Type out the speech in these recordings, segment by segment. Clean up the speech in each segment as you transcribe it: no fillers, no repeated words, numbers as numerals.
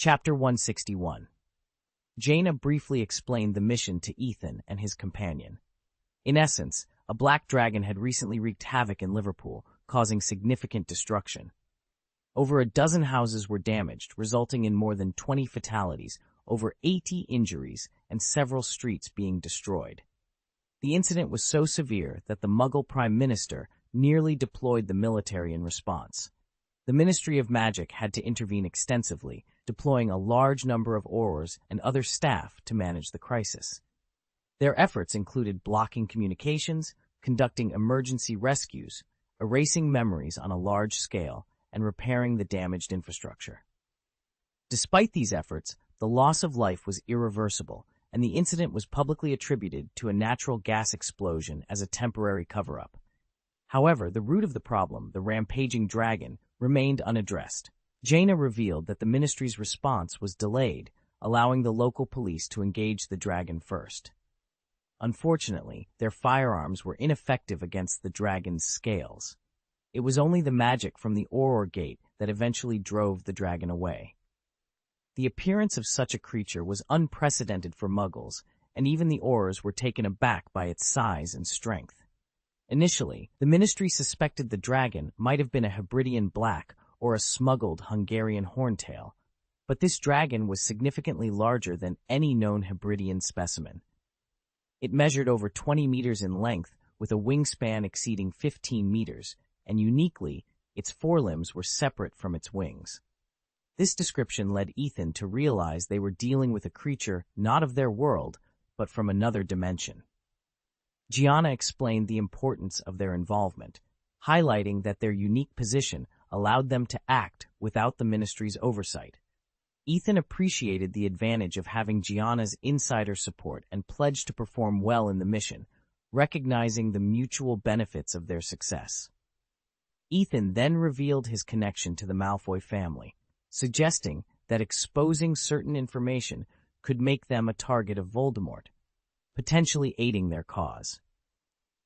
Chapter 161. Jaina briefly explained the mission to Ethan and his companion. In essence, a black dragon had recently wreaked havoc in Liverpool, causing significant destruction. Over a dozen houses were damaged, resulting in more than 20 fatalities, over 80 injuries, and several streets being destroyed. The incident was so severe that the Muggle Prime Minister nearly deployed the military in response. The Ministry of Magic had to intervene extensively, deploying a large number of Aurors and other staff to manage the crisis. Their efforts included blocking communications, conducting emergency rescues, erasing memories on a large scale, and repairing the damaged infrastructure. Despite these efforts, the loss of life was irreversible, and the incident was publicly attributed to a natural gas explosion as a temporary cover-up. However, the root of the problem, the rampaging dragon, remained unaddressed. Jaina revealed that the ministry's response was delayed, allowing the local police to engage the dragon first. Unfortunately, their firearms were ineffective against the dragon's scales. It was only the magic from the Auror Gate that eventually drove the dragon away. The appearance of such a creature was unprecedented for Muggles, and even the Aurors were taken aback by its size and strength. Initially, the ministry suspected the dragon might have been a Hebridean black or a smuggled Hungarian horntail, but this dragon was significantly larger than any known Hebridean specimen. It measured over 20 meters in length with a wingspan exceeding 15 meters, and uniquely, its forelimbs were separate from its wings. This description led Ethan to realize they were dealing with a creature not of their world, but from another dimension. Gianna explained the importance of their involvement, highlighting that their unique position allowed them to act without the ministry's oversight. Ethan appreciated the advantage of having Gianna's insider support and pledged to perform well in the mission, recognizing the mutual benefits of their success. Ethan then revealed his connection to the Malfoy family, suggesting that exposing certain information could make them a target of Voldemort, potentially aiding their cause.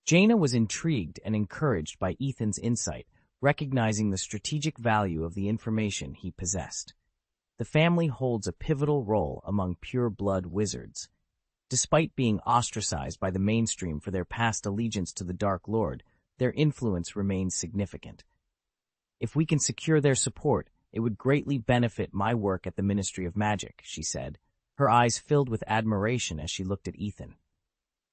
Jaina was intrigued and encouraged by Ethan's insight, recognizing the strategic value of the information he possessed. The family holds a pivotal role among pure-blood wizards. Despite being ostracized by the mainstream for their past allegiance to the Dark Lord, their influence remains significant. If we can secure their support, it would greatly benefit my work at the Ministry of Magic, she said, her eyes filled with admiration as she looked at Ethan.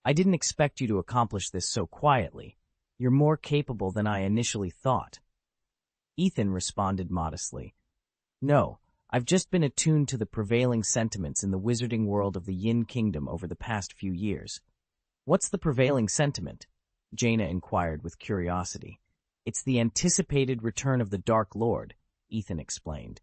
I didn't expect you to accomplish this so quietly. You're more capable than I initially thought. Ethan responded modestly. No, I've just been attuned to the prevailing sentiments in the wizarding world of the Yin Kingdom over the past few years. What's the prevailing sentiment? Jaina inquired with curiosity. It's the anticipated return of the Dark Lord, Ethan explained.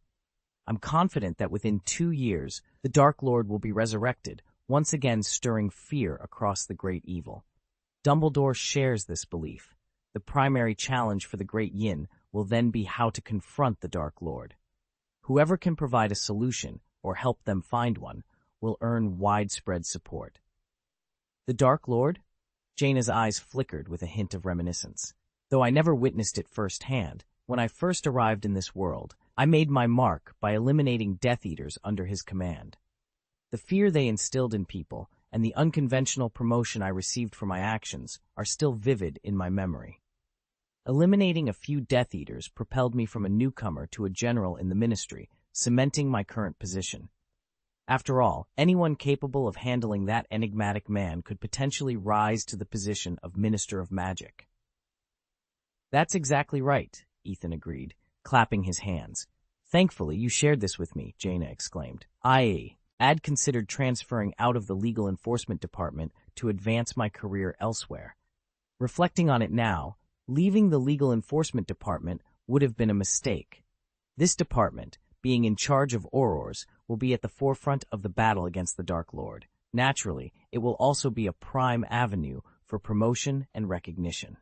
I'm confident that within 2 years, the Dark Lord will be resurrected, once again stirring fear across the great evil. Dumbledore shares this belief. The primary challenge for the Great Yin will then be how to confront the Dark Lord. Whoever can provide a solution, or help them find one, will earn widespread support. The Dark Lord? Jaina's eyes flickered with a hint of reminiscence. Though I never witnessed it firsthand, when I first arrived in this world, I made my mark by eliminating Death Eaters under his command. The fear they instilled in people and the unconventional promotion I received for my actions are still vivid in my memory. Eliminating a few Death Eaters propelled me from a newcomer to a general in the ministry, cementing my current position. After all, anyone capable of handling that enigmatic man could potentially rise to the position of Minister of Magic. That's exactly right, Ethan agreed, clapping his hands. Thankfully, you shared this with me, Jaina exclaimed. I'd considered transferring out of the legal enforcement department to advance my career elsewhere. Reflecting on it now, leaving the legal enforcement department would have been a mistake. This department, being in charge of Aurors, will be at the forefront of the battle against the Dark Lord. Naturally, it will also be a prime avenue for promotion and recognition.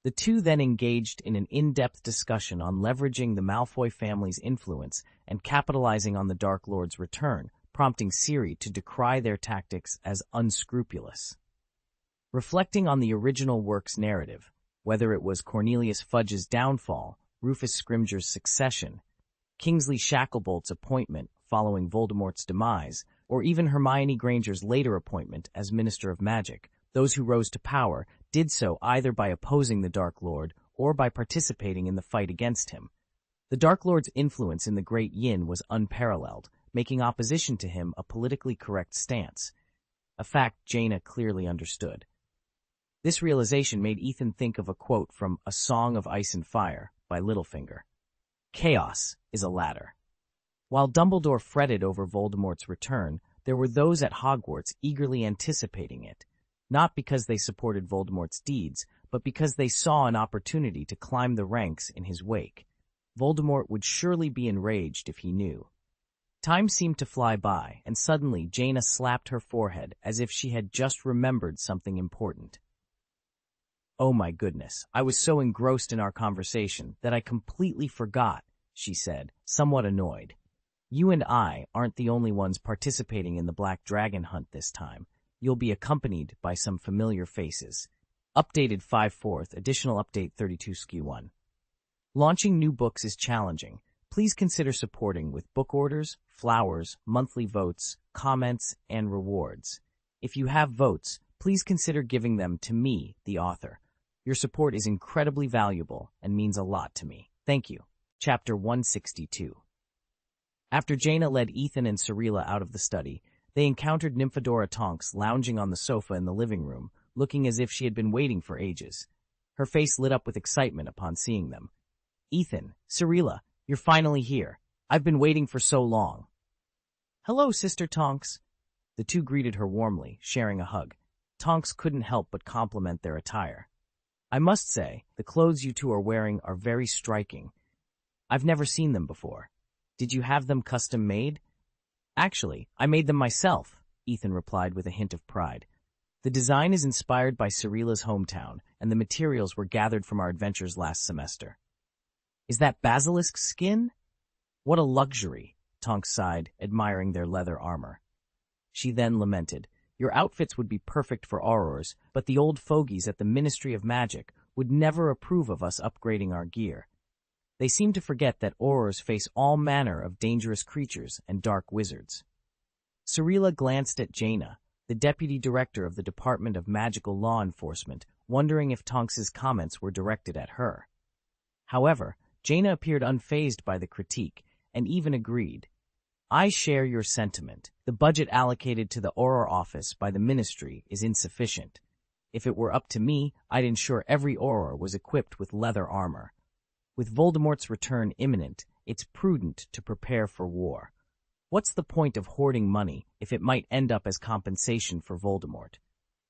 The two then engaged in an in-depth discussion on leveraging the Malfoy family's influence and capitalizing on the Dark Lord's return, prompting Ciri to decry their tactics as unscrupulous. Reflecting on the original work's narrative, whether it was Cornelius Fudge's downfall, Rufus Scrimgeour's succession, Kingsley Shacklebolt's appointment following Voldemort's demise, or even Hermione Granger's later appointment as Minister of Magic, those who rose to power did so either by opposing the Dark Lord or by participating in the fight against him. The Dark Lord's influence in the Great Yin was unparalleled, making opposition to him a politically correct stance, a fact Jaina clearly understood. This realization made Ethan think of a quote from A Song of Ice and Fire by Littlefinger. Chaos is a ladder. While Dumbledore fretted over Voldemort's return, there were those at Hogwarts eagerly anticipating it, not because they supported Voldemort's deeds, but because they saw an opportunity to climb the ranks in his wake. Voldemort would surely be enraged if he knew. Time seemed to fly by, and suddenly Jaina slapped her forehead as if she had just remembered something important. "Oh my goodness, I was so engrossed in our conversation that I completely forgot," she said, somewhat annoyed. "You and I aren't the only ones participating in the Black Dragon hunt this time. You'll be accompanied by some familiar faces." Updated 5/4, additional update 32-1. Launching new books is challenging. Please consider supporting with book orders, flowers, monthly votes, comments, and rewards. If you have votes, please consider giving them to me, the author. Your support is incredibly valuable and means a lot to me. Thank you. Chapter 162. After Jaina led Ethan and Cirilla out of the study, they encountered Nymphadora Tonks lounging on the sofa in the living room, looking as if she had been waiting for ages. Her face lit up with excitement upon seeing them. "Ethan, Cirilla, you're finally here. I've been waiting for so long." "Hello, Sister Tonks." The two greeted her warmly, sharing a hug. Tonks couldn't help but compliment their attire. "I must say, the clothes you two are wearing are very striking. I've never seen them before. Did you have them custom made?" "Actually, I made them myself," Ethan replied with a hint of pride. "The design is inspired by Cirilla's hometown, and the materials were gathered from our adventures last semester." "Is that basilisk skin?" "What a luxury," Tonks sighed, admiring their leather armor. She then lamented, "Your outfits would be perfect for aurors, but the old fogies at the Ministry of Magic would never approve of us upgrading our gear. They seem to forget that aurors face all manner of dangerous creatures and dark wizards." Cirilla glanced at Jaina, the deputy director of the Department of Magical Law Enforcement, wondering if Tonks's comments were directed at her. However, Jaina appeared unfazed by the critique and even agreed. "I share your sentiment. The budget allocated to the Auror office by the ministry is insufficient. If it were up to me, I'd ensure every Auror was equipped with leather armor. With Voldemort's return imminent, it's prudent to prepare for war. What's the point of hoarding money if it might end up as compensation for Voldemort?"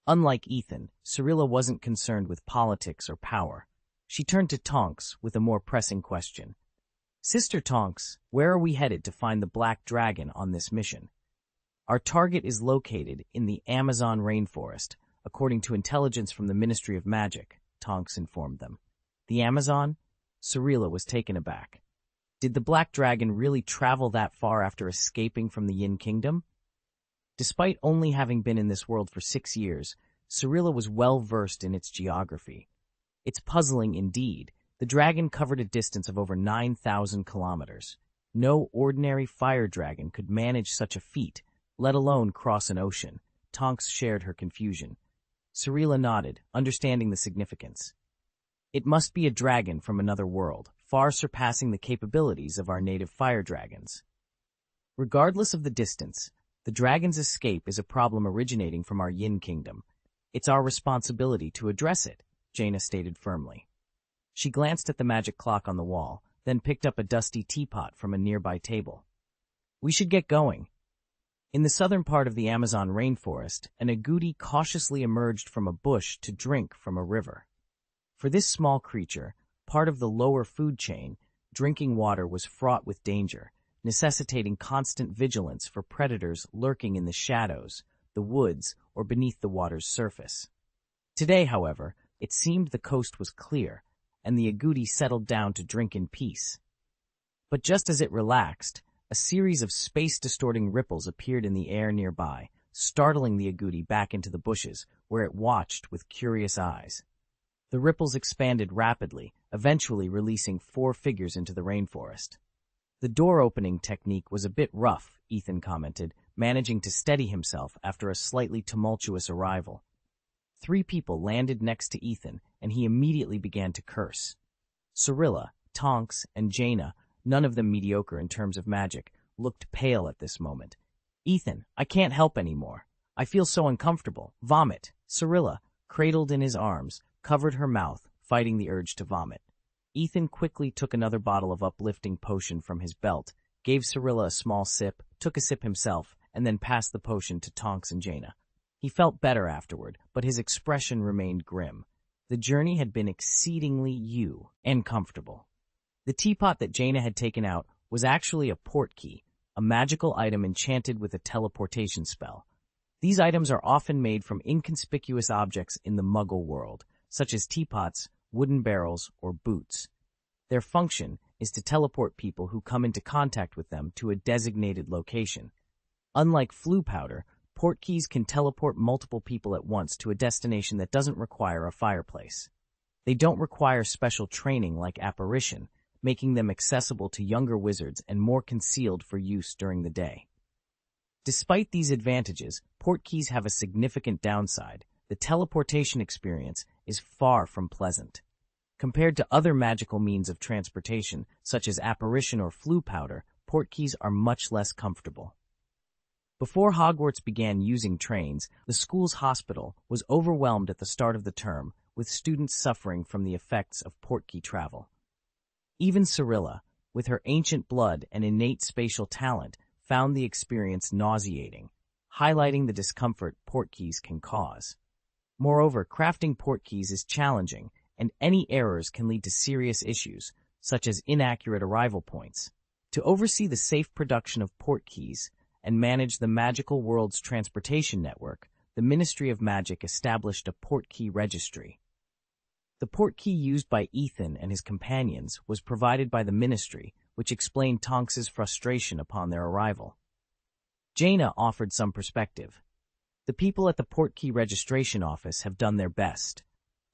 Unlike Ethan, Cirilla wasn't concerned with politics or power. She turned to Tonks with a more pressing question. "Sister Tonks, where are we headed to find the Black Dragon on this mission?" "Our target is located in the Amazon rainforest, according to intelligence from the Ministry of Magic," Tonks informed them. "The Amazon?" Cirilla was taken aback. Did the Black Dragon really travel that far after escaping from the Yin Kingdom? Despite only having been in this world for 6 years, Cirilla was well versed in its geography. It's puzzling indeed. The dragon covered a distance of over 9,000 kilometers. No ordinary fire dragon could manage such a feat, let alone cross an ocean. Tonks shared her confusion. Cirilla nodded, understanding the significance. "It must be a dragon from another world, far surpassing the capabilities of our native fire dragons." "Regardless of the distance, the dragon's escape is a problem originating from our Yin Kingdom. It's our responsibility to address it," Jaina stated firmly. She glanced at the magic clock on the wall, then picked up a dusty teapot from a nearby table. "We should get going." In the southern part of the Amazon rainforest, an agouti cautiously emerged from a bush to drink from a river. For this small creature, part of the lower food chain, drinking water was fraught with danger, necessitating constant vigilance for predators lurking in the shadows, the woods, or beneath the water's surface. Today, however, it seemed the coast was clear, and the agouti settled down to drink in peace. But just as it relaxed, a series of space-distorting ripples appeared in the air nearby, startling the agouti back into the bushes, where it watched with curious eyes. The ripples expanded rapidly, eventually releasing 4 figures into the rainforest. The door-opening technique was a bit rough, Ethan commented, managing to steady himself after a slightly tumultuous arrival. 3 people landed next to Ethan, and he immediately began to curse. Cyrilla, Tonks, and Jaina, none of them mediocre in terms of magic, looked pale at this moment. "Ethan, I can't help anymore. I feel so uncomfortable. Vomit." Cyrilla, cradled in his arms, covered her mouth, fighting the urge to vomit. Ethan quickly took another bottle of uplifting potion from his belt, gave Cyrilla a small sip, took a sip himself, and then passed the potion to Tonks and Jaina. He felt better afterward, but his expression remained grim. The journey had been exceedingly uncomfortable. The teapot that Jaina had taken out was actually a portkey, a magical item enchanted with a teleportation spell. These items are often made from inconspicuous objects in the Muggle world, such as teapots, wooden barrels, or boots. Their function is to teleport people who come into contact with them to a designated location. Unlike flue powder, portkeys can teleport multiple people at once to a destination that doesn't require a fireplace. They don't require special training like apparition, making them accessible to younger wizards and more concealed for use during the day. Despite these advantages, portkeys have a significant downside. The teleportation experience is far from pleasant. Compared to other magical means of transportation, such as apparition or flue powder, portkeys are much less comfortable. Before Hogwarts began using trains, the school's hospital was overwhelmed at the start of the term, with students suffering from the effects of portkey travel. Even Cyrilla, with her ancient blood and innate spatial talent, found the experience nauseating, highlighting the discomfort portkeys can cause. Moreover, crafting portkeys is challenging, and any errors can lead to serious issues, such as inaccurate arrival points. To oversee the safe production of portkeys and manage the magical world's transportation network, the Ministry of Magic established a portkey registry. The portkey used by Ethan and his companions was provided by the Ministry, which explained Tonks's frustration upon their arrival. Jaina offered some perspective. "The people at the portkey registration office have done their best.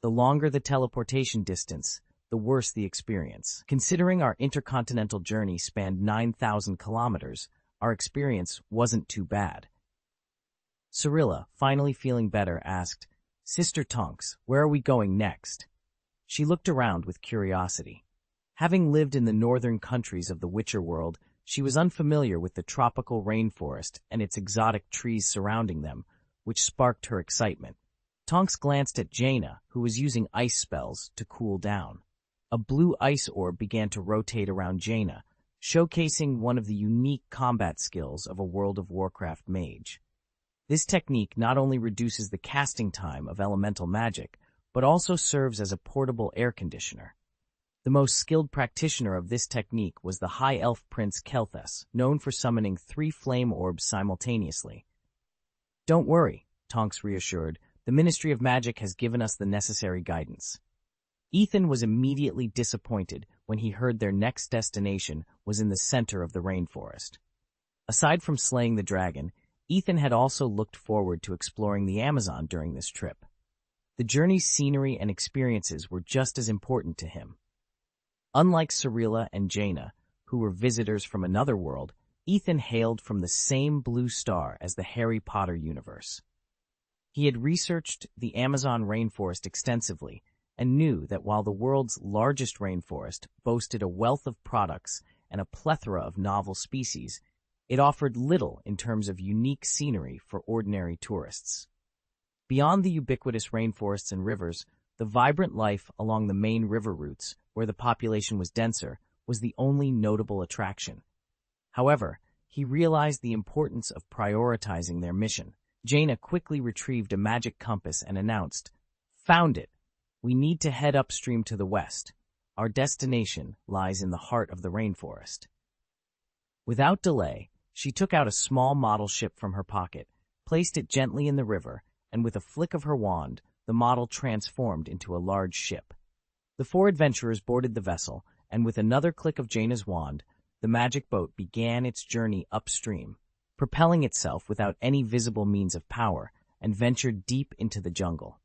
The longer the teleportation distance, the worse the experience. Considering our intercontinental journey spanned 9,000 kilometers, our experience wasn't too bad." Cyrilla, finally feeling better, asked, "Sister Tonks, where are we going next?" She looked around with curiosity. Having lived in the northern countries of the Witcher world, she was unfamiliar with the tropical rainforest and its exotic trees surrounding them, which sparked her excitement. Tonks glanced at Jaina, who was using ice spells to cool down. A blue ice orb began to rotate around Jaina, showcasing one of the unique combat skills of a World of Warcraft mage. This technique not only reduces the casting time of elemental magic, but also serves as a portable air conditioner. The most skilled practitioner of this technique was the High Elf Prince Kelthus, known for summoning 3 flame orbs simultaneously. "Don't worry," Tonks reassured, "the Ministry of Magic has given us the necessary guidance." Ethan was immediately disappointed when he heard their next destination was in the center of the rainforest. Aside from slaying the dragon, Ethan had also looked forward to exploring the Amazon during this trip. The journey's scenery and experiences were just as important to him. Unlike Cyrilla and Jaina, who were visitors from another world, Ethan hailed from the same blue star as the Harry Potter universe. He had researched the Amazon rainforest extensively and knew that while the world's largest rainforest boasted a wealth of products and a plethora of novel species, it offered little in terms of unique scenery for ordinary tourists. Beyond the ubiquitous rainforests and rivers, the vibrant life along the main river routes, where the population was denser, was the only notable attraction. However, he realized the importance of prioritizing their mission. Jaina quickly retrieved a magic compass and announced, "Found it! We need to head upstream to the west. Our destination lies in the heart of the rainforest." Without delay, she took out a small model ship from her pocket, placed it gently in the river, and with a flick of her wand, the model transformed into a large ship. The 4 adventurers boarded the vessel, and with another click of Jaina's wand, the magic boat began its journey upstream, propelling itself without any visible means of power, and ventured deep into the jungle.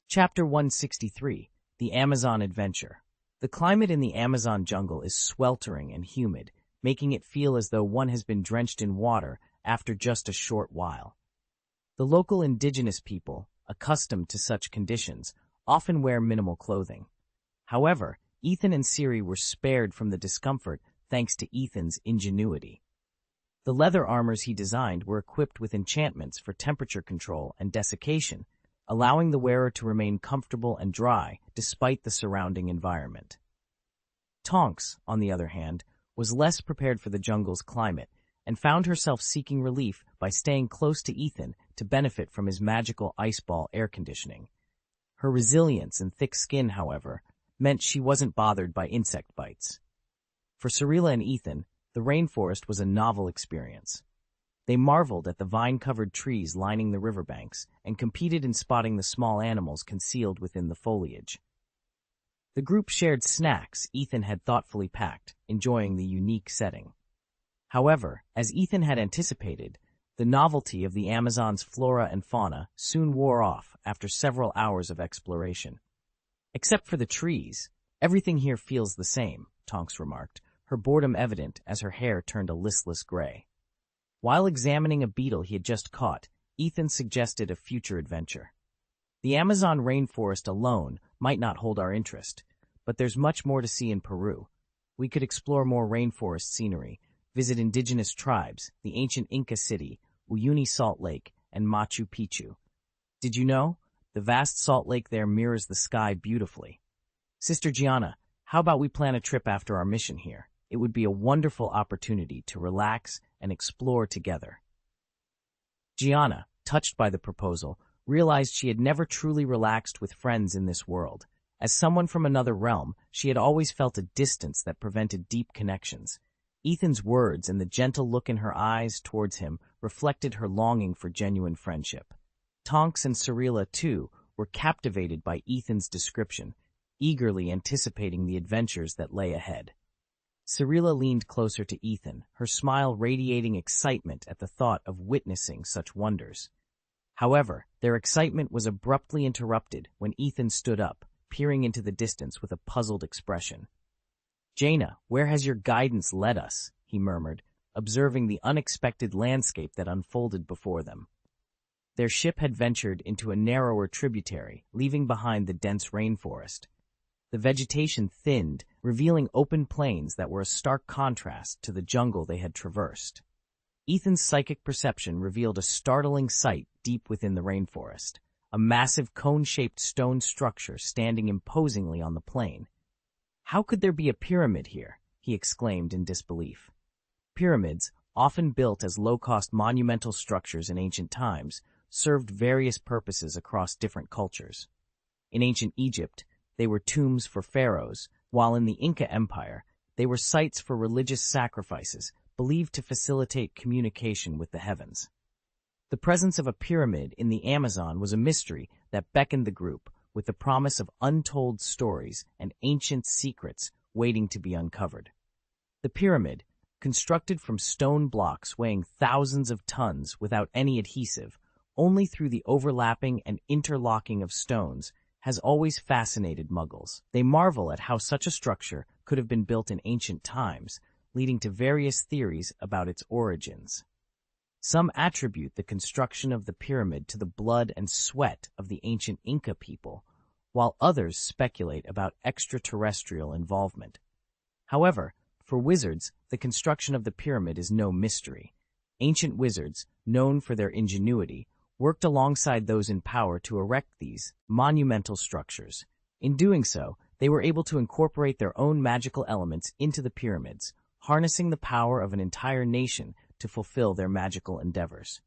Chapter 163, The Amazon Adventure. The climate in the Amazon jungle is sweltering and humid, making it feel as though one has been drenched in water after just a short while. The local indigenous people, accustomed to such conditions, often wear minimal clothing. However, Ethan and Ciri were spared from the discomfort thanks to Ethan's ingenuity. The leather armors he designed were equipped with enchantments for temperature control and desiccation, allowing the wearer to remain comfortable and dry despite the surrounding environment. Tonks, on the other hand, was less prepared for the jungle's climate and found herself seeking relief by staying close to Ethan to benefit from his magical ice ball air conditioning. Her resilience and thick skin, however, meant she wasn't bothered by insect bites. For Cirilla and Ethan, the rainforest was a novel experience. They marveled at the vine-covered trees lining the riverbanks and competed in spotting the small animals concealed within the foliage. The group shared snacks Ethan had thoughtfully packed, enjoying the unique setting. However, as Ethan had anticipated, the novelty of the Amazon's flora and fauna soon wore off after several hours of exploration. "Except for the trees, everything here feels the same," Tonks remarked, her boredom evident as her hair turned a listless gray. While examining a beetle he had just caught, Ethan suggested a future adventure. "The Amazon rainforest alone might not hold our interest, but there's much more to see in Peru. We could explore more rainforest scenery, visit indigenous tribes, the ancient Inca city, Uyuni Salt Lake, and Machu Picchu. Did you know? The vast salt lake there mirrors the sky beautifully. Sister Gianna, how about we plan a trip after our mission here? It would be a wonderful opportunity to relax and explore together." Gianna, touched by the proposal, realized she had never truly relaxed with friends in this world. As someone from another realm, she had always felt a distance that prevented deep connections. Ethan's words and the gentle look in her eyes towards him reflected her longing for genuine friendship. Tonks and Cirilla, too, were captivated by Ethan's description, eagerly anticipating the adventures that lay ahead. Cirilla leaned closer to Ethan, her smile radiating excitement at the thought of witnessing such wonders. However, their excitement was abruptly interrupted when Ethan stood up, peering into the distance with a puzzled expression. "Jaina, where has your guidance led us?" he murmured, observing the unexpected landscape that unfolded before them. Their ship had ventured into a narrower tributary, leaving behind the dense rainforest. The vegetation thinned, revealing open plains that were a stark contrast to the jungle they had traversed. Ethan's psychic perception revealed a startling sight deep within the rainforest, a massive cone-shaped stone structure standing imposingly on the plain. "How could there be a pyramid here?" he exclaimed in disbelief. Pyramids, often built as low-cost monumental structures in ancient times, served various purposes across different cultures. In ancient Egypt, they were tombs for pharaohs, while in the Inca Empire, they were sites for religious sacrifices, believed to facilitate communication with the heavens. The presence of a pyramid in the Amazon was a mystery that beckoned the group, with the promise of untold stories and ancient secrets waiting to be uncovered. The pyramid, constructed from stone blocks weighing thousands of tons without any adhesive, only through the overlapping and interlocking of stones, has always fascinated Muggles. They marvel at how such a structure could have been built in ancient times, leading to various theories about its origins. Some attribute the construction of the pyramid to the blood and sweat of the ancient Inca people, while others speculate about extraterrestrial involvement. However, for wizards, the construction of the pyramid is no mystery. Ancient wizards, known for their ingenuity, worked alongside those in power to erect these monumental structures. In doing so, they were able to incorporate their own magical elements into the pyramids, harnessing the power of an entire nation to fulfill their magical endeavors.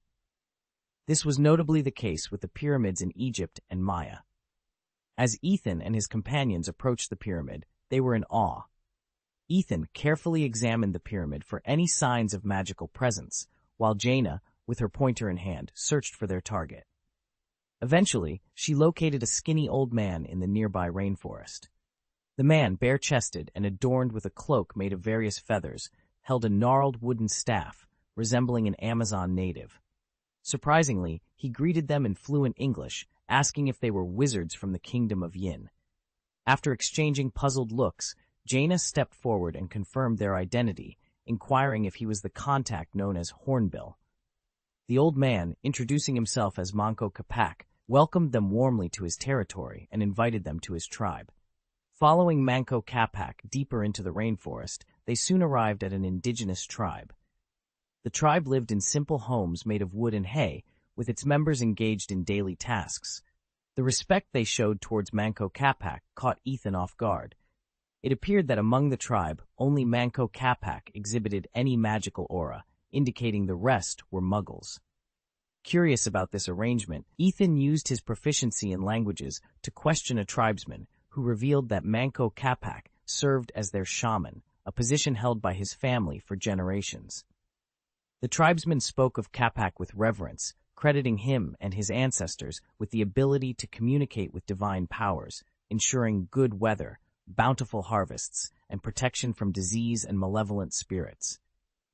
This was notably the case with the pyramids in Egypt and Maya. As Ethan and his companions approached the pyramid, they were in awe. Ethan carefully examined the pyramid for any signs of magical presence, while Jaina, with her pointer in hand, searched for their target. Eventually, she located a skinny old man in the nearby rainforest. The man, bare-chested and adorned with a cloak made of various feathers, held a gnarled wooden staff, resembling an Amazon native. Surprisingly, he greeted them in fluent English, asking if they were wizards from the kingdom of Yin. After exchanging puzzled looks, Jaina stepped forward and confirmed their identity, inquiring if he was the contact known as Hornbill. The old man, introducing himself as Manco Capac, welcomed them warmly to his territory and invited them to his tribe. Following Manco Capac deeper into the rainforest, they soon arrived at an indigenous tribe. The tribe lived in simple homes made of wood and hay, with its members engaged in daily tasks. The respect they showed towards Manco Capac caught Ethan off guard. It appeared that among the tribe, only Manco Capac exhibited any magical aura, indicating the rest were muggles. Curious about this arrangement, Ethan used his proficiency in languages to question a tribesman who revealed that Manco Capac served as their shaman, a position held by his family for generations. The tribesman spoke of Capac with reverence, crediting him and his ancestors with the ability to communicate with divine powers, ensuring good weather, bountiful harvests, and protection from disease and malevolent spirits.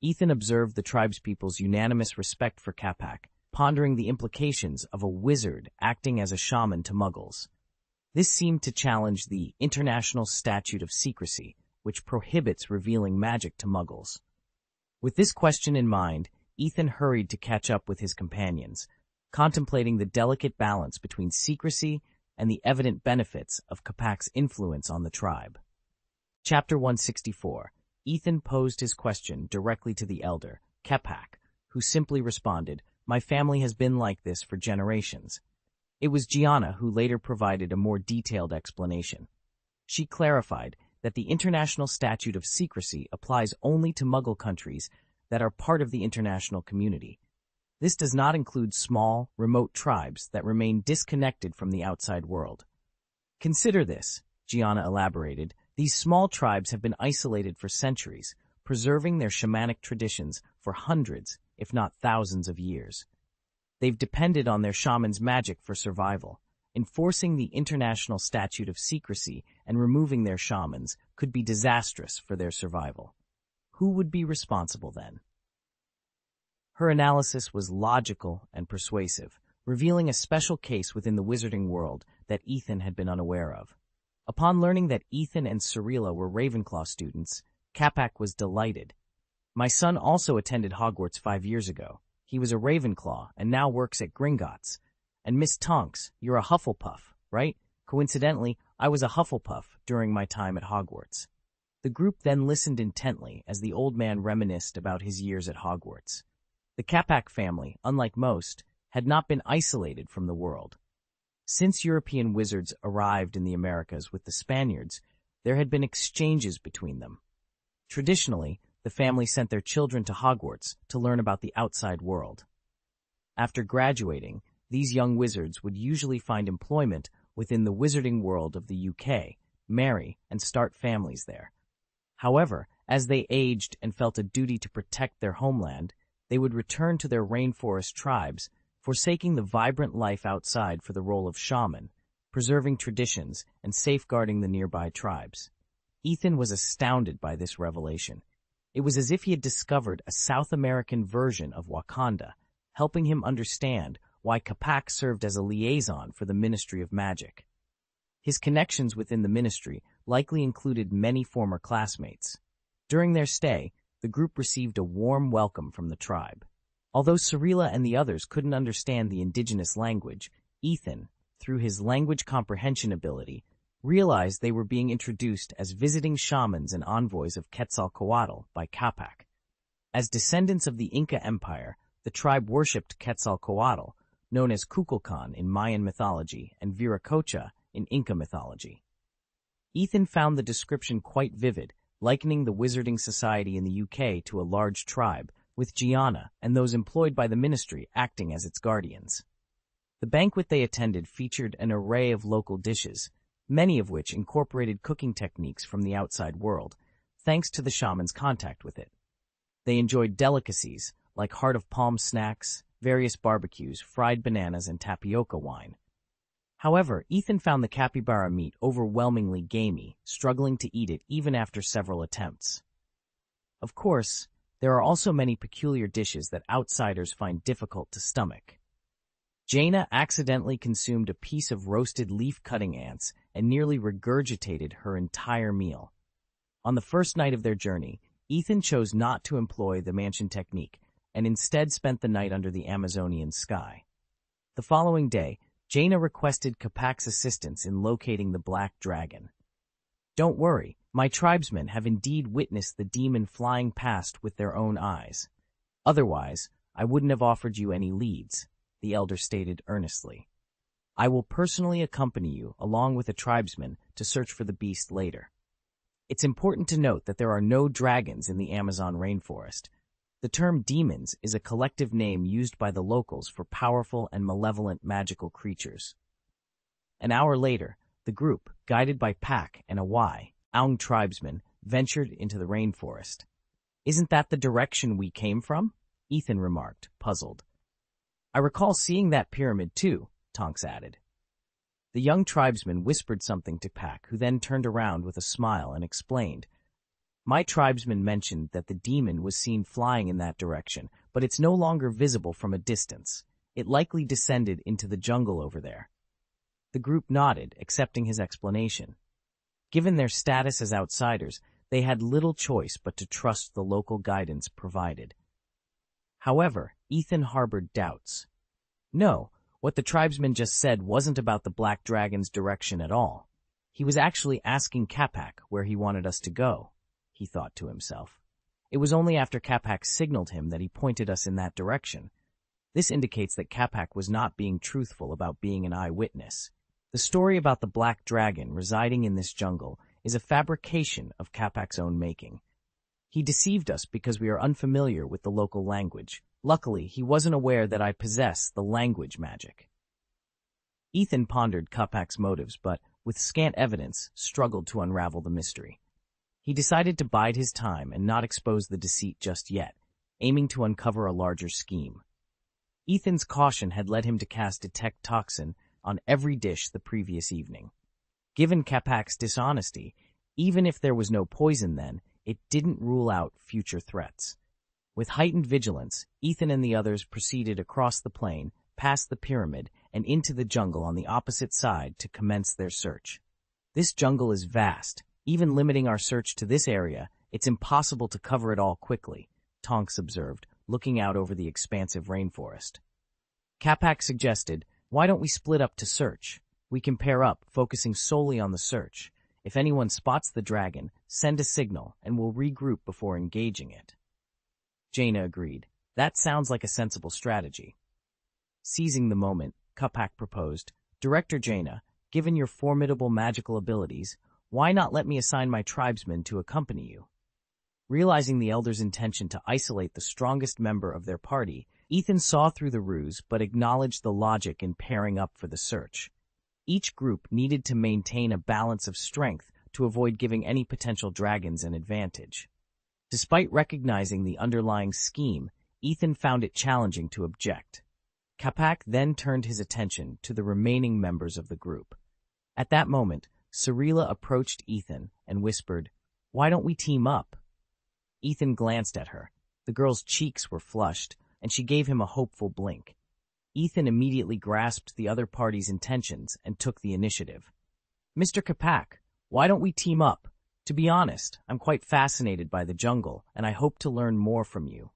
Ethan observed the tribespeople's unanimous respect for Capac, pondering the implications of a wizard acting as a shaman to muggles. This seemed to challenge the International Statute of Secrecy, which prohibits revealing magic to muggles. With this question in mind, Ethan hurried to catch up with his companions, contemplating the delicate balance between secrecy and the evident benefits of Capac's influence on the tribe. Chapter 164. Ethan posed his question directly to the elder, Capac, who simply responded, "My family has been like this for generations." It was Gianna who later provided a more detailed explanation. She clarified that the International Statute of Secrecy applies only to Muggle countries that are part of the international community. This does not include small, remote tribes that remain disconnected from the outside world. Consider this, Gianna elaborated. These small tribes have been isolated for centuries, preserving their shamanic traditions for hundreds, if not thousands of years. They've depended on their shaman's magic for survival. Enforcing the International Statute of Secrecy and removing their shamans could be disastrous for their survival. Who would be responsible then? Her analysis was logical and persuasive, revealing a special case within the wizarding world that Ethan had been unaware of. Upon learning that Ethan and Cirilla were Ravenclaw students, Capac was delighted. "My son also attended Hogwarts 5 years ago. He was a Ravenclaw and now works at Gringotts. And Miss Tonks, you're a Hufflepuff, right? Coincidentally, I was a Hufflepuff during my time at Hogwarts." The group then listened intently as the old man reminisced about his years at Hogwarts. The Capac family, unlike most, had not been isolated from the world. Since European wizards arrived in the Americas with the Spaniards, there had been exchanges between them. Traditionally, the family sent their children to Hogwarts to learn about the outside world. After graduating, these young wizards would usually find employment within the wizarding world of the UK, marry, and start families there. However, as they aged and felt a duty to protect their homeland, they would return to their rainforest tribes, forsaking the vibrant life outside for the role of shaman, preserving traditions and safeguarding the nearby tribes. Ethan was astounded by this revelation. It was as if he had discovered a South American version of Wakanda, helping him understand why Capac served as a liaison for the Ministry of Magic. His connections within the ministry likely included many former classmates. During their stay, the group received a warm welcome from the tribe. Although Cirilla and the others couldn't understand the indigenous language, Ethan, through his language comprehension ability, realized they were being introduced as visiting shamans and envoys of Quetzalcoatl by Capac. As descendants of the Inca Empire, the tribe worshipped Quetzalcoatl, known as Kukulkan in Mayan mythology and Viracocha in Inca mythology. Ethan found the description quite vivid, likening the Wizarding Society in the UK to a large tribe, with Gianna and those employed by the ministry acting as its guardians. The banquet they attended featured an array of local dishes, many of which incorporated cooking techniques from the outside world, thanks to the shaman's contact with it. They enjoyed delicacies like heart of palm snacks, various barbecues, fried bananas, and tapioca wine. However, Ethan found the capybara meat overwhelmingly gamey, struggling to eat it even after several attempts. Of course, there are also many peculiar dishes that outsiders find difficult to stomach. Jaina accidentally consumed a piece of roasted leaf-cutting ants and nearly regurgitated her entire meal. On the first night of their journey, Ethan chose not to employ the mansion technique and instead spent the night under the Amazonian sky. The following day, Jaina requested Capac's assistance in locating the black dragon. "Don't worry, my tribesmen have indeed witnessed the demon flying past with their own eyes. Otherwise, I wouldn't have offered you any leads," the elder stated earnestly. "I will personally accompany you along with a tribesman to search for the beast later." It's important to note that there are no dragons in the Amazon rainforest. The term demons is a collective name used by the locals for powerful and malevolent magical creatures. An hour later, the group, guided by Pak and a Aung tribesman, ventured into the rainforest. "Isn't that the direction we came from?" Ethan remarked, puzzled. "I recall seeing that pyramid too," Tonks added. The young tribesman whispered something to Pak, who then turned around with a smile and explained, "My tribesman mentioned that the demon was seen flying in that direction, but it's no longer visible from a distance. It likely descended into the jungle over there." The group nodded, accepting his explanation. Given their status as outsiders, they had little choice but to trust the local guidance provided. However, Ethan harbored doubts. No, what the tribesman just said wasn't about the black dragon's direction at all. He was actually asking Capac where he wanted us to go, he thought to himself. It was only after Capac signaled him that he pointed us in that direction. This indicates that Capac was not being truthful about being an eyewitness. The story about the black dragon residing in this jungle is a fabrication of Capac's own making. He deceived us because we are unfamiliar with the local language. Luckily, he wasn't aware that I possess the language magic. Ethan pondered Capac's motives, but, with scant evidence, struggled to unravel the mystery. He decided to bide his time and not expose the deceit just yet, aiming to uncover a larger scheme. Ethan's caution had led him to cast Detect Toxin on every dish the previous evening. Given Capac's dishonesty, even if there was no poison then, it didn't rule out future threats. With heightened vigilance, Ethan and the others proceeded across the plain, past the pyramid, and into the jungle on the opposite side to commence their search. This jungle is vast. Even limiting our search to this area, it's impossible to cover it all quickly, Tonks observed, looking out over the expansive rainforest. Capac suggested, "Why don't we split up to search? We can pair up, focusing solely on the search. If anyone spots the dragon, send a signal, and we'll regroup before engaging it." Jaina agreed. "That sounds like a sensible strategy." Seizing the moment, Capac proposed, "Director Jaina, given your formidable magical abilities, why not let me assign my tribesmen to accompany you?" Realizing the elder's intention to isolate the strongest member of their party, Ethan saw through the ruse but acknowledged the logic in pairing up for the search. Each group needed to maintain a balance of strength to avoid giving any potential dragons an advantage. Despite recognizing the underlying scheme, Ethan found it challenging to object. Capac then turned his attention to the remaining members of the group. At that moment, Cirilla approached Ethan and whispered, "Why don't we team up?" Ethan glanced at her. The girl's cheeks were flushed, and she gave him a hopeful blink. Ethan immediately grasped the other party's intentions and took the initiative. "Mr. Capac, why don't we team up? To be honest, I'm quite fascinated by the jungle, and I hope to learn more from you."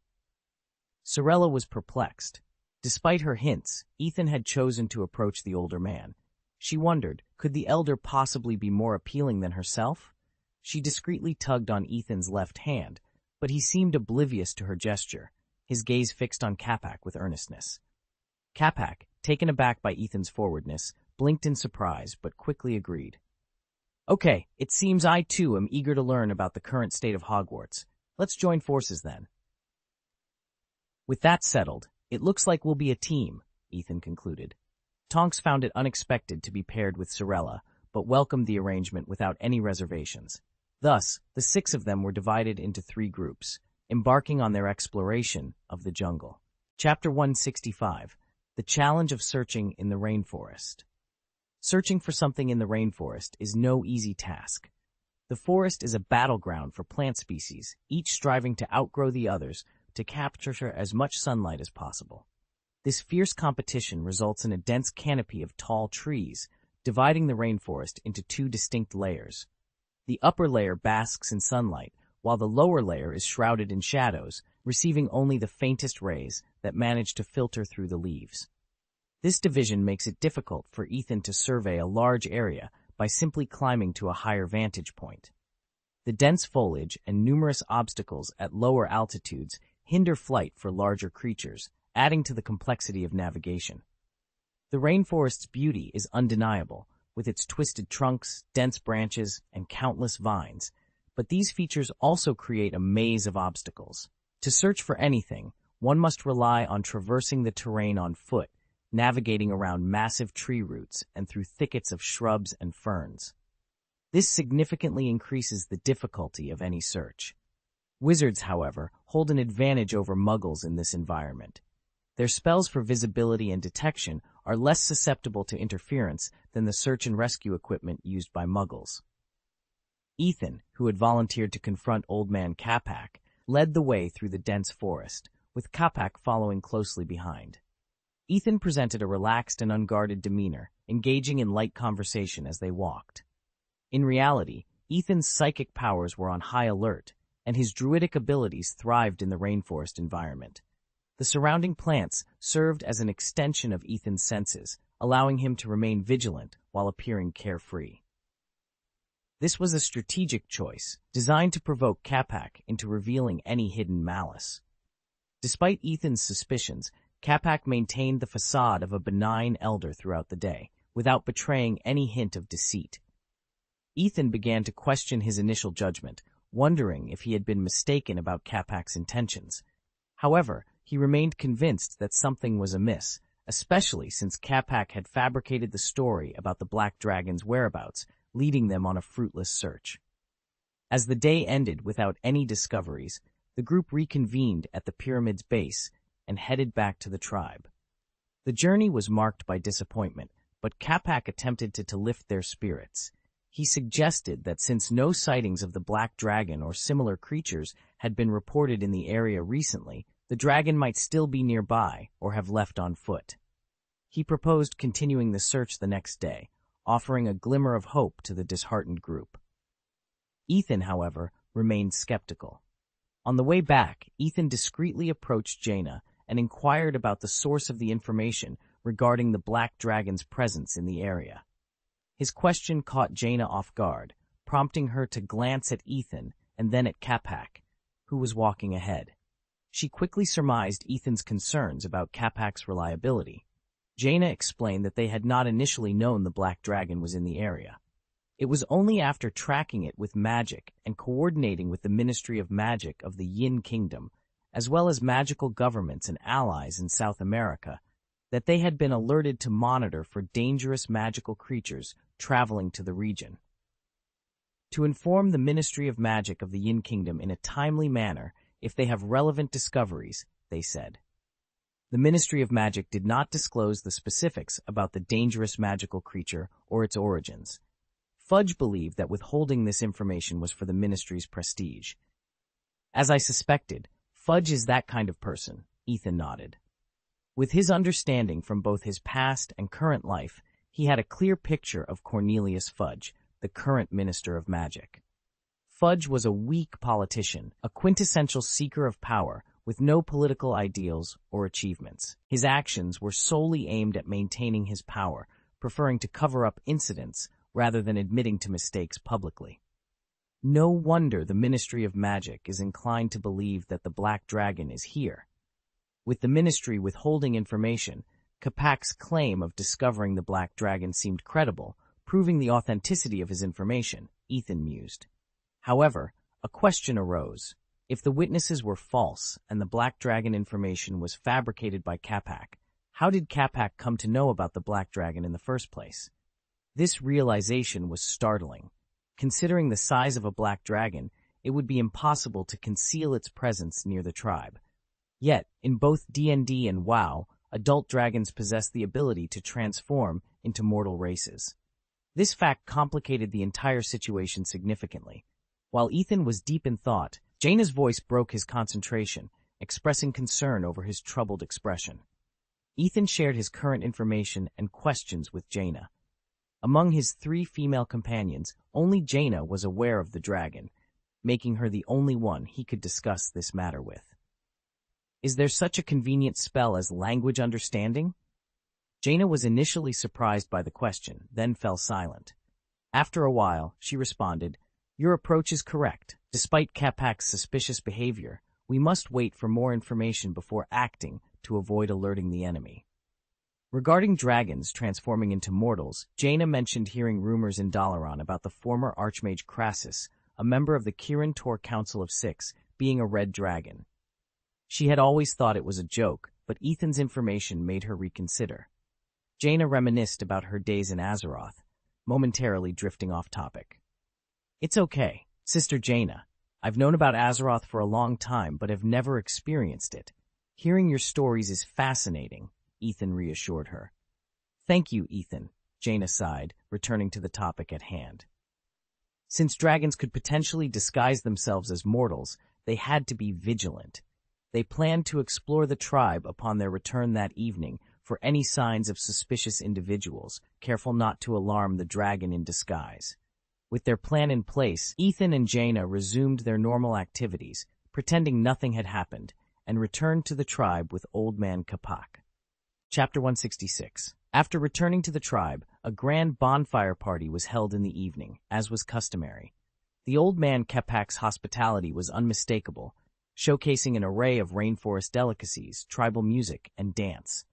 Cirilla was perplexed. Despite her hints, Ethan had chosen to approach the older man. She wondered, could the elder possibly be more appealing than herself? She discreetly tugged on Ethan's left hand, but he seemed oblivious to her gesture, his gaze fixed on Capac with earnestness. Capac, taken aback by Ethan's forwardness, blinked in surprise, but quickly agreed. "Okay, it seems I too am eager to learn about the current state of Hogwarts. Let's join forces then." With that settled, it looks like we'll be a team, Ethan concluded. Tonks found it unexpected to be paired with Cirilla, but welcomed the arrangement without any reservations. Thus, the 6 of them were divided into 3 groups, embarking on their exploration of the jungle. Chapter 165, The Challenge of Searching in the Rainforest. Searching for something in the rainforest is no easy task. The forest is a battleground for plant species, each striving to outgrow the others to capture as much sunlight as possible. This fierce competition results in a dense canopy of tall trees, dividing the rainforest into 2 distinct layers. The upper layer basks in sunlight, while the lower layer is shrouded in shadows, receiving only the faintest rays that manage to filter through the leaves. This division makes it difficult for Ethan to survey a large area by simply climbing to a higher vantage point. The dense foliage and numerous obstacles at lower altitudes hinder flight for larger creatures, adding to the complexity of navigation. The rainforest's beauty is undeniable, with its twisted trunks, dense branches, and countless vines, but these features also create a maze of obstacles. To search for anything, one must rely on traversing the terrain on foot, navigating around massive tree roots and through thickets of shrubs and ferns. This significantly increases the difficulty of any search. Wizards, however, hold an advantage over muggles in this environment. Their spells for visibility and detection are less susceptible to interference than the search and rescue equipment used by muggles. Ethan, who had volunteered to confront Old Man Capac, led the way through the dense forest, with Capac following closely behind. Ethan presented a relaxed and unguarded demeanor, engaging in light conversation as they walked. In reality, Ethan's psychic powers were on high alert, and his druidic abilities thrived in the rainforest environment. The surrounding plants served as an extension of Ethan's senses, allowing him to remain vigilant while appearing carefree. This was a strategic choice, designed to provoke Capac into revealing any hidden malice. Despite Ethan's suspicions, Capac maintained the facade of a benign elder throughout the day, without betraying any hint of deceit. Ethan began to question his initial judgment, wondering if he had been mistaken about Capac's intentions. However, he remained convinced that something was amiss, especially since Capac had fabricated the story about the Black Dragon's whereabouts, leading them on a fruitless search. As the day ended without any discoveries, the group reconvened at the pyramid's base and headed back to the tribe. The journey was marked by disappointment, but Capac attempted to lift their spirits. He suggested that since no sightings of the Black Dragon or similar creatures had been reported in the area recently, the dragon might still be nearby or have left on foot. He proposed continuing the search the next day, offering a glimmer of hope to the disheartened group. Ethan, however, remained skeptical. On the way back, Ethan discreetly approached Jaina and inquired about the source of the information regarding the Black Dragon's presence in the area. His question caught Jaina off guard, prompting her to glance at Ethan and then at Capac, who was walking ahead. She quickly surmised Ethan's concerns about Capac's reliability. Jaina explained that they had not initially known the Black Dragon was in the area. It was only after tracking it with magic and coordinating with the Ministry of Magic of the Yin Kingdom, as well as magical governments and allies in South America, that they had been alerted to monitor for dangerous magical creatures traveling to the region. To inform the Ministry of Magic of the Yin Kingdom in a timely manner if they have relevant discoveries, they said. The Ministry of Magic did not disclose the specifics about the dangerous magical creature or its origins. Fudge believed that withholding this information was for the Ministry's prestige. As I suspected, Fudge is that kind of person, Ethan nodded. With his understanding from both his past and current life, he had a clear picture of Cornelius Fudge, the current Minister of Magic. Fudge was a weak politician, a quintessential seeker of power, with no political ideals or achievements. His actions were solely aimed at maintaining his power, preferring to cover up incidents rather than admitting to mistakes publicly. No wonder the Ministry of Magic is inclined to believe that the Black Dragon is here. With the Ministry withholding information, Capac's claim of discovering the Black Dragon seemed credible, proving the authenticity of his information, Ethan mused. However, a question arose. If the witnesses were false and the Black Dragon information was fabricated by Capac, how did Capac come to know about the Black Dragon in the first place? This realization was startling. Considering the size of a Black Dragon, it would be impossible to conceal its presence near the tribe. Yet, in both D&D and WoW, adult dragons possess the ability to transform into mortal races. This fact complicated the entire situation significantly. While Ethan was deep in thought, Jaina's voice broke his concentration, expressing concern over his troubled expression. Ethan shared his current information and questions with Jaina. Among his 3 female companions, only Jaina was aware of the dragon. making her the only one he could discuss this matter with. Is there such a convenient spell as language understanding? Jaina was initially surprised by the question, then fell silent. After a while, she responded, "Your approach is correct. Despite Capac's suspicious behavior, we must wait for more information before acting to avoid alerting the enemy." Regarding dragons transforming into mortals, Jaina mentioned hearing rumors in Dalaran about the former Archmage Crassus, a member of the Kirin Tor Council of Six, being a red dragon. She had always thought it was a joke, but Ethan's information made her reconsider. Jaina reminisced about her days in Azeroth, momentarily drifting off topic. "It's okay, Sister Jaina. I've known about Azeroth for a long time, but have never experienced it. Hearing your stories is fascinating," Ethan reassured her. "Thank you, Ethan," Jaina sighed, returning to the topic at hand. Since dragons could potentially disguise themselves as mortals, they had to be vigilant. They planned to explore the tribe upon their return that evening for any signs of suspicious individuals, careful not to alarm the dragon in disguise. With their plan in place, Ethan and Jaina resumed their normal activities, pretending nothing had happened, and returned to the tribe with Old Man Capac. Chapter 166. After returning to the tribe, a grand bonfire party was held in the evening, as was customary. The Old Man Capac's hospitality was unmistakable, showcasing an array of rainforest delicacies, tribal music, and dance.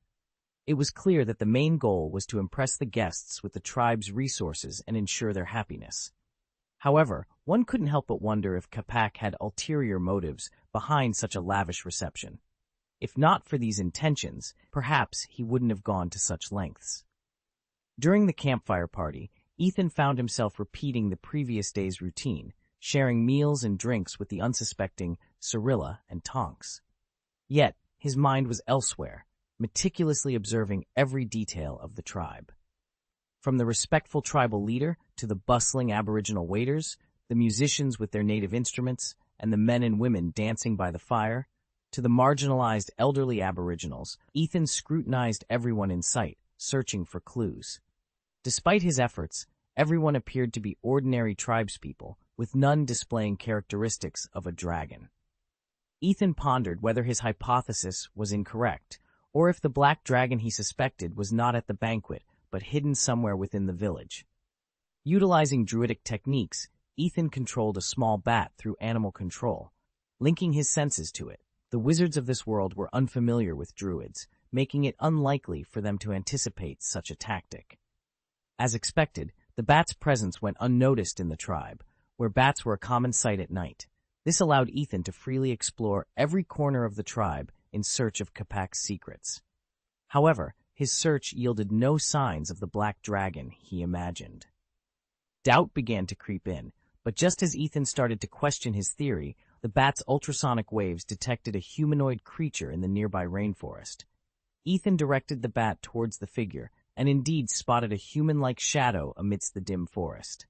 It was clear that the main goal was to impress the guests with the tribe's resources and ensure their happiness. However, one couldn't help but wonder if Capac had ulterior motives behind such a lavish reception. If not for these intentions, perhaps he wouldn't have gone to such lengths. During the campfire party, Ethan found himself repeating the previous day's routine, sharing meals and drinks with the unsuspecting Cyrilla and Tonks. Yet, his mind was elsewhere, meticulously observing every detail of the tribe. From the respectful tribal leader to the bustling Aboriginal waiters, the musicians with their native instruments, and the men and women dancing by the fire, to the marginalized elderly Aboriginals, Ethan scrutinized everyone in sight, searching for clues. Despite his efforts, everyone appeared to be ordinary tribespeople, with none displaying characteristics of a dragon. Ethan pondered whether his hypothesis was incorrect, or if the black dragon he suspected was not at the banquet, but hidden somewhere within the village. Utilizing druidic techniques, Ethan controlled a small bat through animal control, linking his senses to it. The wizards of this world were unfamiliar with druids, making it unlikely for them to anticipate such a tactic. As expected, the bat's presence went unnoticed in the tribe, where bats were a common sight at night. This allowed Ethan to freely explore every corner of the tribe in search of Capac's secrets. However, his search yielded no signs of the black dragon he imagined. Doubt began to creep in, but just as Ethan started to question his theory, the bat's ultrasonic waves detected a humanoid creature in the nearby rainforest. Ethan directed the bat towards the figure, and indeed spotted a human-like shadow amidst the dim forest.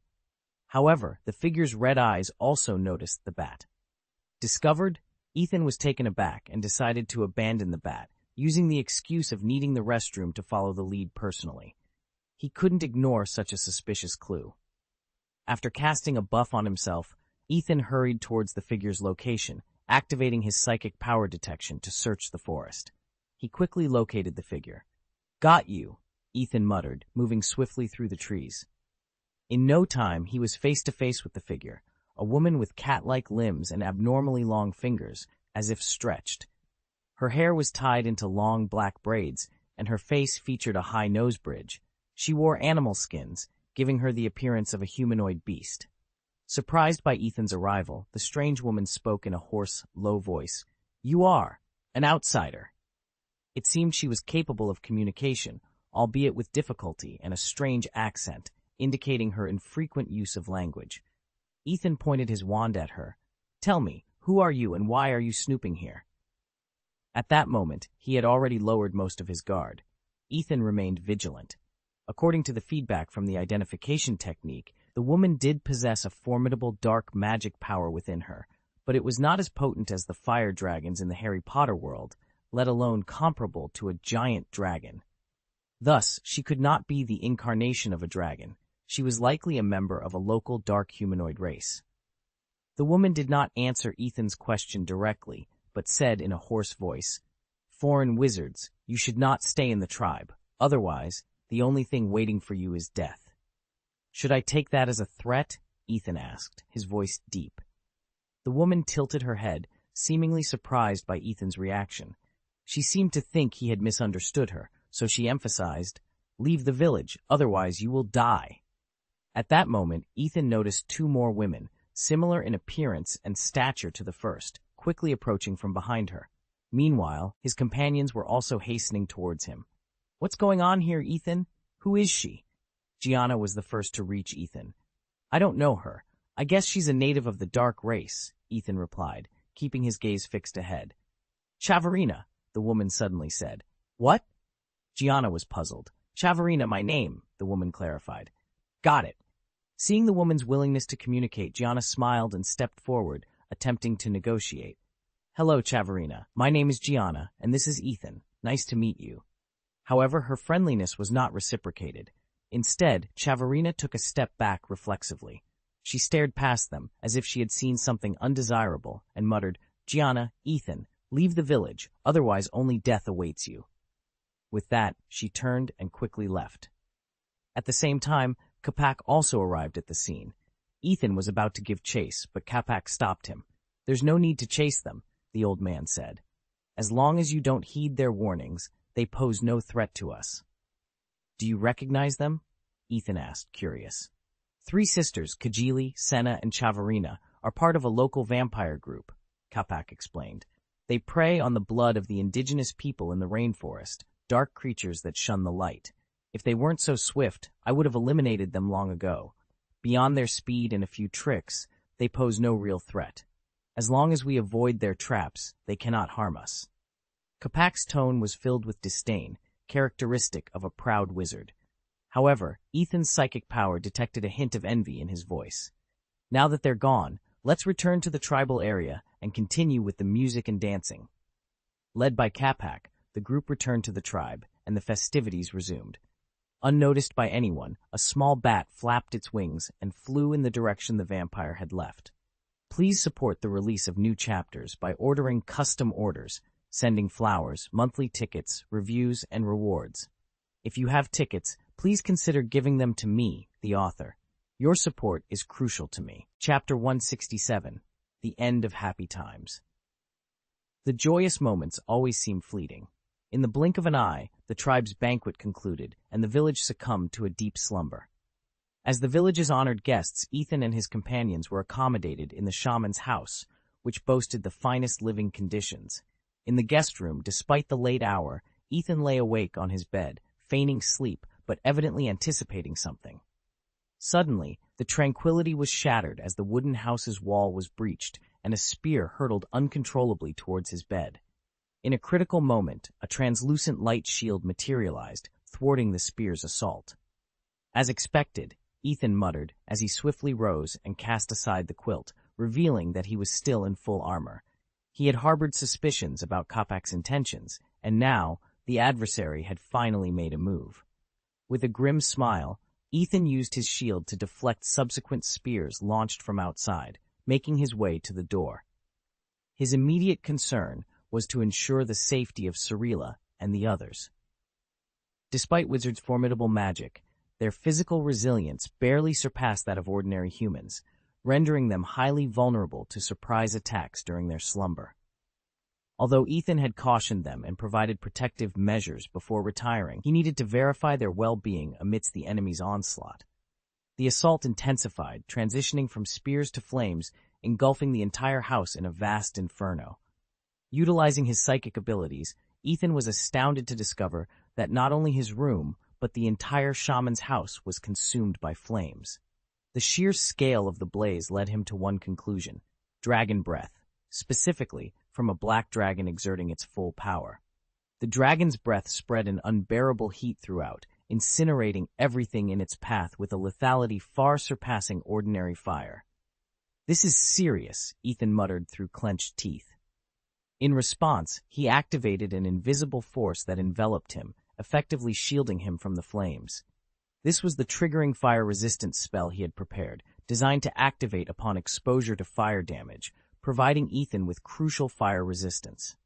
However, the figure's red eyes also noticed the bat. Discovered, Ethan was taken aback and decided to abandon the bat, using the excuse of needing the restroom to follow the lead personally. He couldn't ignore such a suspicious clue. After casting a buff on himself, Ethan hurried towards the figure's location, activating his psychic power detection to search the forest. He quickly located the figure. "Got you," Ethan muttered, moving swiftly through the trees. In no time, he was face to face with the figure, a woman with cat-like limbs and abnormally long fingers, as if stretched. Her hair was tied into long black braids, and her face featured a high nose bridge. She wore animal skins, giving her the appearance of a humanoid beast. Surprised by Ethan's arrival, the strange woman spoke in a hoarse, low voice. "You are an outsider." It seemed she was capable of communication, albeit with difficulty and a strange accent, indicating her infrequent use of language. Ethan pointed his wand at her. "Tell me, who are you and why are you snooping here?" At that moment, he had already lowered most of his guard. Ethan remained vigilant. According to the feedback from the identification technique, the woman did possess a formidable dark magic power within her, but it was not as potent as the fire dragons in the Harry Potter world, let alone comparable to a giant dragon. Thus, she could not be the incarnation of a dragon. She was likely a member of a local dark humanoid race. The woman did not answer Ethan's question directly, but said in a hoarse voice, "Foreign wizards, you should not stay in the tribe. Otherwise, the only thing waiting for you is death." "Should I take that as a threat?" Ethan asked, his voice deep. The woman tilted her head, seemingly surprised by Ethan's reaction. She seemed to think he had misunderstood her, so she emphasized, "Leave the village, otherwise you will die." At that moment, Ethan noticed two more women, similar in appearance and stature to the first, quickly approaching from behind her. Meanwhile, his companions were also hastening towards him. "What's going on here, Ethan? Who is she?" Gianna was the first to reach Ethan. "I don't know her. I guess she's a native of the dark race," Ethan replied, keeping his gaze fixed ahead. "Chavarina," the woman suddenly said. "What?" Gianna was puzzled. "Chavarina, my name," the woman clarified. "Got it." Seeing the woman's willingness to communicate, Gianna smiled and stepped forward, attempting to negotiate. "Hello, Chavarina. My name is Gianna, and this is Ethan. Nice to meet you." However, her friendliness was not reciprocated. Instead, Chavarina took a step back reflexively. She stared past them, as if she had seen something undesirable, and muttered, "Gianna, Ethan, leave the village, otherwise only death awaits you." With that, she turned and quickly left. At the same time, Capac also arrived at the scene. Ethan was about to give chase, but Capac stopped him. "There's no need to chase them," the old man said. "As long as you don't heed their warnings, they pose no threat to us." "Do you recognize them?" Ethan asked, curious. "Three sisters, Kajili, Senna, and Chavarina, are part of a local vampire group," Capac explained. "They prey on the blood of the indigenous people in the rainforest, dark creatures that shun the light. If they weren't so swift, I would have eliminated them long ago. Beyond their speed and a few tricks, they pose no real threat. As long as we avoid their traps, they cannot harm us." Capac's tone was filled with disdain, characteristic of a proud wizard. However, Ethan's psychic power detected a hint of envy in his voice. "Now that they're gone, let's return to the tribal area and continue with the music and dancing." Led by Capac, the group returned to the tribe, and the festivities resumed. Unnoticed by anyone, a small bat flapped its wings and flew in the direction the vampire had left. Please support the release of new chapters by ordering custom orders, sending flowers, monthly tickets, reviews, and rewards. If you have tickets, please consider giving them to me, the author. Your support is crucial to me. Chapter 167, The End of Happy Times. The joyous moments always seem fleeting. In the blink of an eye, the tribe's banquet concluded, and the village succumbed to a deep slumber. As the village's honored guests, Ethan and his companions were accommodated in the shaman's house, which boasted the finest living conditions. In the guest room, despite the late hour, Ethan lay awake on his bed, feigning sleep, but evidently anticipating something. Suddenly, the tranquility was shattered as the wooden house's wall was breached, and a spear hurtled uncontrollably towards his bed. In a critical moment, a translucent light shield materialized, thwarting the spear's assault. As expected, Ethan muttered as he swiftly rose and cast aside the quilt, revealing that he was still in full armor. He had harbored suspicions about Capac's intentions, and now the adversary had finally made a move. With a grim smile, Ethan used his shield to deflect subsequent spears launched from outside, making his way to the door. His immediate concern was to ensure the safety of Cirilla and the others. Despite wizards' formidable magic, their physical resilience barely surpassed that of ordinary humans, rendering them highly vulnerable to surprise attacks during their slumber. Although Ethan had cautioned them and provided protective measures before retiring, he needed to verify their well-being amidst the enemy's onslaught. The assault intensified, transitioning from spears to flames, engulfing the entire house in a vast inferno. Utilizing his psychic abilities, Ethan was astounded to discover that not only his room, but the entire shaman's house was consumed by flames. The sheer scale of the blaze led him to one conclusion: dragon breath, specifically from a black dragon exerting its full power. The dragon's breath spread an unbearable heat throughout, incinerating everything in its path with a lethality far surpassing ordinary fire. "This is serious," Ethan muttered through clenched teeth. In response, he activated an invisible force that enveloped him, effectively shielding him from the flames. This was the triggering fire-resistance spell he had prepared, designed to activate upon exposure to fire damage, providing Ethan with crucial fire resistance.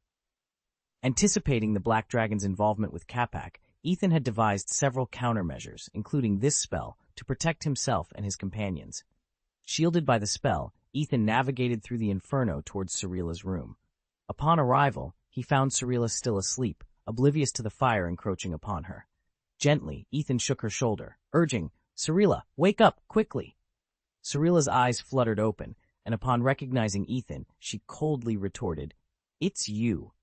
Anticipating the Black Dragon's involvement with Capac, Ethan had devised several countermeasures, including this spell, to protect himself and his companions. Shielded by the spell, Ethan navigated through the inferno towards Cirilla's room. Upon arrival, he found Cirilla still asleep, oblivious to the fire encroaching upon her. Gently, Ethan shook her shoulder, urging, "Cirilla, wake up, quickly!" Cirilla's eyes fluttered open, and upon recognizing Ethan, she coldly retorted, "It's you.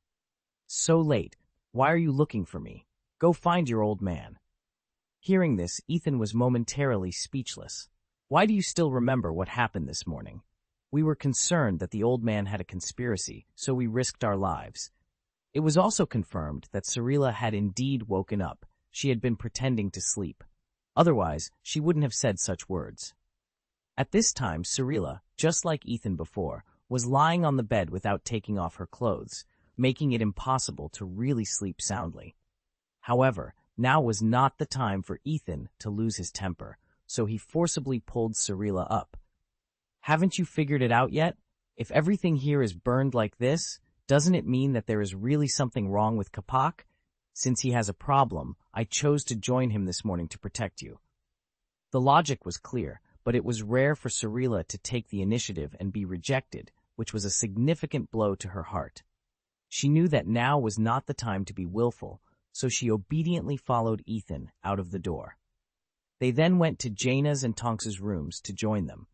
So late. Why are you looking for me? Go find your old man." Hearing this, Ethan was momentarily speechless. "Why do you still remember what happened this morning? We were concerned that the old man had a conspiracy, so we risked our lives." It was also confirmed that Cirilla had indeed woken up. She had been pretending to sleep. Otherwise, she wouldn't have said such words. At this time, Cirilla, just like Ethan before, was lying on the bed without taking off her clothes, making it impossible to really sleep soundly. However, now was not the time for Ethan to lose his temper, so he forcibly pulled Cirilla up. "Haven't you figured it out yet? If everything here is burned like this, doesn't it mean that there is really something wrong with Capac? Since he has a problem, I chose to join him this morning to protect you." The logic was clear, but it was rare for Cirilla to take the initiative and be rejected, which was a significant blow to her heart. She knew that now was not the time to be willful, so she obediently followed Ethan out of the door. They then went to Jaina's and Tonks's rooms to join them.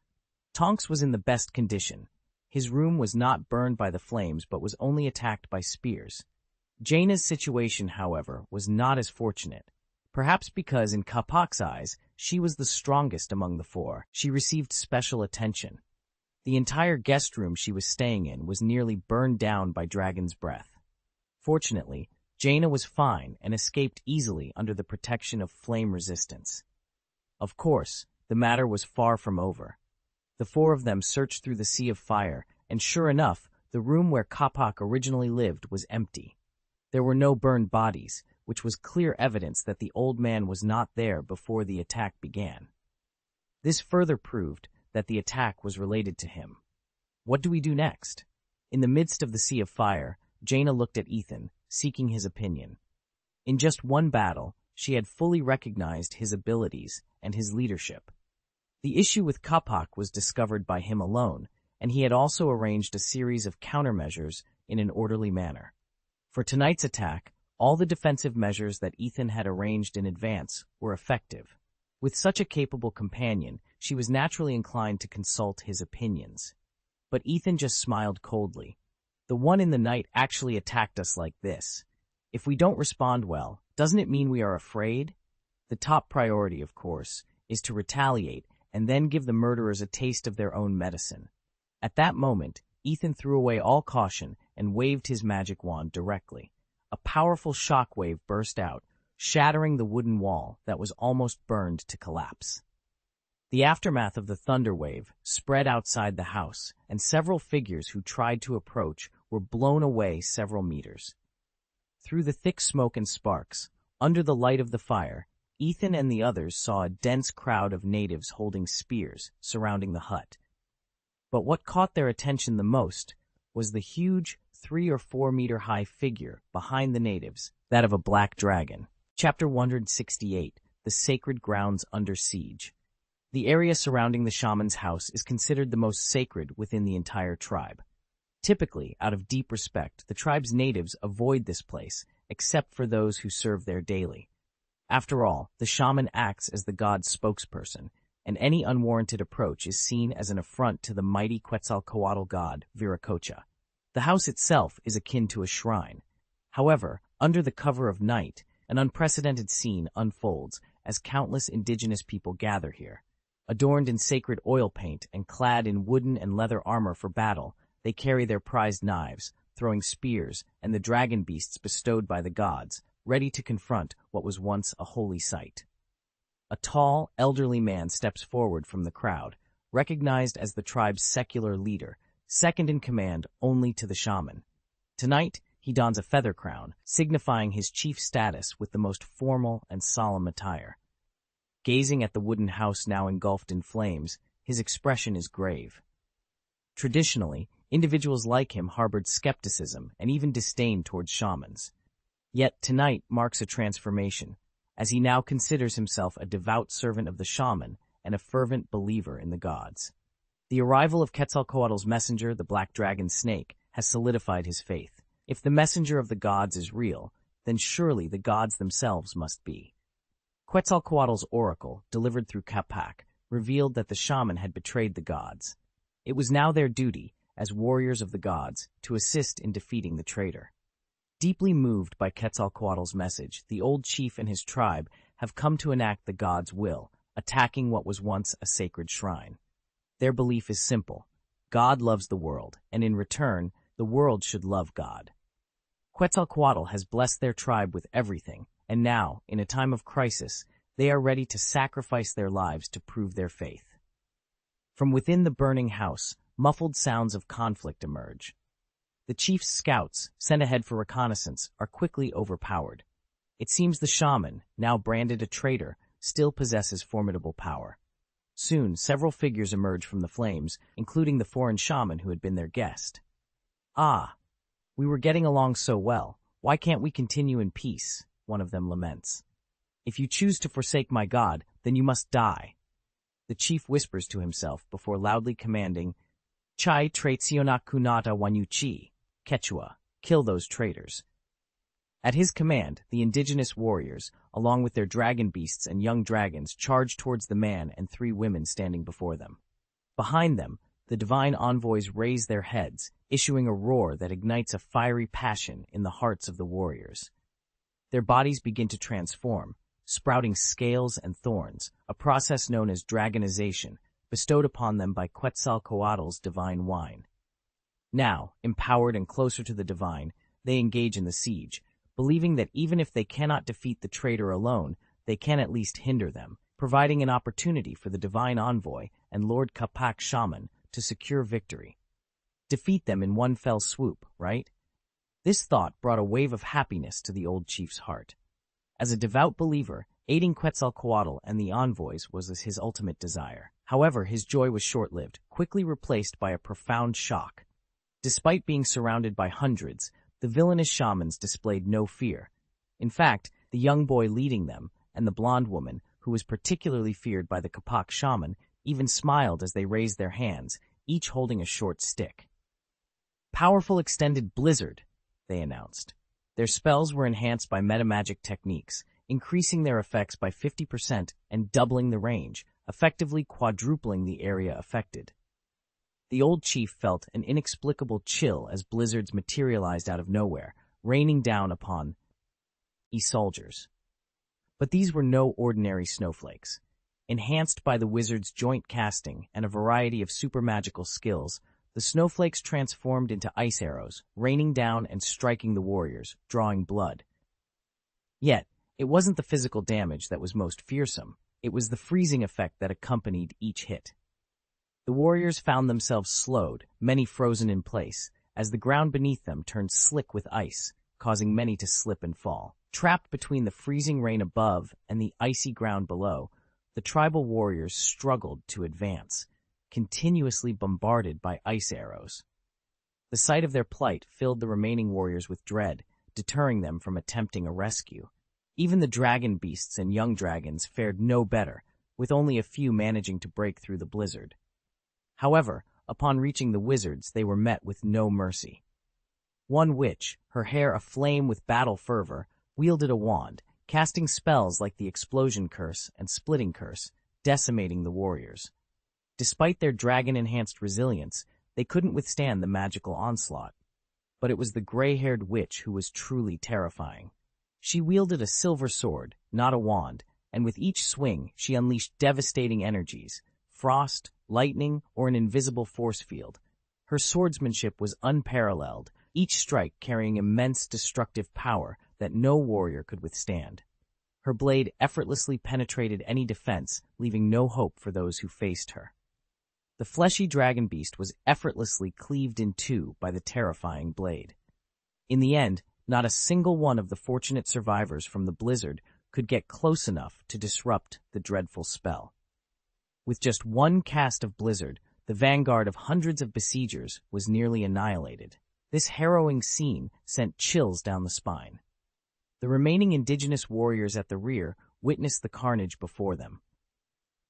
Tonks was in the best condition. His room was not burned by the flames but was only attacked by spears. Jaina's situation, however, was not as fortunate. Perhaps because in Capac's eyes, she was the strongest among the four, she received special attention. The entire guest room she was staying in was nearly burned down by dragon's breath. Fortunately, Jaina was fine and escaped easily under the protection of flame resistance. Of course, the matter was far from over. The four of them searched through the sea of fire, and sure enough, the room where Capac originally lived was empty. There were no burned bodies, which was clear evidence that the old man was not there before the attack began. This further proved that the attack was related to him. What do we do next? In the midst of the sea of fire, Jaina looked at Ethan, seeking his opinion. In just one battle, she had fully recognized his abilities and his leadership. The issue with Capac was discovered by him alone, and he had also arranged a series of countermeasures in an orderly manner. For tonight's attack, all the defensive measures that Ethan had arranged in advance were effective. With such a capable companion, she was naturally inclined to consult his opinions. But Ethan just smiled coldly. "The one in the night actually attacked us like this. If we don't respond well, doesn't it mean we are afraid? The top priority, of course, is to retaliate and then give the murderers a taste of their own medicine." At that moment, Ethan threw away all caution and waved his magic wand directly. A powerful shockwave burst out, shattering the wooden wall that was almost burned to collapse. The aftermath of the thunder wave spread outside the house, and several figures who tried to approach were blown away several meters. Through the thick smoke and sparks, under the light of the fire, Ethan and the others saw a dense crowd of natives holding spears surrounding the hut. But what caught their attention the most was the huge 3 or 4 meter high figure behind the natives, that of a black dragon. Chapter 168, The Sacred Grounds Under Siege. The area surrounding the shaman's house is considered the most sacred within the entire tribe. Typically, out of deep respect, the tribe's natives avoid this place, except for those who serve there daily. After all, the shaman acts as the god's spokesperson, and any unwarranted approach is seen as an affront to the mighty Quetzalcoatl god, Viracocha. The house itself is akin to a shrine. However, under the cover of night, an unprecedented scene unfolds as countless indigenous people gather here. Adorned in sacred oil paint and clad in wooden and leather armor for battle, they carry their prized knives, throwing spears, and the dragon beasts bestowed by the gods, ready to confront what was once a holy sight. A tall, elderly man steps forward from the crowd, recognized as the tribe's secular leader, second in command only to the shaman. Tonight, he dons a feather crown, signifying his chief status with the most formal and solemn attire. Gazing at the wooden house now engulfed in flames, his expression is grave. Traditionally, individuals like him harbored skepticism and even disdain towards shamans. Yet tonight marks a transformation, as he now considers himself a devout servant of the shaman and a fervent believer in the gods. The arrival of Quetzalcoatl's messenger, the black dragon snake, has solidified his faith. If the messenger of the gods is real, then surely the gods themselves must be. Quetzalcoatl's oracle, delivered through Capac, revealed that the shaman had betrayed the gods. It was now their duty, as warriors of the gods, to assist in defeating the traitor. Deeply moved by Quetzalcoatl's message, the old chief and his tribe have come to enact the gods' will, attacking what was once a sacred shrine. Their belief is simple. God loves the world, and in return, the world should love God. Quetzalcoatl has blessed their tribe with everything, and now, in a time of crisis, they are ready to sacrifice their lives to prove their faith. From within the burning house, muffled sounds of conflict emerge. The chief's scouts, sent ahead for reconnaissance, are quickly overpowered. It seems the shaman, now branded a traitor, still possesses formidable power. Soon, several figures emerge from the flames, including the foreign shaman who had been their guest. "Ah, we were getting along so well. Why can't we continue in peace?" one of them laments. "If you choose to forsake my god, then you must die." The chief whispers to himself before loudly commanding, "Chai traitsionakunata wanyuchi," Quechua, kill those traitors. At his command, the indigenous warriors, along with their dragon beasts and young dragons, charge towards the man and 3 women standing before them. Behind them, the divine envoys raise their heads, issuing a roar that ignites a fiery passion in the hearts of the warriors. Their bodies begin to transform, sprouting scales and thorns, a process known as dragonization, bestowed upon them by Quetzalcoatl's divine wine. Now, empowered and closer to the divine, they engage in the siege, believing that even if they cannot defeat the traitor alone, they can at least hinder them, providing an opportunity for the divine envoy and Lord Capac shaman to secure victory. Defeat them in one fell swoop, right? This thought brought a wave of happiness to the old chief's heart. As a devout believer, aiding Quetzalcoatl and the envoys was his ultimate desire. However, his joy was short-lived, quickly replaced by a profound shock. Despite being surrounded by hundreds, the villainous shamans displayed no fear. In fact, the young boy leading them, and the blonde woman, who was particularly feared by the Capac shaman, even smiled as they raised their hands, each holding a short stick. "Powerful extended blizzard," they announced. Their spells were enhanced by metamagic techniques, increasing their effects by 50% and doubling the range, effectively quadrupling the area affected. The old chief felt an inexplicable chill as blizzards materialized out of nowhere, raining down upon soldiers. But these were no ordinary snowflakes. Enhanced by the wizard's joint casting and a variety of supermagical skills, the snowflakes transformed into ice arrows, raining down and striking the warriors, drawing blood. Yet, it wasn't the physical damage that was most fearsome. It was the freezing effect that accompanied each hit. The warriors found themselves slowed, many frozen in place, as the ground beneath them turned slick with ice, causing many to slip and fall. Trapped between the freezing rain above and the icy ground below, the tribal warriors struggled to advance, continuously bombarded by ice arrows. The sight of their plight filled the remaining warriors with dread, deterring them from attempting a rescue. Even the dragon beasts and young dragons fared no better, with only a few managing to break through the blizzard. However, upon reaching the wizards, they were met with no mercy. One witch, her hair aflame with battle fervor, wielded a wand, casting spells like the Explosion Curse and Splitting Curse, decimating the warriors. Despite their dragon-enhanced resilience, they couldn't withstand the magical onslaught. But it was the gray-haired witch who was truly terrifying. She wielded a silver sword, not a wand, and with each swing she unleashed devastating energies, frost, lightning, or an invisible force field. Her swordsmanship was unparalleled, each strike carrying immense destructive power that no warrior could withstand. Her blade effortlessly penetrated any defense, leaving no hope for those who faced her. The fleshy dragon beast was effortlessly cleaved in two by the terrifying blade. In the end, not a single one of the fortunate survivors from the blizzard could get close enough to disrupt the dreadful spell. With just one cast of blizzard, the vanguard of hundreds of besiegers was nearly annihilated. This harrowing scene sent chills down the spine. The remaining indigenous warriors at the rear witnessed the carnage before them.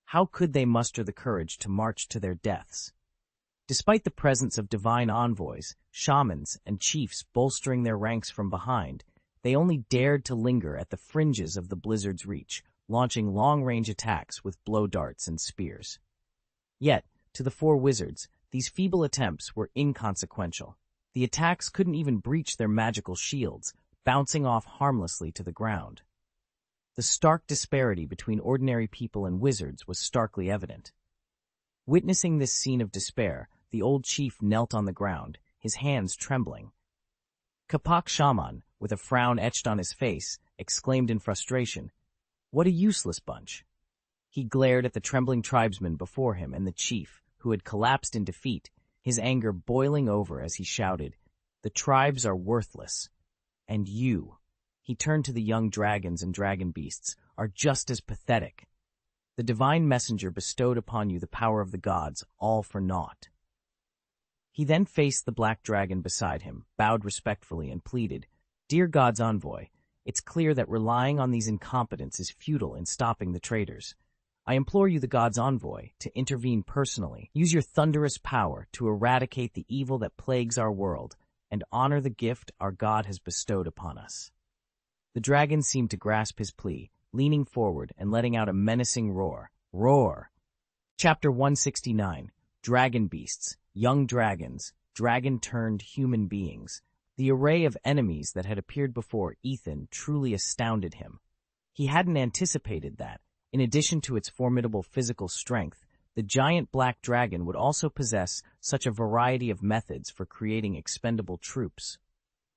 How could they muster the courage to march to their deaths? Despite the presence of divine envoys, shamans, and chiefs bolstering their ranks from behind, they only dared to linger at the fringes of the blizzard's reach, launching long-range attacks with blow darts and spears. Yet, to the four wizards, these feeble attempts were inconsequential. The attacks couldn't even breach their magical shields, bouncing off harmlessly to the ground. The stark disparity between ordinary people and wizards was starkly evident. Witnessing this scene of despair, the old chief knelt on the ground, his hands trembling. Kapak Shaman, with a frown etched on his face, exclaimed in frustration, "What a useless bunch!" He glared at the trembling tribesmen before him and the chief, who had collapsed in defeat, his anger boiling over as he shouted, "The tribes are worthless. And you," he turned to the young dragons and dragon beasts, "are just as pathetic. The divine messenger bestowed upon you the power of the gods, all for naught." He then faced the black dragon beside him, bowed respectfully, and pleaded, "Dear God's envoy, it's clear that relying on these incompetents is futile in stopping the traitors. I implore you, the God's envoy, to intervene personally. Use your thunderous power to eradicate the evil that plagues our world, and honor the gift our God has bestowed upon us." The dragon seemed to grasp his plea, leaning forward and letting out a menacing roar. Roar! Chapter 169. Dragon Beasts, Young Dragons, Dragon-Turned-Human Beings. The array of enemies that had appeared before Ethan truly astounded him. He hadn't anticipated that, in addition to its formidable physical strength, the giant black dragon would also possess such a variety of methods for creating expendable troops.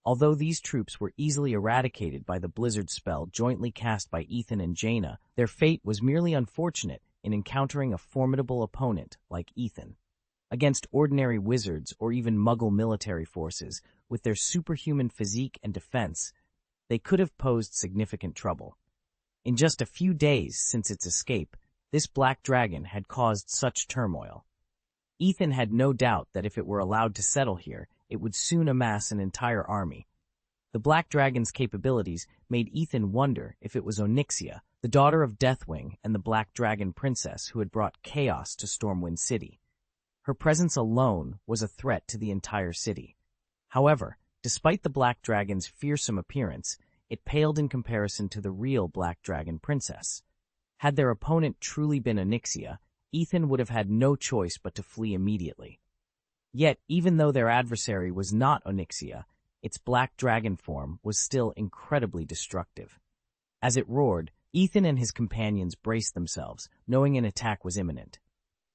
Although these troops were easily eradicated by the blizzard spell jointly cast by Ethan and Jaina, their fate was merely unfortunate in encountering a formidable opponent like Ethan. Against ordinary wizards or even Muggle military forces, with their superhuman physique and defense, they could have posed significant trouble. In just a few days since its escape, this black dragon had caused such turmoil. Ethan had no doubt that if it were allowed to settle here, it would soon amass an entire army. The black dragon's capabilities made Ethan wonder if it was Onyxia, the daughter of Deathwing and the black dragon princess who had brought chaos to Stormwind City. Her presence alone was a threat to the entire city. However, despite the black dragon's fearsome appearance, it paled in comparison to the real black dragon princess. Had their opponent truly been Onyxia, Ethan would have had no choice but to flee immediately. Yet, even though their adversary was not Onyxia, its black dragon form was still incredibly destructive. As it roared, Ethan and his companions braced themselves, knowing an attack was imminent.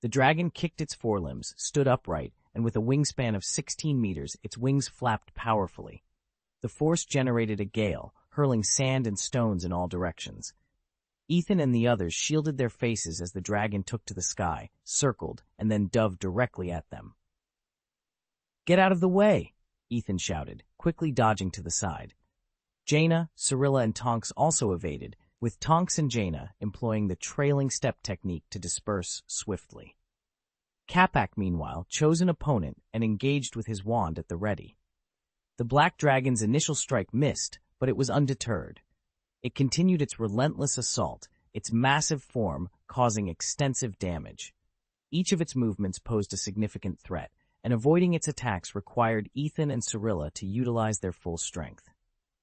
The dragon kicked its forelimbs, stood upright, and with a wingspan of 16 meters, its wings flapped powerfully. The force generated a gale, hurling sand and stones in all directions. Ethan and the others shielded their faces as the dragon took to the sky, circled, and then dove directly at them. "Get out of the way!" Ethan shouted, quickly dodging to the side. Jaina, Cyrilla, and Tonks also evaded, with Tonks and Jaina employing the trailing step technique to disperse swiftly. Kapak, meanwhile, chose an opponent and engaged with his wand at the ready. The black dragon's initial strike missed, but it was undeterred. It continued its relentless assault, its massive form causing extensive damage. Each of its movements posed a significant threat, and avoiding its attacks required Ethan and Cyrilla to utilize their full strength.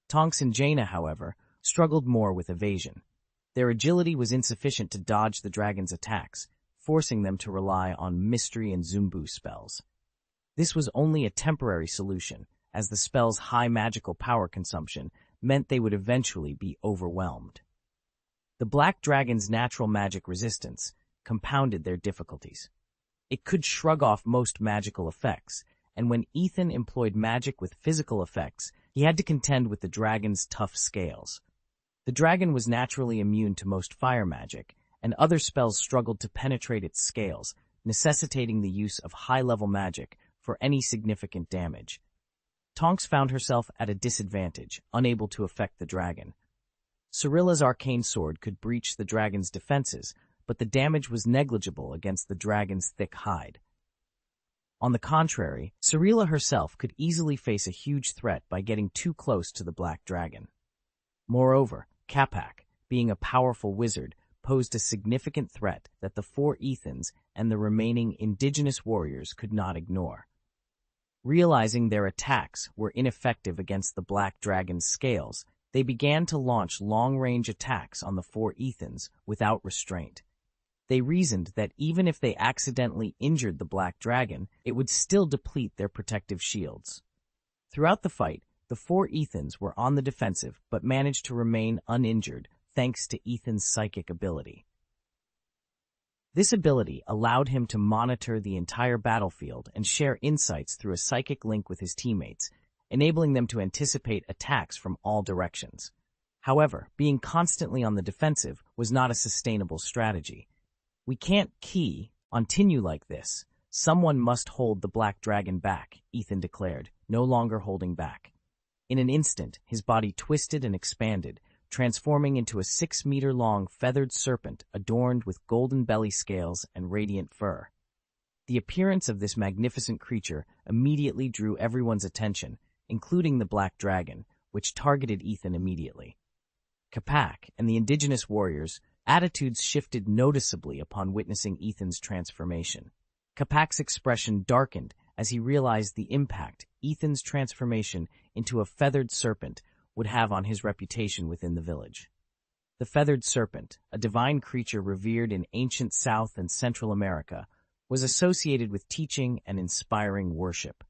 Tonks and Jaina, however, struggled more with evasion. Their agility was insufficient to dodge the dragon's attacks, forcing them to rely on Mystery and Zumbu spells. This was only a temporary solution, as the spell's high magical power consumption meant they would eventually be overwhelmed. The black dragon's natural magic resistance compounded their difficulties. It could shrug off most magical effects, and when Ethan employed magic with physical effects, he had to contend with the dragon's tough scales. The dragon was naturally immune to most fire magic, and other spells struggled to penetrate its scales, necessitating the use of high-level magic for any significant damage. Tonks found herself at a disadvantage, unable to affect the dragon. Cyrilla's arcane sword could breach the dragon's defenses, but the damage was negligible against the dragon's thick hide. On the contrary, Cirilla herself could easily face a huge threat by getting too close to the black dragon. Moreover, Capac, being a powerful wizard, posed a significant threat that the four Ethans and the remaining indigenous warriors could not ignore. Realizing their attacks were ineffective against the black dragon's scales, they began to launch long-range attacks on the four Ethans without restraint. They reasoned that even if they accidentally injured the black dragon, it would still deplete their protective shields. Throughout the fight, the four Ethans were on the defensive but managed to remain uninjured thanks to Ethan's psychic ability. This ability allowed him to monitor the entire battlefield and share insights through a psychic link with his teammates, enabling them to anticipate attacks from all directions. However, being constantly on the defensive was not a sustainable strategy. "We can't continue like this. Someone must hold the black dragon back," Ethan declared, no longer holding back. In an instant, his body twisted and expanded, transforming into a 6-meter-long feathered serpent adorned with golden belly scales and radiant fur. The appearance of this magnificent creature immediately drew everyone's attention, including the black dragon, which targeted Ethan immediately. Capac and the indigenous warriors' attitudes shifted noticeably upon witnessing Ethan's transformation. Capac's expression darkened as he realized the impact Ethan's transformation into a feathered serpent would have on his reputation within the village. The feathered serpent, a divine creature revered in ancient South and Central America, was associated with teaching and inspiring worship.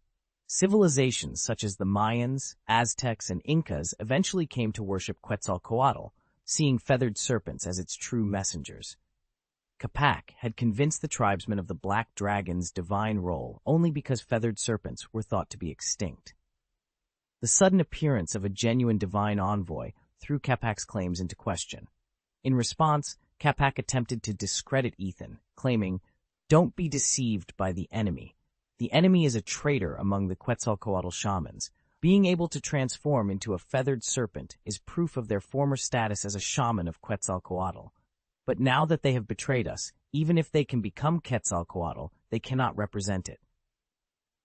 Civilizations such as the Mayans, Aztecs, and Incas eventually came to worship Quetzalcoatl, seeing feathered serpents as its true messengers. Capac had convinced the tribesmen of the black dragon's divine role only because feathered serpents were thought to be extinct. The sudden appearance of a genuine divine envoy threw Capac's claims into question. In response, Capac attempted to discredit Ethan, claiming, "Don't be deceived by the enemy. The enemy is a traitor among the Quetzalcoatl shamans. Being able to transform into a feathered serpent is proof of their former status as a shaman of Quetzalcoatl. But now that they have betrayed us, even if they can become Quetzalcoatl, they cannot represent it."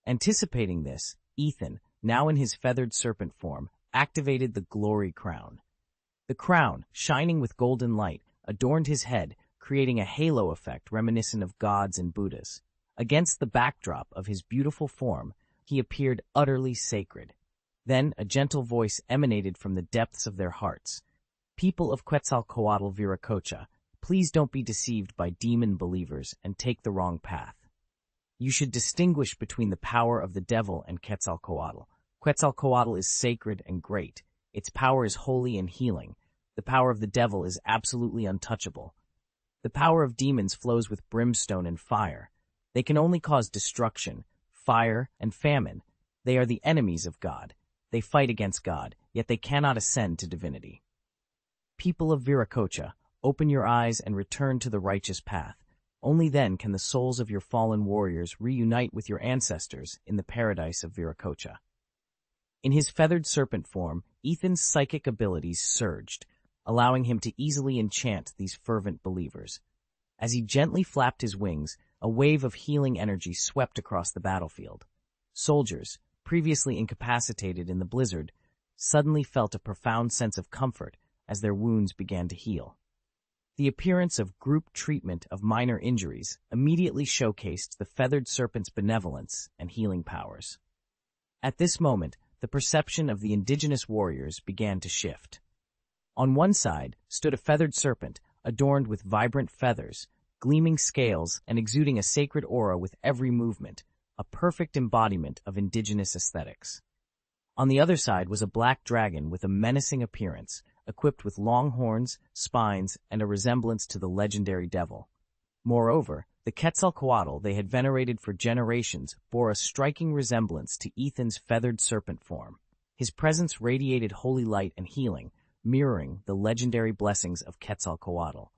Anticipating this, Ethan, now in his feathered serpent form, activated the glory crown. The crown, shining with golden light, adorned his head, creating a halo effect reminiscent of gods and Buddhas. Against the backdrop of his beautiful form, he appeared utterly sacred. Then a gentle voice emanated from the depths of their hearts. "People of Quetzalcoatl Viracocha, please don't be deceived by demon believers and take the wrong path. You should distinguish between the power of the devil and Quetzalcoatl. Quetzalcoatl is sacred and great. Its power is holy and healing. The power of the devil is absolutely untouchable. The power of demons flows with brimstone and fire. They can only cause destruction, fire, and famine. They are the enemies of God. They fight against God, yet they cannot ascend to divinity. People of Viracocha, open your eyes and return to the righteous path. Only then can the souls of your fallen warriors reunite with your ancestors in the paradise of Viracocha." In his feathered serpent form, Ethan's psychic abilities surged, allowing him to easily enchant these fervent believers. As he gently flapped his wings, a wave of healing energy swept across the battlefield. Soldiers, previously incapacitated in the blizzard, suddenly felt a profound sense of comfort as their wounds began to heal. The appearance of group treatment of minor injuries immediately showcased the feathered serpent's benevolence and healing powers. At this moment, the perception of the indigenous warriors began to shift. On one side stood a feathered serpent adorned with vibrant feathers, gleaming scales, and exuding a sacred aura with every movement, a perfect embodiment of indigenous aesthetics. On the other side was a black dragon with a menacing appearance, equipped with long horns, spines, and a resemblance to the legendary devil. Moreover, the Quetzalcoatl they had venerated for generations bore a striking resemblance to Ethan's feathered serpent form. His presence radiated holy light and healing, mirroring the legendary blessings of Quetzalcoatl.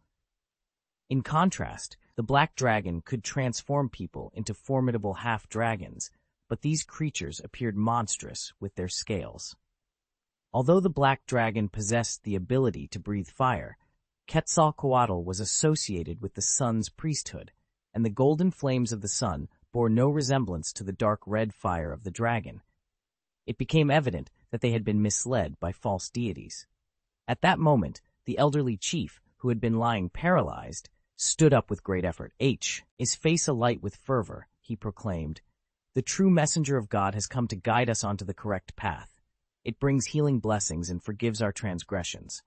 In contrast, the black dragon could transform people into formidable half-dragons, but these creatures appeared monstrous with their scales. Although the black dragon possessed the ability to breathe fire, Quetzalcoatl was associated with the sun's priesthood, and the golden flames of the sun bore no resemblance to the dark red fire of the dragon. It became evident that they had been misled by false deities. At that moment, the elderly chief, who had been lying paralyzed, stood up with great effort. His face alight with fervor, he proclaimed, "The true messenger of God has come to guide us onto the correct path. It brings healing blessings and forgives our transgressions.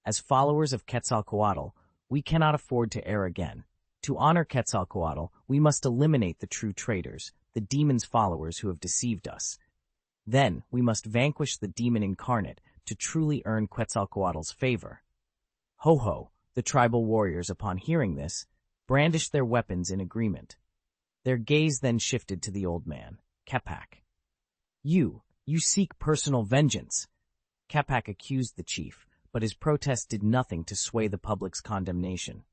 As followers of Quetzalcoatl, we cannot afford to err again. To honor Quetzalcoatl, we must eliminate the true traitors, the demon's followers who have deceived us. Then we must vanquish the demon incarnate to truly earn Quetzalcoatl's favor." Ho-ho, the tribal warriors, upon hearing this, brandished their weapons in agreement. Their gaze then shifted to the old man, Capac. You seek personal vengeance." Capac accused the chief, but his protest did nothing to sway the public's condemnation.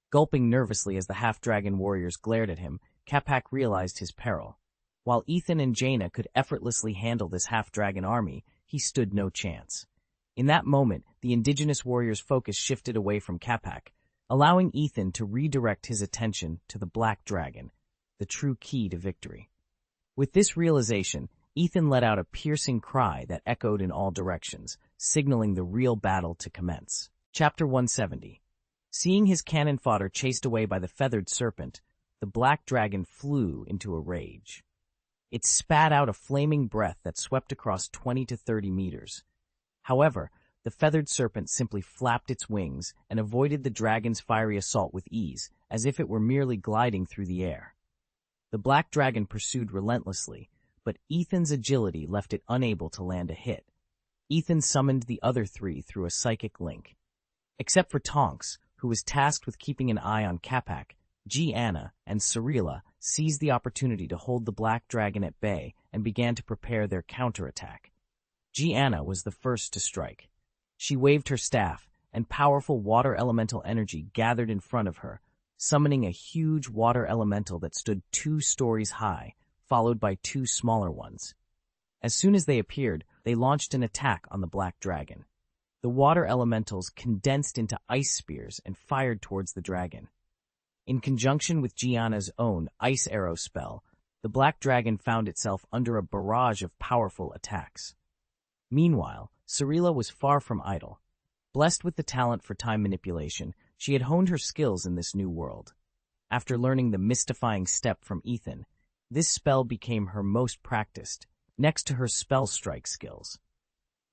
Gulping nervously as the half-dragon warriors glared at him, Capac realized his peril. While Ethan and Jaina could effortlessly handle this half-dragon army, he stood no chance. In that moment, the indigenous warrior's focus shifted away from Capac, allowing Ethan to redirect his attention to the Black Dragon, the true key to victory. With this realization, Ethan let out a piercing cry that echoed in all directions, signaling the real battle to commence. Chapter 170. Seeing his cannon fodder chased away by the feathered serpent, the Black Dragon flew into a rage. It spat out a flaming breath that swept across 20 to 30 meters. However, the feathered serpent simply flapped its wings and avoided the dragon's fiery assault with ease, as if it were merely gliding through the air. The Black Dragon pursued relentlessly, but Ethan's agility left it unable to land a hit. Ethan summoned the other three through a psychic link. Except for Tonks, who was tasked with keeping an eye on Capac, Gianna and Cirilla seized the opportunity to hold the Black Dragon at bay and began to prepare their counterattack. Gianna was the first to strike. She waved her staff, and powerful water elemental energy gathered in front of her, summoning a huge water elemental that stood 2 stories high, followed by 2 smaller ones. As soon as they appeared, they launched an attack on the Black Dragon. The water elementals condensed into ice spears and fired towards the dragon. In conjunction with Gianna's own ice arrow spell, the Black Dragon found itself under a barrage of powerful attacks. Meanwhile, Cirilla was far from idle. Blessed with the talent for time manipulation, she had honed her skills in this new world. After learning the mystifying step from Ethan, this spell became her most practiced, next to her spell strike skills.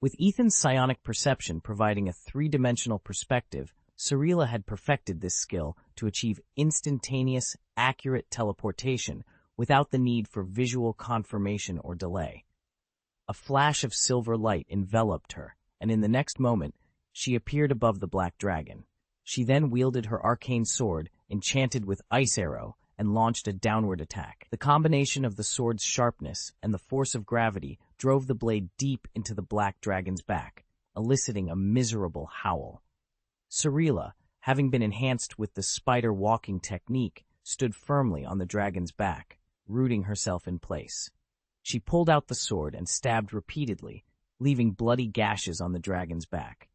With Ethan's psionic perception providing a 3-dimensional perspective, Cirilla had perfected this skill to achieve instantaneous, accurate teleportation without the need for visual confirmation or delay. A flash of silver light enveloped her, and in the next moment, she appeared above the Black Dragon. She then wielded her arcane sword, enchanted with ice arrow, and launched a downward attack. The combination of the sword's sharpness and the force of gravity drove the blade deep into the Black Dragon's back, eliciting a miserable howl. Cirilla, having been enhanced with the spider walking technique, stood firmly on the dragon's back, rooting herself in place. She pulled out the sword and stabbed repeatedly, leaving bloody gashes on the dragon's back.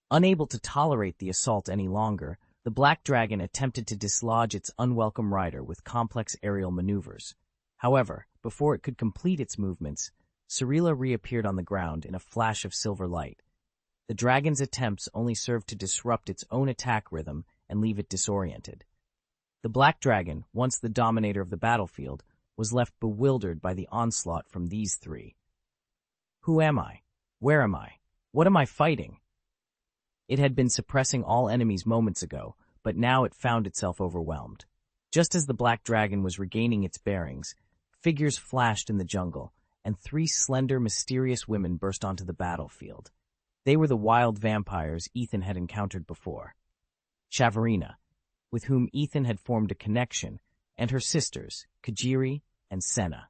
Unable to tolerate the assault any longer, the Black Dragon attempted to dislodge its unwelcome rider with complex aerial maneuvers. However, before it could complete its movements, Cirilla reappeared on the ground in a flash of silver light. The dragon's attempts only served to disrupt its own attack rhythm and leave it disoriented. The Black Dragon, once the dominator of the battlefield, was left bewildered by the onslaught from these three. Who am I? Where am I? What am I fighting? It had been suppressing all enemies moments ago, but now it found itself overwhelmed. Just as the Black Dragon was regaining its bearings, figures flashed in the jungle, and 3 slender, mysterious women burst onto the battlefield. They were the wild vampires Ethan had encountered before. Shavarina, with whom Ethan had formed a connection, and her sisters, Kajiri and Senna.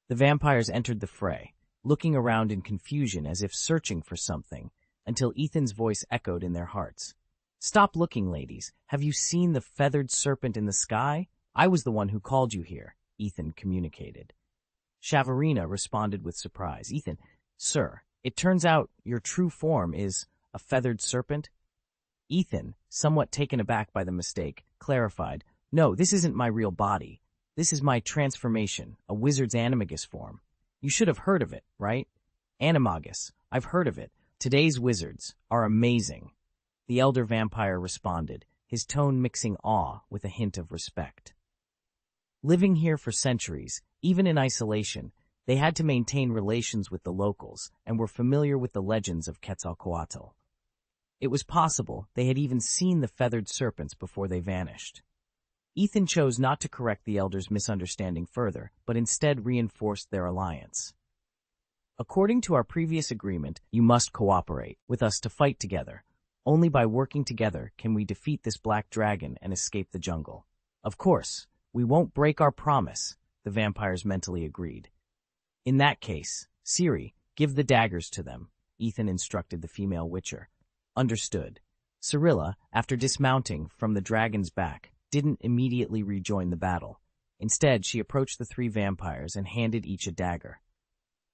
The vampires entered the fray, looking around in confusion as if searching for something, until Ethan's voice echoed in their hearts. "Stop looking, ladies. Have you seen the feathered serpent in the sky? I was the one who called you here," Ethan communicated. Shavarina responded with surprise. "Ethan, sir, it turns out your true form is a feathered serpent?" Ethan, somewhat taken aback by the mistake, clarified, "No, this isn't my real body. This is my transformation, a wizard's animagus form. You should have heard of it, right? Animagus, I've heard of it. Today's wizards are amazing." The elder vampire responded, his tone mixing awe with a hint of respect. Living here for centuries, even in isolation, they had to maintain relations with the locals and were familiar with the legends of Quetzalcoatl. It was possible they had even seen the feathered serpents before they vanished. Ethan chose not to correct the elder's misunderstanding further, but instead reinforced their alliance. "According to our previous agreement, you must cooperate with us to fight together. Only by working together can we defeat this black dragon and escape the jungle." "Of course, we won't break our promise," the vampires mentally agreed. "In that case, Ciri, give the daggers to them," Ethan instructed the female witcher. "Understood." Cirilla, after dismounting from the dragon's back, didn't immediately rejoin the battle. Instead, she approached the three vampires and handed each a dagger.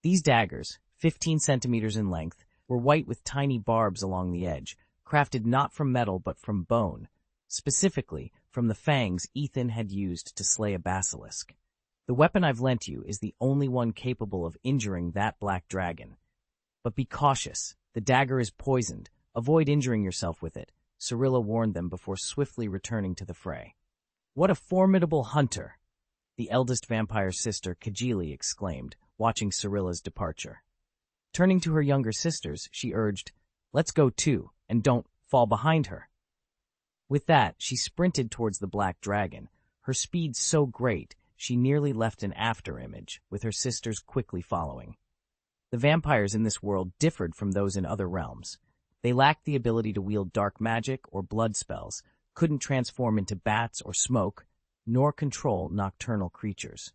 These daggers, 15 centimeters in length, were white with tiny barbs along the edge, crafted not from metal but from bone, specifically from the fangs Ethan had used to slay a basilisk. "The weapon I've lent you is the only one capable of injuring that black dragon. But be cautious, the dagger is poisoned. Avoid injuring yourself with it," Cirilla warned them before swiftly returning to the fray. "What a formidable hunter!" the eldest vampire's sister, Kajili, exclaimed, watching Cirilla's departure. Turning to her younger sisters, she urged, "Let's go too, and don't fall behind her." With that, she sprinted towards the black dragon, her speed so great she nearly left an after-image, with her sisters quickly following. The vampires in this world differed from those in other realms. They lacked the ability to wield dark magic or blood spells, couldn't transform into bats or smoke, nor control nocturnal creatures.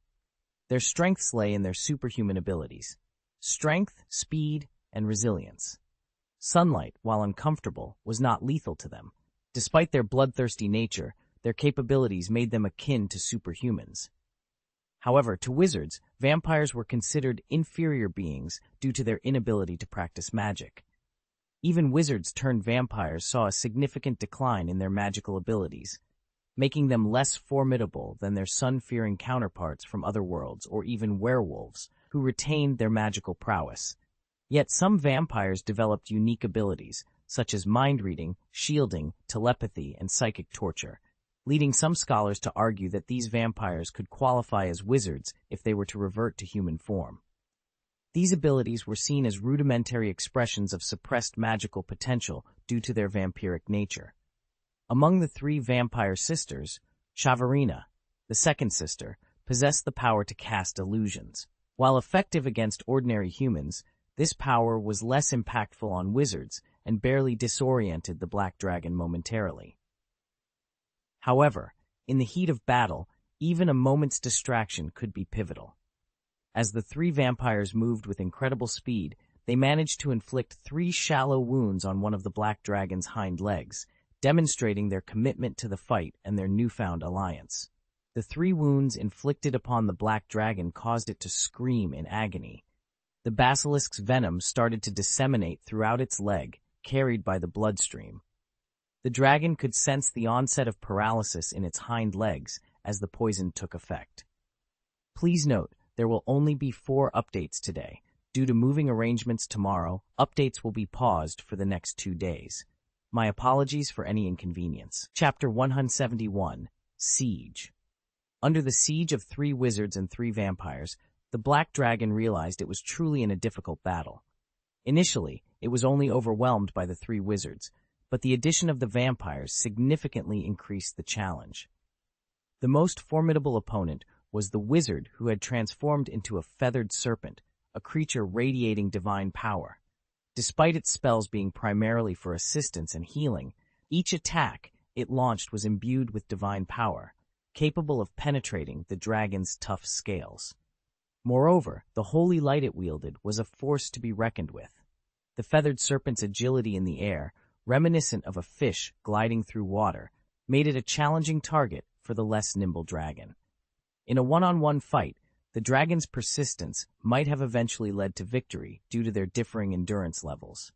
Their strengths lay in their superhuman abilities: strength, speed, and resilience. Sunlight, while uncomfortable, was not lethal to them. Despite their bloodthirsty nature, their capabilities made them akin to superhumans. However, to wizards, vampires were considered inferior beings due to their inability to practice magic. Even wizards turned vampires saw a significant decline in their magical abilities, making them less formidable than their sun-fearing counterparts from other worlds or even werewolves, who retained their magical prowess. Yet some vampires developed unique abilities, such as mind-reading, shielding, telepathy, and psychic torture, leading some scholars to argue that these vampires could qualify as wizards if they were to revert to human form. These abilities were seen as rudimentary expressions of suppressed magical potential due to their vampiric nature. Among the three vampire sisters, Shavarina, the second sister, possessed the power to cast illusions. While effective against ordinary humans, this power was less impactful on wizards and barely disoriented the black dragon momentarily. However, in the heat of battle, even a moment's distraction could be pivotal. As the three vampires moved with incredible speed, they managed to inflict 3 shallow wounds on one of the black dragon's hind legs, demonstrating their commitment to the fight and their newfound alliance. The 3 wounds inflicted upon the black dragon caused it to scream in agony. The basilisk's venom started to disseminate throughout its leg, carried by the bloodstream. The dragon could sense the onset of paralysis in its hind legs as the poison took effect. Please note, there will only be 4 updates today. Due to moving arrangements tomorrow, updates will be paused for the next 2 days. My apologies for any inconvenience. Chapter 171, Siege. Under the siege of 3 wizards and 3 vampires, the black dragon realized it was truly in a difficult battle. Initially, it was only overwhelmed by the 3 wizards, but the addition of the vampires significantly increased the challenge. The most formidable opponent was the wizard who had transformed into a feathered serpent, a creature radiating divine power. Despite its spells being primarily for assistance and healing, each attack it launched was imbued with divine power, capable of penetrating the dragon's tough scales. Moreover, the holy light it wielded was a force to be reckoned with. The feathered serpent's agility in the air, reminiscent of a fish gliding through water, made it a challenging target for the less nimble dragon. In a one-on-one fight, the dragon's persistence might have eventually led to victory due to their differing endurance levels.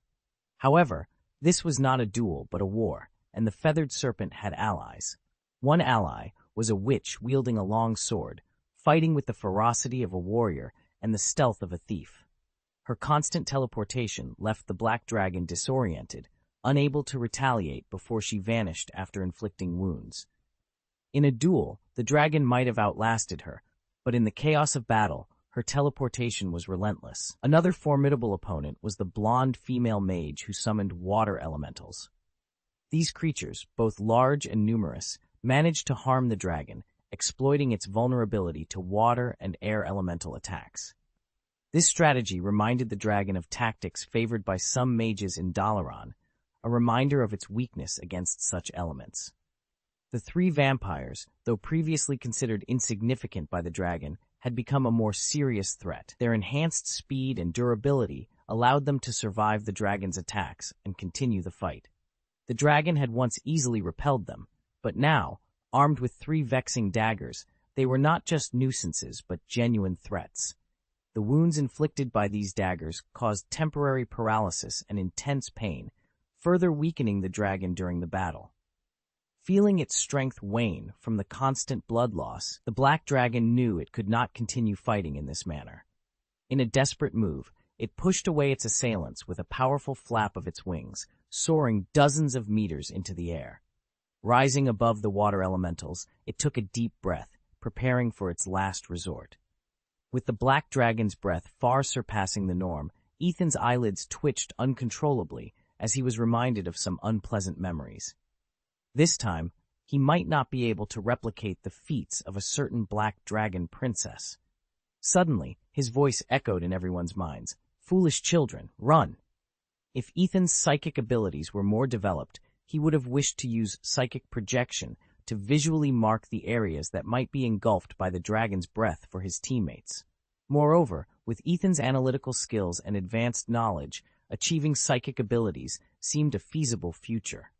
However, this was not a duel but a war, and the feathered serpent had allies. One ally was a witch wielding a long sword, fighting with the ferocity of a warrior and the stealth of a thief. Her constant teleportation left the black dragon disoriented, unable to retaliate before she vanished after inflicting wounds. In a duel, the dragon might have outlasted her, but in the chaos of battle, her teleportation was relentless. Another formidable opponent was the blonde female mage who summoned water elementals. These creatures, both large and numerous, managed to harm the dragon, exploiting its vulnerability to water and air elemental attacks. This strategy reminded the dragon of tactics favored by some mages in Dalaran, a reminder of its weakness against such elements. The three vampires, though previously considered insignificant by the dragon, had become a more serious threat. Their enhanced speed and durability allowed them to survive the dragon's attacks and continue the fight. The dragon had once easily repelled them, but now, armed with three vexing daggers, they were not just nuisances but genuine threats. The wounds inflicted by these daggers caused temporary paralysis and intense pain, further weakening the dragon during the battle. Feeling its strength wane from the constant blood loss, the black dragon knew it could not continue fighting in this manner. In a desperate move, it pushed away its assailants with a powerful flap of its wings, soaring dozens of meters into the air. Rising above the water elementals, it took a deep breath, preparing for its last resort. With the black dragon's breath far surpassing the norm, Ethan's eyelids twitched uncontrollably as he was reminded of some unpleasant memories. This time, he might not be able to replicate the feats of a certain black dragon princess. Suddenly, his voice echoed in everyone's minds. "Foolish children, run!" If Ethan's psychic abilities were more developed, he would have wished to use psychic projection to visually mark the areas that might be engulfed by the dragon's breath for his teammates. Moreover, with Ethan's analytical skills and advanced knowledge, achieving psychic abilities seemed a feasible future.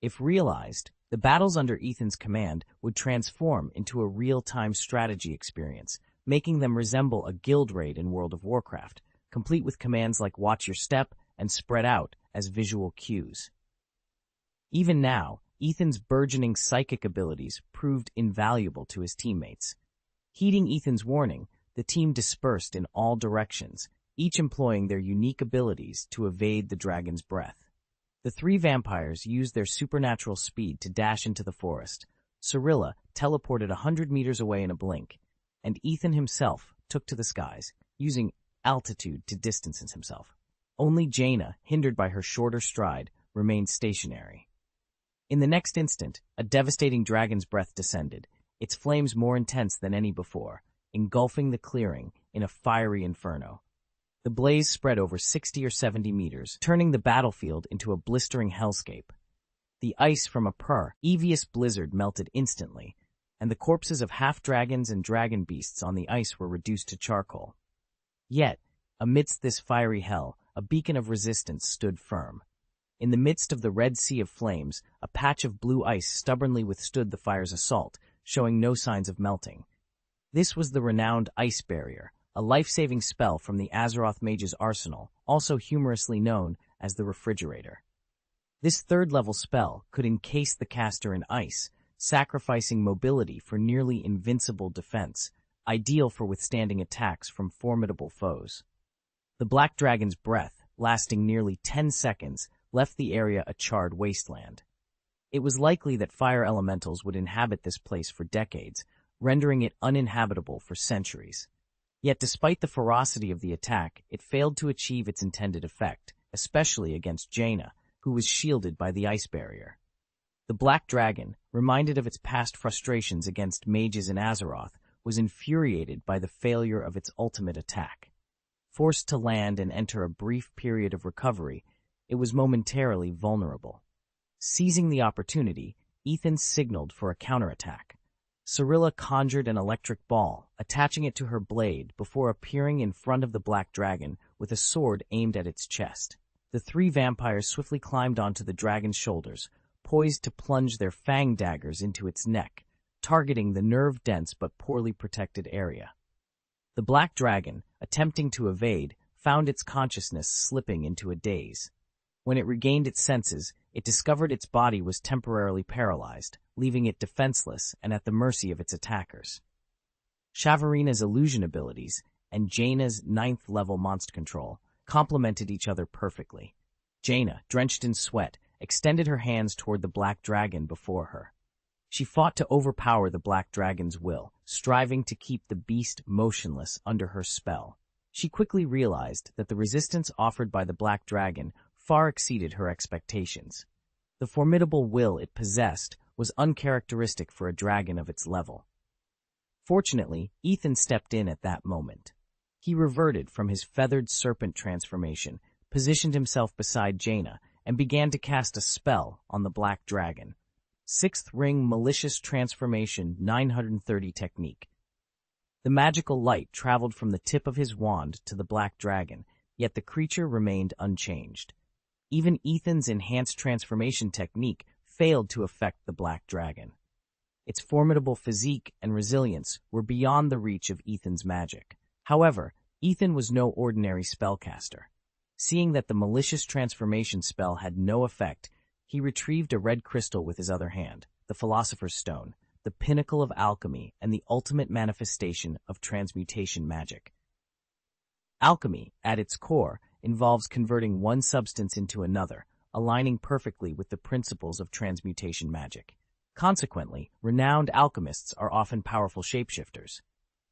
If realized, the battles under Ethan's command would transform into a real-time strategy experience, making them resemble a guild raid in World of Warcraft, complete with commands like watch your step and spread out as visual cues. Even now, Ethan's burgeoning psychic abilities proved invaluable to his teammates. Heeding Ethan's warning, the team dispersed in all directions, each employing their unique abilities to evade the dragon's breath. The three vampires used their supernatural speed to dash into the forest. Cirilla teleported 100 meters away in a blink, and Ethan himself took to the skies, using altitude to distance himself. Only Jaina, hindered by her shorter stride, remained stationary. In the next instant, a devastating dragon's breath descended, its flames more intense than any before, engulfing the clearing in a fiery inferno. The blaze spread over 60 or 70 meters, turning the battlefield into a blistering hellscape. The ice from a previous blizzard melted instantly, and the corpses of half-dragons and dragon beasts on the ice were reduced to charcoal. Yet, amidst this fiery hell, a beacon of resistance stood firm. In the midst of the red sea of flames, a patch of blue ice stubbornly withstood the fire's assault, showing no signs of melting. This was the renowned Ice Barrier, a life-saving spell from the Azeroth Mage's arsenal, also humorously known as the Refrigerator. This third-level spell could encase the caster in ice, sacrificing mobility for nearly invincible defense, ideal for withstanding attacks from formidable foes. The Black Dragon's breath, lasting nearly 10 seconds, left the area a charred wasteland. It was likely that fire elementals would inhabit this place for decades, rendering it uninhabitable for centuries. Yet despite the ferocity of the attack, it failed to achieve its intended effect, especially against Jaina, who was shielded by the ice barrier. The Black Dragon, reminded of its past frustrations against mages in Azeroth, was infuriated by the failure of its ultimate attack. Forced to land and enter a brief period of recovery, it was momentarily vulnerable. Seizing the opportunity, Ethan signaled for a counterattack. Cirilla conjured an electric ball, attaching it to her blade before appearing in front of the Black Dragon with a sword aimed at its chest. The three vampires swiftly climbed onto the dragon's shoulders, poised to plunge their fang daggers into its neck, targeting the nerve-dense but poorly protected area. The Black Dragon, attempting to evade, found its consciousness slipping into a daze. When it regained its senses, it discovered its body was temporarily paralyzed, leaving it defenseless and at the mercy of its attackers. Shavarina's illusion abilities and Jaina's 9th level monster control complemented each other perfectly. Jaina, drenched in sweat, extended her hands toward the black dragon before her. She fought to overpower the black dragon's will, striving to keep the beast motionless under her spell. She quickly realized that the resistance offered by the black dragon far exceeded her expectations. The formidable will it possessed was uncharacteristic for a dragon of its level. Fortunately, Ethan stepped in at that moment. He reverted from his feathered serpent transformation, positioned himself beside Jaina, and began to cast a spell on the black dragon. 6th Ring Malicious Transformation 930 Technique. The magical light traveled from the tip of his wand to the black dragon, yet the creature remained unchanged. Even Ethan's enhanced transformation technique failed to affect the black dragon. Its formidable physique and resilience were beyond the reach of Ethan's magic. However, Ethan was no ordinary spellcaster. Seeing that the malicious transformation spell had no effect, he retrieved a red crystal with his other hand, the Philosopher's Stone, the pinnacle of alchemy and the ultimate manifestation of transmutation magic. Alchemy, at its core, involves converting one substance into another, aligning perfectly with the principles of transmutation magic. Consequently, renowned alchemists are often powerful shapeshifters.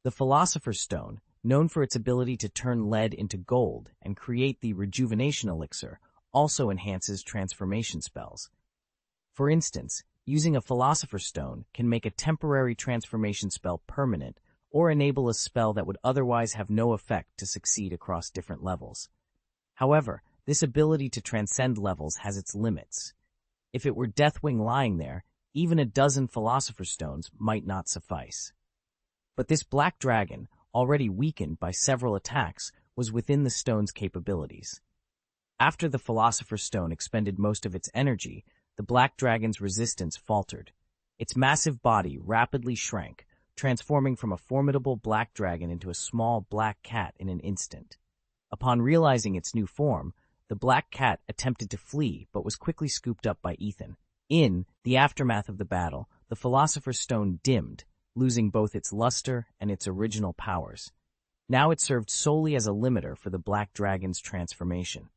The Philosopher's Stone, known for its ability to turn lead into gold and create the rejuvenation elixir, also enhances transformation spells. For instance, using a Philosopher's Stone can make a temporary transformation spell permanent or enable a spell that would otherwise have no effect to succeed across different levels. However, this ability to transcend levels has its limits. If it were Deathwing lying there, even a dozen Philosopher's Stones might not suffice. But this black dragon, already weakened by several attacks, was within the stone's capabilities. After the Philosopher's Stone expended most of its energy, the black dragon's resistance faltered. Its massive body rapidly shrank, transforming from a formidable black dragon into a small black cat in an instant. Upon realizing its new form, the black cat attempted to flee but was quickly scooped up by Ethan. In the aftermath of the battle, the Philosopher's Stone dimmed, losing both its luster and its original powers. Now it served solely as a limiter for the black dragon's transformation.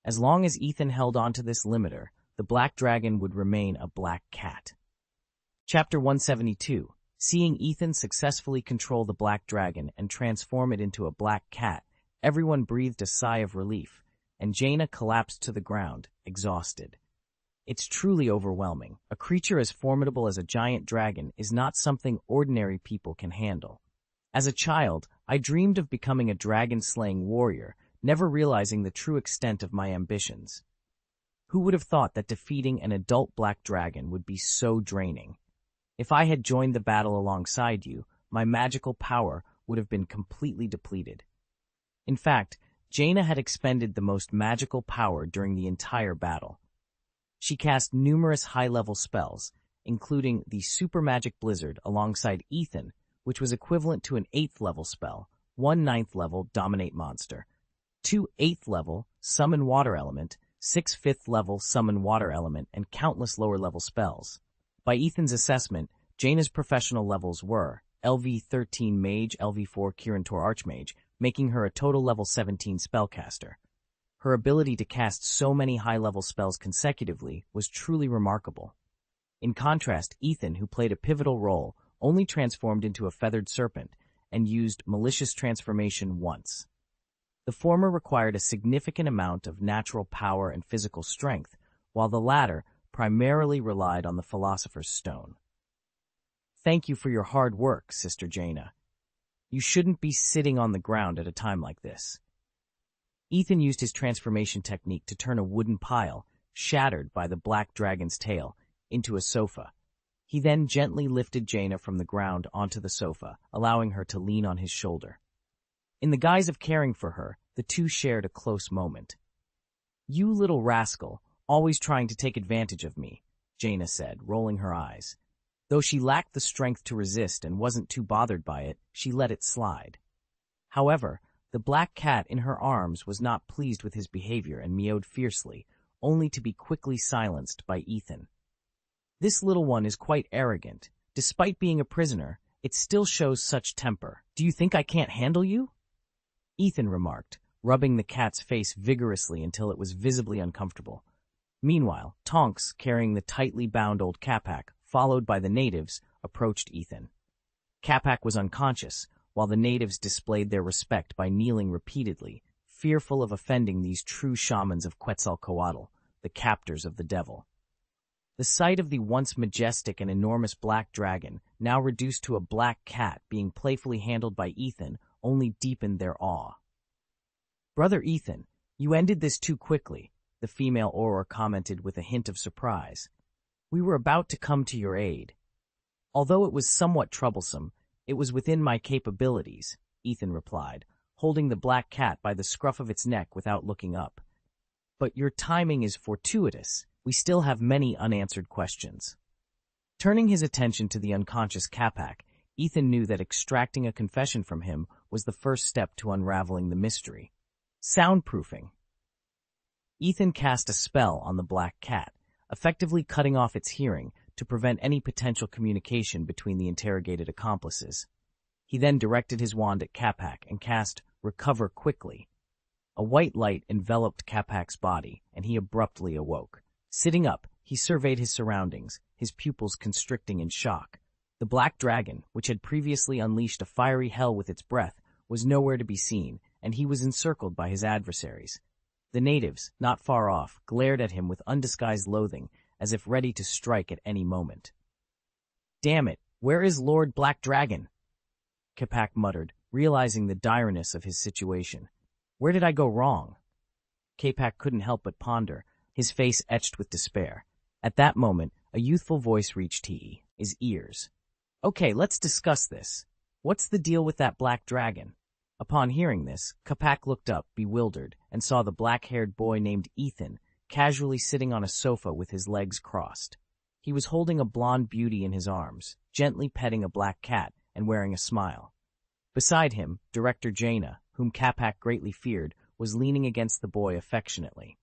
As long as Ethan held on to this limiter, the black dragon would remain a black cat. Chapter 172. Seeing Ethan successfully control the black dragon and transform it into a black cat, everyone breathed a sigh of relief, and Jaina collapsed to the ground, exhausted. It's truly overwhelming. A creature as formidable as a giant dragon is not something ordinary people can handle. As a child, I dreamed of becoming a dragon-slaying warrior, never realizing the true extent of my ambitions. Who would have thought that defeating an adult black dragon would be so draining? If I had joined the battle alongside you, my magical power would have been completely depleted. In fact, Jaina had expended the most magical power during the entire battle. She cast numerous high-level spells, including the Super Magic Blizzard alongside Ethan, which was equivalent to an 8th level spell, 1 9th level Dominate Monster, 2 8th level Summon Water Element, 6 5th level Summon Water Element, and countless lower level spells. By Ethan's assessment, Jaina's professional levels were LV 13 Mage, LV 4 Kirantor Archmage, making her a total level 17 spellcaster. Her ability to cast so many high-level spells consecutively was truly remarkable. In contrast, Ethan, who played a pivotal role, only transformed into a feathered serpent and used malicious transformation once. The former required a significant amount of natural power and physical strength, while the latter primarily relied on the Philosopher's Stone. Thank you for your hard work, Sister Jaina. You shouldn't be sitting on the ground at a time like this. Ethan used his transformation technique to turn a wooden pile, shattered by the black dragon's tail, into a sofa. He then gently lifted Jaina from the ground onto the sofa, allowing her to lean on his shoulder. In the guise of caring for her, the two shared a close moment. "You little rascal, always trying to take advantage of me," Jaina said, rolling her eyes. Though she lacked the strength to resist and wasn't too bothered by it, she let it slide. However, the black cat in her arms was not pleased with his behavior and meowed fiercely, only to be quickly silenced by Ethan. This little one is quite arrogant. Despite being a prisoner, it still shows such temper. Do you think I can't handle you? Ethan remarked, rubbing the cat's face vigorously until it was visibly uncomfortable. Meanwhile, Tonks, carrying the tightly bound old Capac, followed by the natives, approached Ethan. Capac was unconscious, while the natives displayed their respect by kneeling repeatedly, fearful of offending these true shamans of Quetzalcoatl, the captors of the devil. The sight of the once majestic and enormous black dragon, now reduced to a black cat being playfully handled by Ethan, only deepened their awe. "Brother Ethan, you ended this too quickly," the female Auror commented with a hint of surprise. "We were about to come to your aid." "Although it was somewhat troublesome, it was within my capabilities," Ethan replied, holding the black cat by the scruff of its neck without looking up. "But your timing is fortuitous. We still have many unanswered questions." Turning his attention to the unconscious Capac, Ethan knew that extracting a confession from him was the first step to unraveling the mystery. Soundproofing. Ethan cast a spell on the black cat, effectively cutting off its hearing to prevent any potential communication between the interrogated accomplices. He then directed his wand at Capac and cast Recover Quickly. A white light enveloped Capac's body, and he abruptly awoke. Sitting up, he surveyed his surroundings, his pupils constricting in shock. The black dragon, which had previously unleashed a fiery hell with its breath, was nowhere to be seen, and he was encircled by his adversaries. The natives, not far off, glared at him with undisguised loathing, as if ready to strike at any moment. "Damn it, where is Lord Black Dragon?" Capac muttered, realizing the direness of his situation. "Where did I go wrong?" Capac couldn't help but ponder, his face etched with despair. At that moment, a youthful voice reached his ears. "Okay, let's discuss this. What's the deal with that black dragon?" Upon hearing this, Capac looked up, bewildered, and saw the black-haired boy named Ethan casually sitting on a sofa with his legs crossed. He was holding a blonde beauty in his arms, gently petting a black cat and wearing a smile. Beside him, Director Jaina, whom Capac greatly feared, was leaning against the boy affectionately.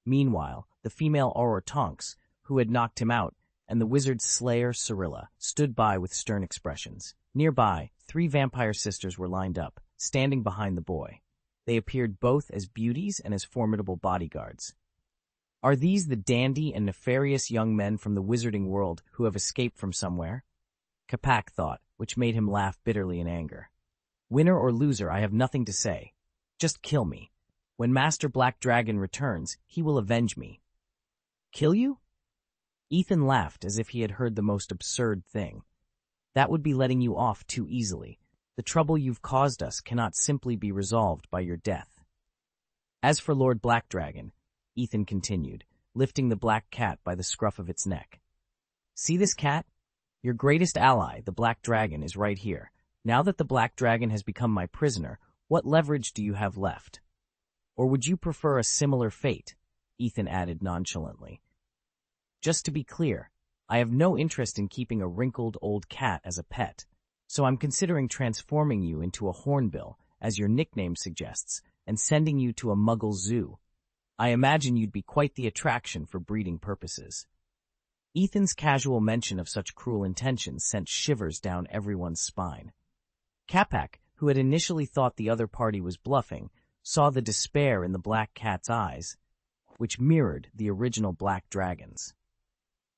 Meanwhile, the female Auror Tonks, who had knocked him out, and the wizard's slayer, Cyrilla, stood by with stern expressions. Nearby, 3 vampire sisters were lined up, standing behind the boy. They appeared both as beauties and as formidable bodyguards. Are these the dandy and nefarious young men from the wizarding world who have escaped from somewhere? Capac thought, which made him laugh bitterly in anger. Winner or loser, I have nothing to say. Just kill me. When Master Black Dragon returns, he will avenge me. Kill you? Ethan laughed as if he had heard the most absurd thing. That would be letting you off too easily. The trouble you've caused us cannot simply be resolved by your death. As for Lord Black Dragon, Ethan continued, lifting the black cat by the scruff of its neck. See this cat? Your greatest ally, the Black Dragon, is right here. Now that the Black Dragon has become my prisoner, what leverage do you have left? Or would you prefer a similar fate? Ethan added nonchalantly. Just to be clear, I have no interest in keeping a wrinkled old cat as a pet, so I'm considering transforming you into a hornbill, as your nickname suggests, and sending you to a Muggle zoo. I imagine you'd be quite the attraction for breeding purposes. Ethan's casual mention of such cruel intentions sent shivers down everyone's spine. Capac, who had initially thought the other party was bluffing, saw the despair in the black cat's eyes, which mirrored the original Black Dragon's.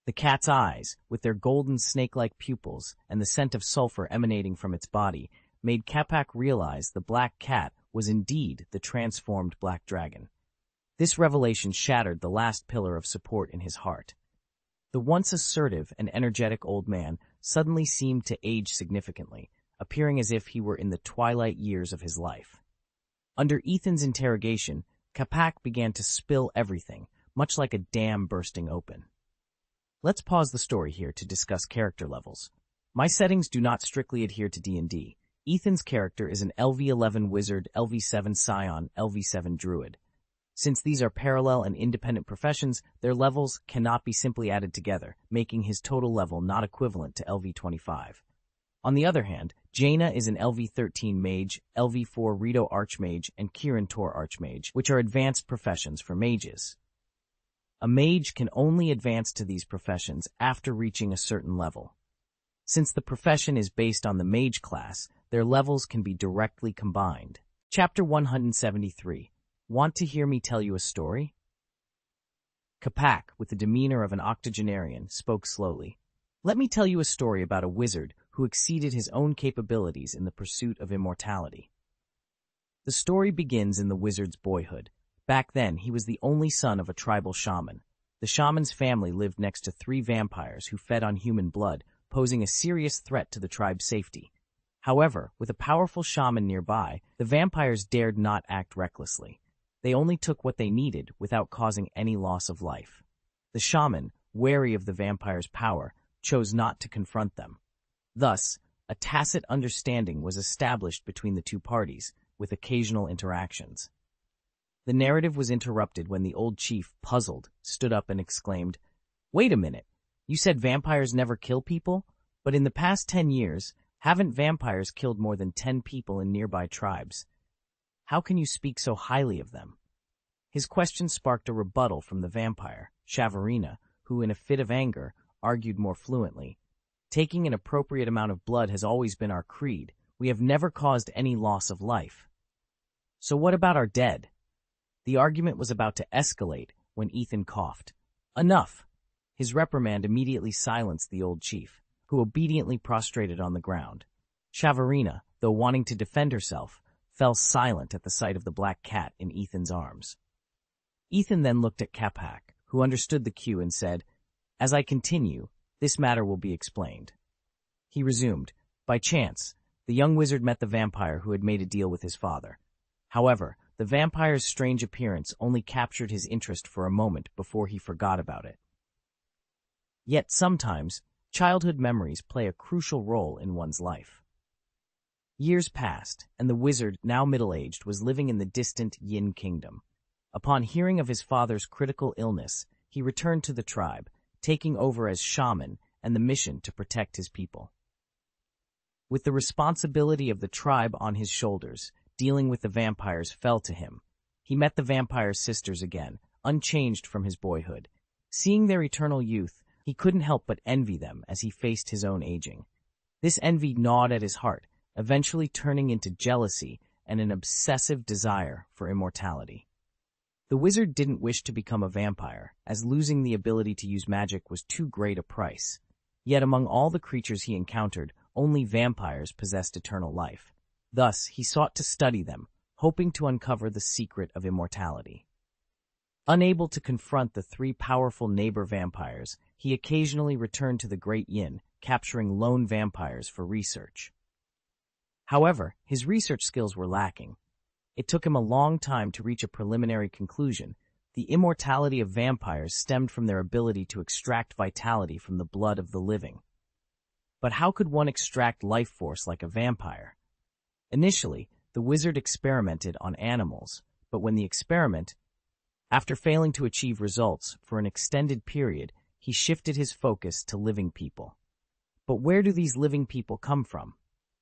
The cat's eyes, with their golden snake-like pupils and the scent of sulfur emanating from its body, made Capac realize the black cat was indeed the transformed Black Dragon. This revelation shattered the last pillar of support in his heart. The once assertive and energetic old man suddenly seemed to age significantly, appearing as if he were in the twilight years of his life. Under Ethan's interrogation, Capac began to spill everything, much like a dam bursting open. Let's pause the story here to discuss character levels. My settings do not strictly adhere to D&D. Ethan's character is an LV11 wizard, LV7 scion, LV7 druid. Since these are parallel and independent professions, their levels cannot be simply added together, making his total level not equivalent to LV25. On the other hand, Jaina is an LV13 mage, LV4 Rito archmage, and Kirin Tor archmage, which are advanced professions for mages. A mage can only advance to these professions after reaching a certain level. Since the profession is based on the mage class, their levels can be directly combined. Chapter 173. Want to hear me tell you a story? Capac, with the demeanor of an octogenarian, spoke slowly. Let me tell you a story about a wizard who exceeded his own capabilities in the pursuit of immortality. The story begins in the wizard's boyhood. Back then, he was the only son of a tribal shaman. The shaman's family lived next to 3 vampires who fed on human blood, posing a serious threat to the tribe's safety. However, with a powerful shaman nearby, the vampires dared not act recklessly. They only took what they needed without causing any loss of life. The shaman, wary of the vampire's power, chose not to confront them. Thus, a tacit understanding was established between the two parties, with occasional interactions. The narrative was interrupted when the old chief, puzzled, stood up and exclaimed, "Wait a minute, you said vampires never kill people? But in the past 10 years, haven't vampires killed more than 10 people in nearby tribes? How can you speak so highly of them?" His question sparked a rebuttal from the vampire, Shavarina, who, in a fit of anger, argued more fluently. "Taking an appropriate amount of blood has always been our creed. We have never caused any loss of life." "So what about our dead?" The argument was about to escalate when Ethan coughed. "Enough!" His reprimand immediately silenced the old chief, who obediently prostrated on the ground. Shavarina, though wanting to defend herself, fell silent at the sight of the black cat in Ethan's arms. Ethan then looked at Capac, who understood the cue and said, "As I continue, this matter will be explained." He resumed, "By chance, the young wizard met the vampire who had made a deal with his father. However, the vampire's strange appearance only captured his interest for a moment before he forgot about it. Yet sometimes, childhood memories play a crucial role in one's life." Years passed, and the wizard, now middle-aged, was living in the distant Yin Kingdom. Upon hearing of his father's critical illness, he returned to the tribe, taking over as shaman and the mission to protect his people. With the responsibility of the tribe on his shoulders, dealing with the vampires fell to him. He met the vampire's sisters again, unchanged from his boyhood. Seeing their eternal youth, he couldn't help but envy them as he faced his own aging. This envy gnawed at his heart, eventually turning into jealousy and an obsessive desire for immortality. The wizard didn't wish to become a vampire, as losing the ability to use magic was too great a price. Yet among all the creatures he encountered, only vampires possessed eternal life. Thus, he sought to study them, hoping to uncover the secret of immortality. Unable to confront the 3 powerful neighbor vampires, he occasionally returned to the Great Yin, capturing lone vampires for research. However, his research skills were lacking. It took him a long time to reach a preliminary conclusion. The immortality of vampires stemmed from their ability to extract vitality from the blood of the living. But how could one extract life force like a vampire? Initially, the wizard experimented on animals, but when the experiment, after failing to achieve results for an extended period, he shifted his focus to living people. But where do these living people come from?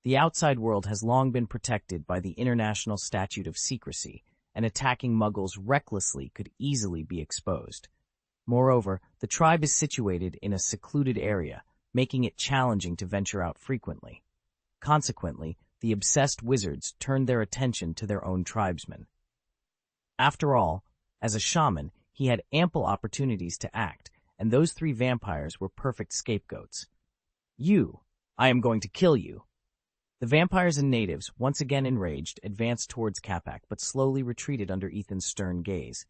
The outside world has long been protected by the International Statute of Secrecy, and attacking muggles recklessly could easily be exposed. Moreover, the tribe is situated in a secluded area, making it challenging to venture out frequently. Consequently, the obsessed wizards turned their attention to their own tribesmen. After all, as a shaman, he had ample opportunities to act, and those 3 vampires were perfect scapegoats. I am going to kill you." The vampires and natives, once again enraged, advanced towards Capac, but slowly retreated under Ethan's stern gaze.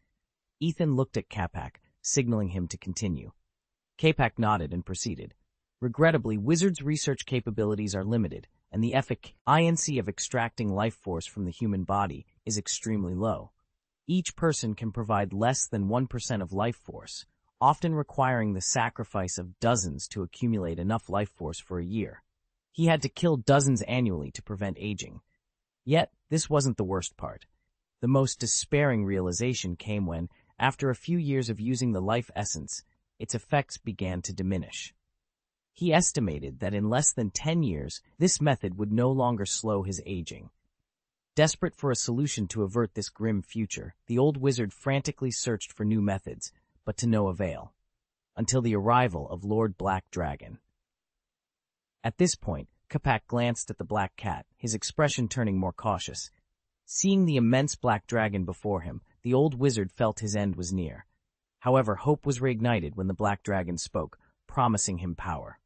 Ethan looked at Capac, signaling him to continue. Capac nodded and proceeded. "Regrettably, wizards' research capabilities are limited, and the efficiency of extracting life force from the human body is extremely low. Each person can provide less than 1% of life force, often requiring the sacrifice of dozens to accumulate enough life force for a year. He had to kill dozens annually to prevent aging. Yet, this wasn't the worst part. The most despairing realization came when, after a few years of using the life essence, its effects began to diminish. He estimated that in less than 10 years, this method would no longer slow his aging. Desperate for a solution to avert this grim future, the old wizard frantically searched for new methods, but to no avail, until the arrival of Lord Black Dragon. At this point, Capac glanced at the black cat, his expression turning more cautious. Seeing the immense black dragon before him, the old wizard felt his end was near. However, hope was reignited when the black dragon spoke, promising him power.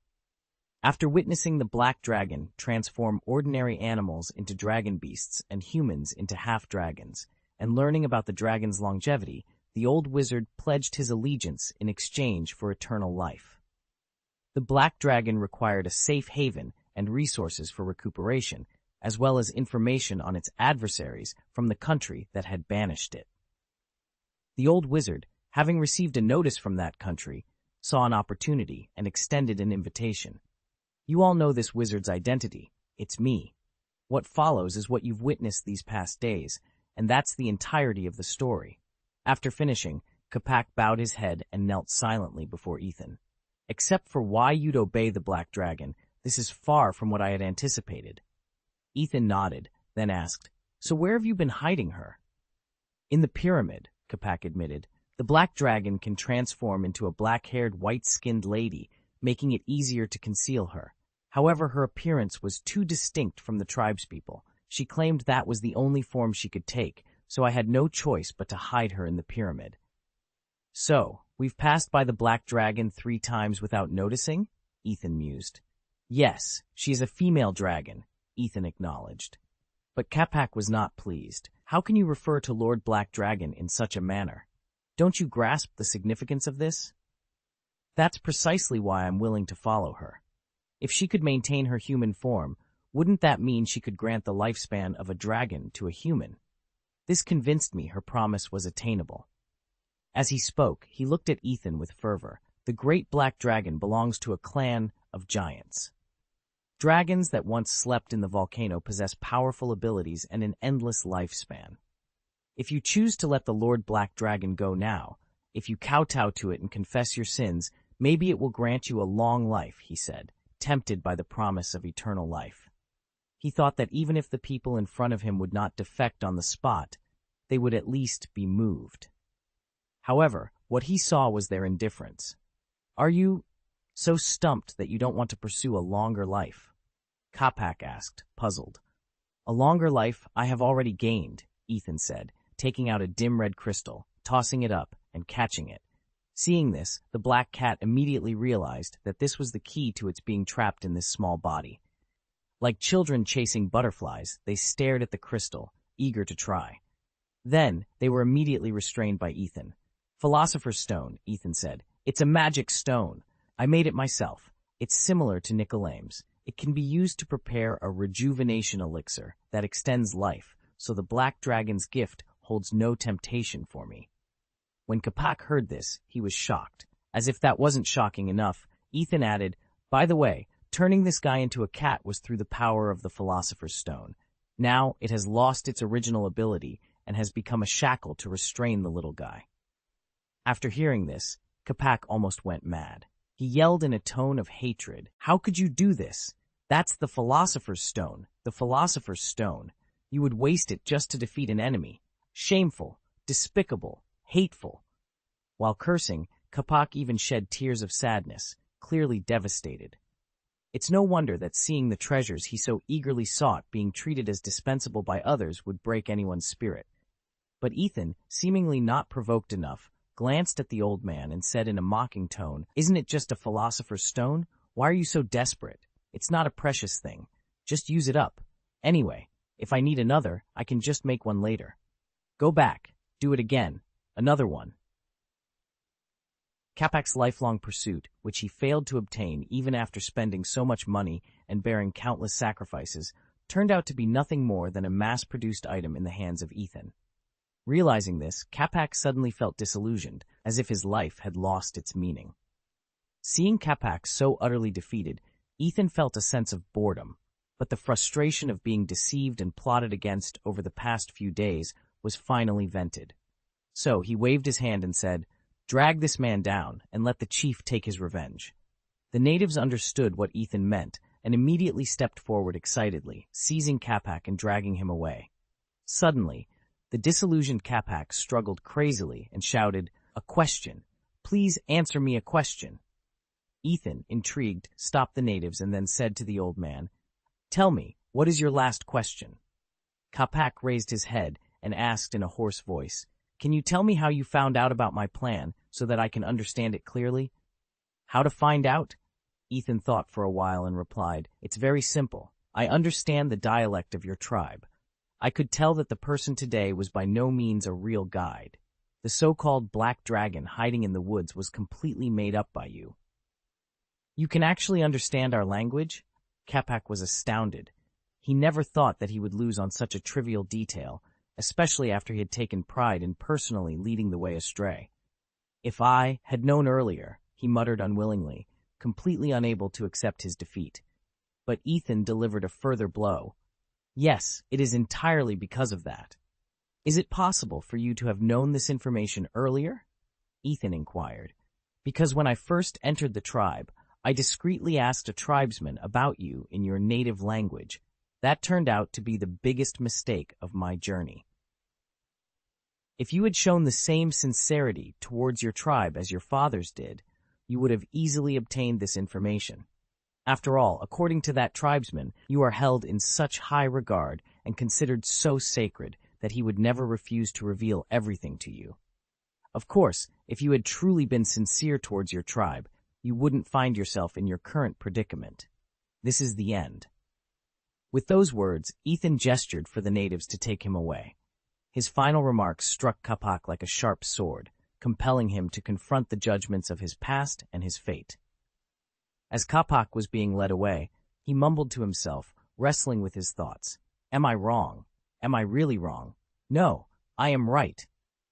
After witnessing the black dragon transform ordinary animals into dragon beasts and humans into half-dragons, and learning about the dragon's longevity, the old wizard pledged his allegiance in exchange for eternal life. The black dragon required a safe haven and resources for recuperation, as well as information on its adversaries from the country that had banished it. The old wizard, having received a notice from that country, saw an opportunity and extended an invitation. You all know this wizard's identity. It's me. What follows is what you've witnessed these past days, and that's the entirety of the story. After finishing, Capac bowed his head and knelt silently before Ethan. Except for why you'd obey the black dragon, this is far from what I had anticipated. Ethan nodded, then asked, So where have you been hiding her? In the pyramid, Capac admitted. The black dragon can transform into a black-haired, white-skinned lady, making it easier to conceal her. However, her appearance was too distinct from the tribespeople. She claimed that was the only form she could take, so I had no choice but to hide her in the pyramid. So, we've passed by the black dragon 3 times without noticing? Ethan mused. Yes, she is a female dragon, Ethan acknowledged. But Capac was not pleased. How can you refer to Lord Black Dragon in such a manner? Don't you grasp the significance of this? That's precisely why I'm willing to follow her. If she could maintain her human form, wouldn't that mean she could grant the lifespan of a dragon to a human? This convinced me her promise was attainable. As he spoke, he looked at Ethan with fervor. The great black dragon belongs to a clan of giants. Dragons that once slept in the volcano possess powerful abilities and an endless lifespan. If you choose to let the Lord Black Dragon go now, if you kowtow to it and confess your sins, maybe it will grant you a long life, he said, tempted by the promise of eternal life. He thought that even if the people in front of him would not defect on the spot, they would at least be moved. However, what he saw was their indifference. Are you so stumped that you don't want to pursue a longer life? Capac asked, puzzled. A longer life I have already gained, Ethan said, taking out a dim red crystal, tossing it up, and catching it. Seeing this, the black cat immediately realized that this was the key to its being trapped in this small body. Like children chasing butterflies, they stared at the crystal, eager to try. Then, they were immediately restrained by Ethan. Philosopher's Stone, Ethan said. It's a magic stone. I made it myself. It's similar to Nicolame's. It can be used to prepare a rejuvenation elixir that extends life, so the black dragon's gift holds no temptation for me. When Capac heard this, he was shocked. As if that wasn't shocking enough, Ethan added, By the way, turning this guy into a cat was through the power of the Philosopher's Stone. Now it has lost its original ability and has become a shackle to restrain the little guy. After hearing this, Capac almost went mad. He yelled in a tone of hatred, How could you do this? That's the Philosopher's Stone. The Philosopher's Stone. You would waste it just to defeat an enemy. Shameful, despicable, hateful. While cursing, Capac even shed tears of sadness, clearly devastated. It's no wonder that seeing the treasures he so eagerly sought being treated as dispensable by others would break anyone's spirit. But Ethan, seemingly not provoked enough, glanced at the old man and said in a mocking tone, Isn't it just a Philosopher's Stone? Why are you so desperate? It's not a precious thing. Just use it up. Anyway, if I need another, I can just make one later. Go back. Do it again. Another one. Capac's lifelong pursuit, which he failed to obtain even after spending so much money and bearing countless sacrifices, turned out to be nothing more than a mass-produced item in the hands of Ethan. Realizing this, Capac suddenly felt disillusioned, as if his life had lost its meaning. Seeing Capac so utterly defeated, Ethan felt a sense of boredom, but the frustration of being deceived and plotted against over the past few days was finally vented. So he waved his hand and said, Drag this man down and let the chief take his revenge. The natives understood what Ethan meant and immediately stepped forward excitedly, seizing Capac and dragging him away. Suddenly, the disillusioned Capac struggled crazily and shouted, A question. Please answer me a question. Ethan, intrigued, stopped the natives and then said to the old man, Tell me, what is your last question? Capac raised his head and asked in a hoarse voice, Can you tell me how you found out about my plan so that I can understand it clearly? How to find out? Ethan thought for a while and replied, It's very simple. I understand the dialect of your tribe. I could tell that the person today was by no means a real guide. The so-called black dragon hiding in the woods was completely made up by you. You can actually understand our language? Capac was astounded. He never thought that he would lose on such a trivial detail, especially after he had taken pride in personally leading the way astray. If I had known earlier, he muttered unwillingly, completely unable to accept his defeat. But Ethan delivered a further blow. Yes, it is entirely because of that. Is it possible for you to have known this information earlier? Ethan inquired. Because when I first entered the tribe, I discreetly asked a tribesman about you in your native language. That turned out to be the biggest mistake of my journey. If you had shown the same sincerity towards your tribe as your fathers did, you would have easily obtained this information. After all, according to that tribesman, you are held in such high regard and considered so sacred that he would never refuse to reveal everything to you. Of course, if you had truly been sincere towards your tribe, you wouldn't find yourself in your current predicament. This is the end. With those words, Ethan gestured for the natives to take him away. His final remarks struck Capac like a sharp sword, compelling him to confront the judgments of his past and his fate. As Capac was being led away, he mumbled to himself, wrestling with his thoughts. Am I wrong? Am I really wrong? No, I am right.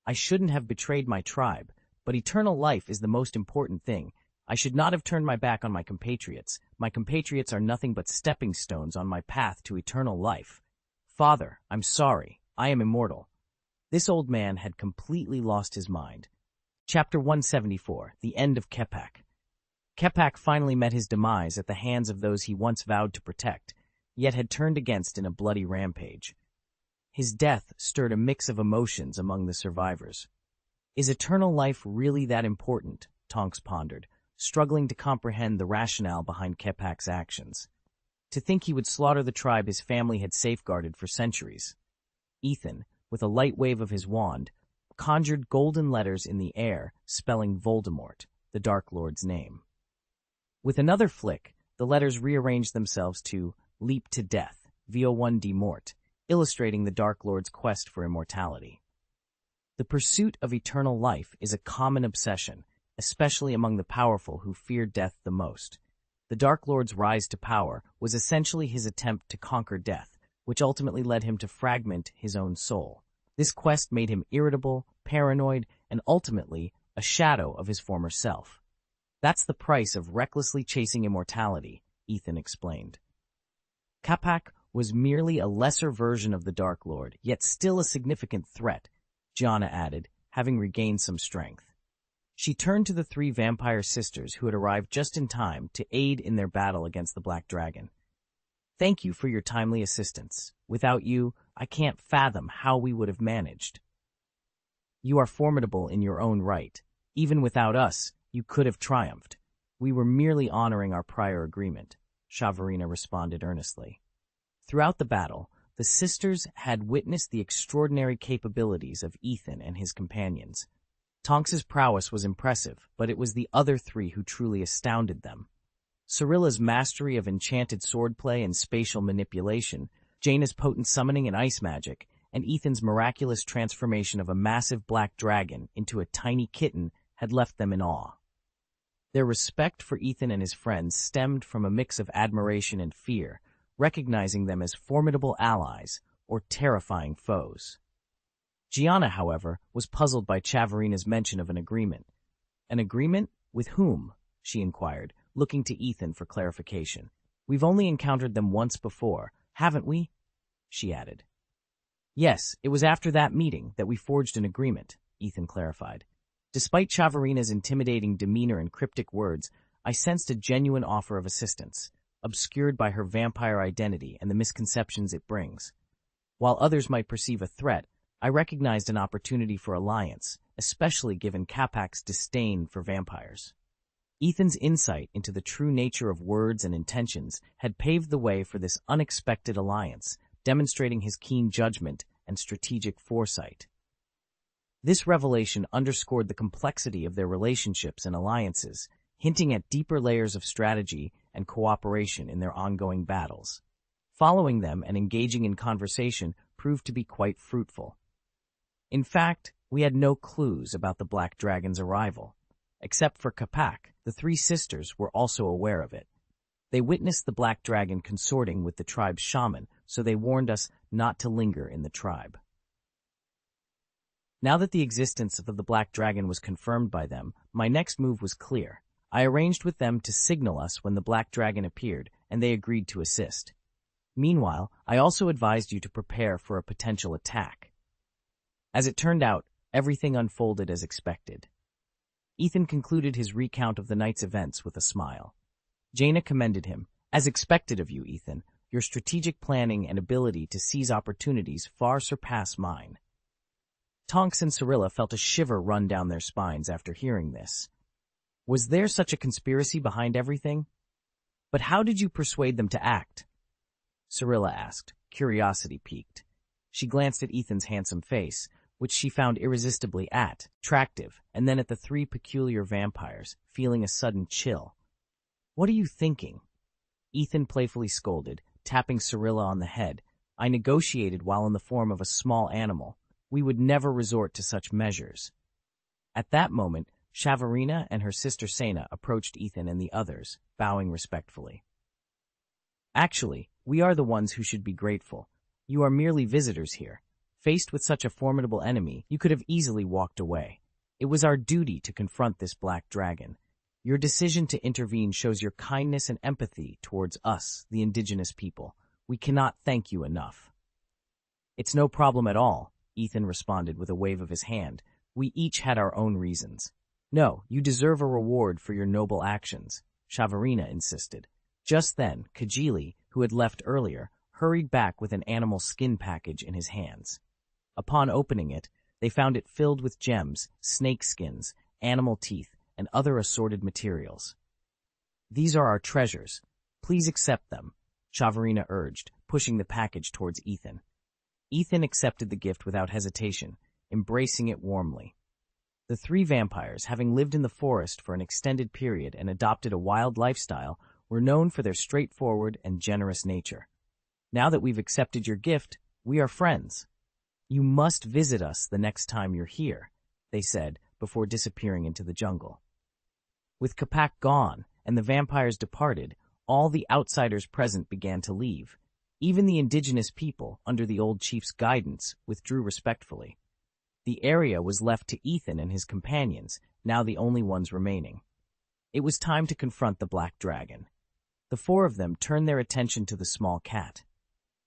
I shouldn't have betrayed my tribe, but eternal life is the most important thing. I should not have turned my back on my compatriots. My compatriots are nothing but stepping stones on my path to eternal life. Father, I'm sorry. I am immortal. This old man had completely lost his mind. Chapter 174, The End of Capac. Capac finally met his demise at the hands of those he once vowed to protect, yet had turned against in a bloody rampage. His death stirred a mix of emotions among the survivors. Is eternal life really that important? Tonks pondered, struggling to comprehend the rationale behind Capac's actions. To think he would slaughter the tribe his family had safeguarded for centuries. Ethan, with a light wave of his wand, conjured golden letters in the air, spelling Voldemort, the Dark Lord's name. With another flick, the letters rearranged themselves to Leap to Death, Vo1 de Mort, illustrating the Dark Lord's quest for immortality. The pursuit of eternal life is a common obsession, especially among the powerful who fear death the most. The Dark Lord's rise to power was essentially his attempt to conquer death, which ultimately led him to fragment his own soul. This quest made him irritable, paranoid, and ultimately a shadow of his former self. That's the price of recklessly chasing immortality, Ethan explained. Capac was merely a lesser version of the Dark Lord, yet still a significant threat, Gianna added, having regained some strength. She turned to the three vampire sisters who had arrived just in time to aid in their battle against the Black Dragon. Thank you for your timely assistance. Without you, I can't fathom how we would have managed. You are formidable in your own right. Even without us, you could have triumphed. We were merely honoring our prior agreement, Chavarina responded earnestly. Throughout the battle, the sisters had witnessed the extraordinary capabilities of Ethan and his companions. Tonks's prowess was impressive, but it was the other three who truly astounded them. Cirilla's mastery of enchanted swordplay and spatial manipulation, Jaina's potent summoning and ice magic, and Ethan's miraculous transformation of a massive black dragon into a tiny kitten had left them in awe. Their respect for Ethan and his friends stemmed from a mix of admiration and fear, recognizing them as formidable allies or terrifying foes. Gianna, however, was puzzled by Chavarina's mention of an agreement. An agreement? With whom? She inquired, looking to Ethan for clarification. We've only encountered them once before, haven't we? She added. Yes, it was after that meeting that we forged an agreement, Ethan clarified. Despite Chavarina's intimidating demeanor and cryptic words, I sensed a genuine offer of assistance, obscured by her vampire identity and the misconceptions it brings. While others might perceive a threat, I recognized an opportunity for alliance, especially given Capac's disdain for vampires. Ethan's insight into the true nature of words and intentions had paved the way for this unexpected alliance, demonstrating his keen judgment and strategic foresight. This revelation underscored the complexity of their relationships and alliances, hinting at deeper layers of strategy and cooperation in their ongoing battles. Following them and engaging in conversation proved to be quite fruitful. In fact, we had no clues about the Black Dragon's arrival. Except for Capac, the three sisters were also aware of it. They witnessed the Black Dragon consorting with the tribe's shaman, so they warned us not to linger in the tribe. Now that the existence of the Black Dragon was confirmed by them, my next move was clear. I arranged with them to signal us when the Black Dragon appeared, and they agreed to assist. Meanwhile, I also advised you to prepare for a potential attack. As it turned out, everything unfolded as expected. Ethan concluded his recount of the night's events with a smile. Jaina commended him. As expected of you, Ethan, your strategic planning and ability to seize opportunities far surpass mine. Tonks and Cyrilla felt a shiver run down their spines after hearing this. Was there such a conspiracy behind everything? But how did you persuade them to act? Cyrilla asked, curiosity piqued. She glanced at Ethan's handsome face, which she found irresistibly attractive, and then at the three peculiar vampires, feeling a sudden chill. What are you thinking? Ethan playfully scolded, tapping Cyrilla on the head. I negotiated while in the form of a small animal. We would never resort to such measures. At that moment, Shavarina and her sister Sena approached Ethan and the others, bowing respectfully. Actually, we are the ones who should be grateful. You are merely visitors here. Faced with such a formidable enemy, you could have easily walked away. It was our duty to confront this Black Dragon. Your decision to intervene shows your kindness and empathy towards us, the indigenous people. We cannot thank you enough. It's no problem at all, Ethan responded with a wave of his hand. We each had our own reasons. No, you deserve a reward for your noble actions, Shavarina insisted. Just then, Kajili, who had left earlier, hurried back with an animal skin package in his hands. Upon opening it, they found it filled with gems, snake skins, animal teeth, and other assorted materials. These are our treasures. Please accept them, Shavarina urged, pushing the package towards Ethan. Ethan accepted the gift without hesitation, embracing it warmly. The three vampires, having lived in the forest for an extended period and adopted a wild lifestyle, were known for their straightforward and generous nature. Now that we've accepted your gift, we are friends. You must visit us the next time you're here, they said, before disappearing into the jungle. With Capac gone and the vampires departed, all the outsiders present began to leave. Even the indigenous people, under the old chief's guidance, withdrew respectfully. The area was left to Ethan and his companions, now the only ones remaining. It was time to confront the Black Dragon. The four of them turned their attention to the small cat.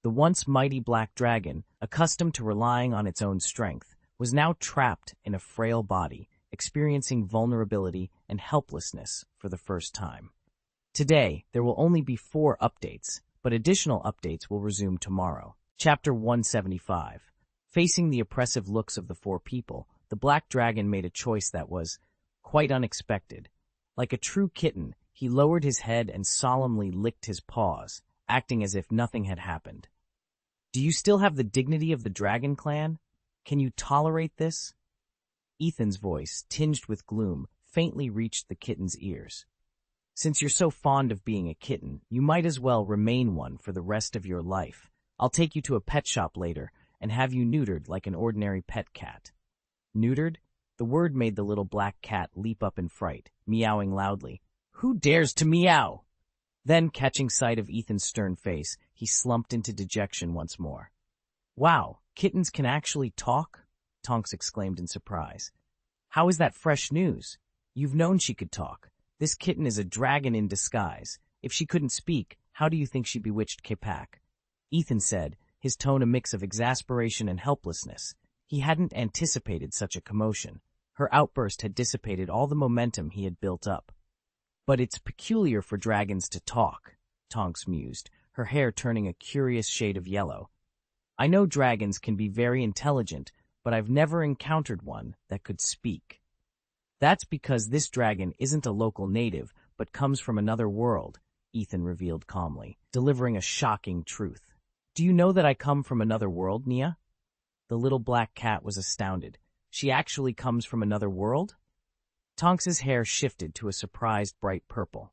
The once mighty Black Dragon, accustomed to relying on its own strength, was now trapped in a frail body, experiencing vulnerability and helplessness for the first time. Today, there will only be 4 updates, but additional updates will resume tomorrow. Chapter 175. Facing the oppressive looks of the 4 people, the Black Dragon made a choice that was quite unexpected. Like a true kitten, he lowered his head and solemnly licked his paws, acting as if nothing had happened. Do you still have the dignity of the Dragon Clan? Can you tolerate this? Ethan's voice, tinged with gloom, faintly reached the kitten's ears. Since you're so fond of being a kitten, you might as well remain one for the rest of your life. I'll take you to a pet shop later and have you neutered like an ordinary pet cat. Neutered? The word made the little black cat leap up in fright, meowing loudly. Who dares to meow? Then, catching sight of Ethan's stern face, he slumped into dejection once more. Wow, kittens can actually talk? Tonks exclaimed in surprise. How is that fresh news? You've known she could talk. This kitten is a dragon in disguise. If she couldn't speak, how do you think she bewitched Capac? Ethan said, his tone a mix of exasperation and helplessness. He hadn't anticipated such a commotion. Her outburst had dissipated all the momentum he had built up. But it's peculiar for dragons to talk, Tonks mused, her hair turning a curious shade of yellow. I know dragons can be very intelligent, but I've never encountered one that could speak. That's because this dragon isn't a local native, but comes from another world, Ethan revealed calmly, delivering a shocking truth. Do you know that I come from another world, Nia? The little black cat was astounded. She actually comes from another world? Tonks's hair shifted to a surprised bright purple.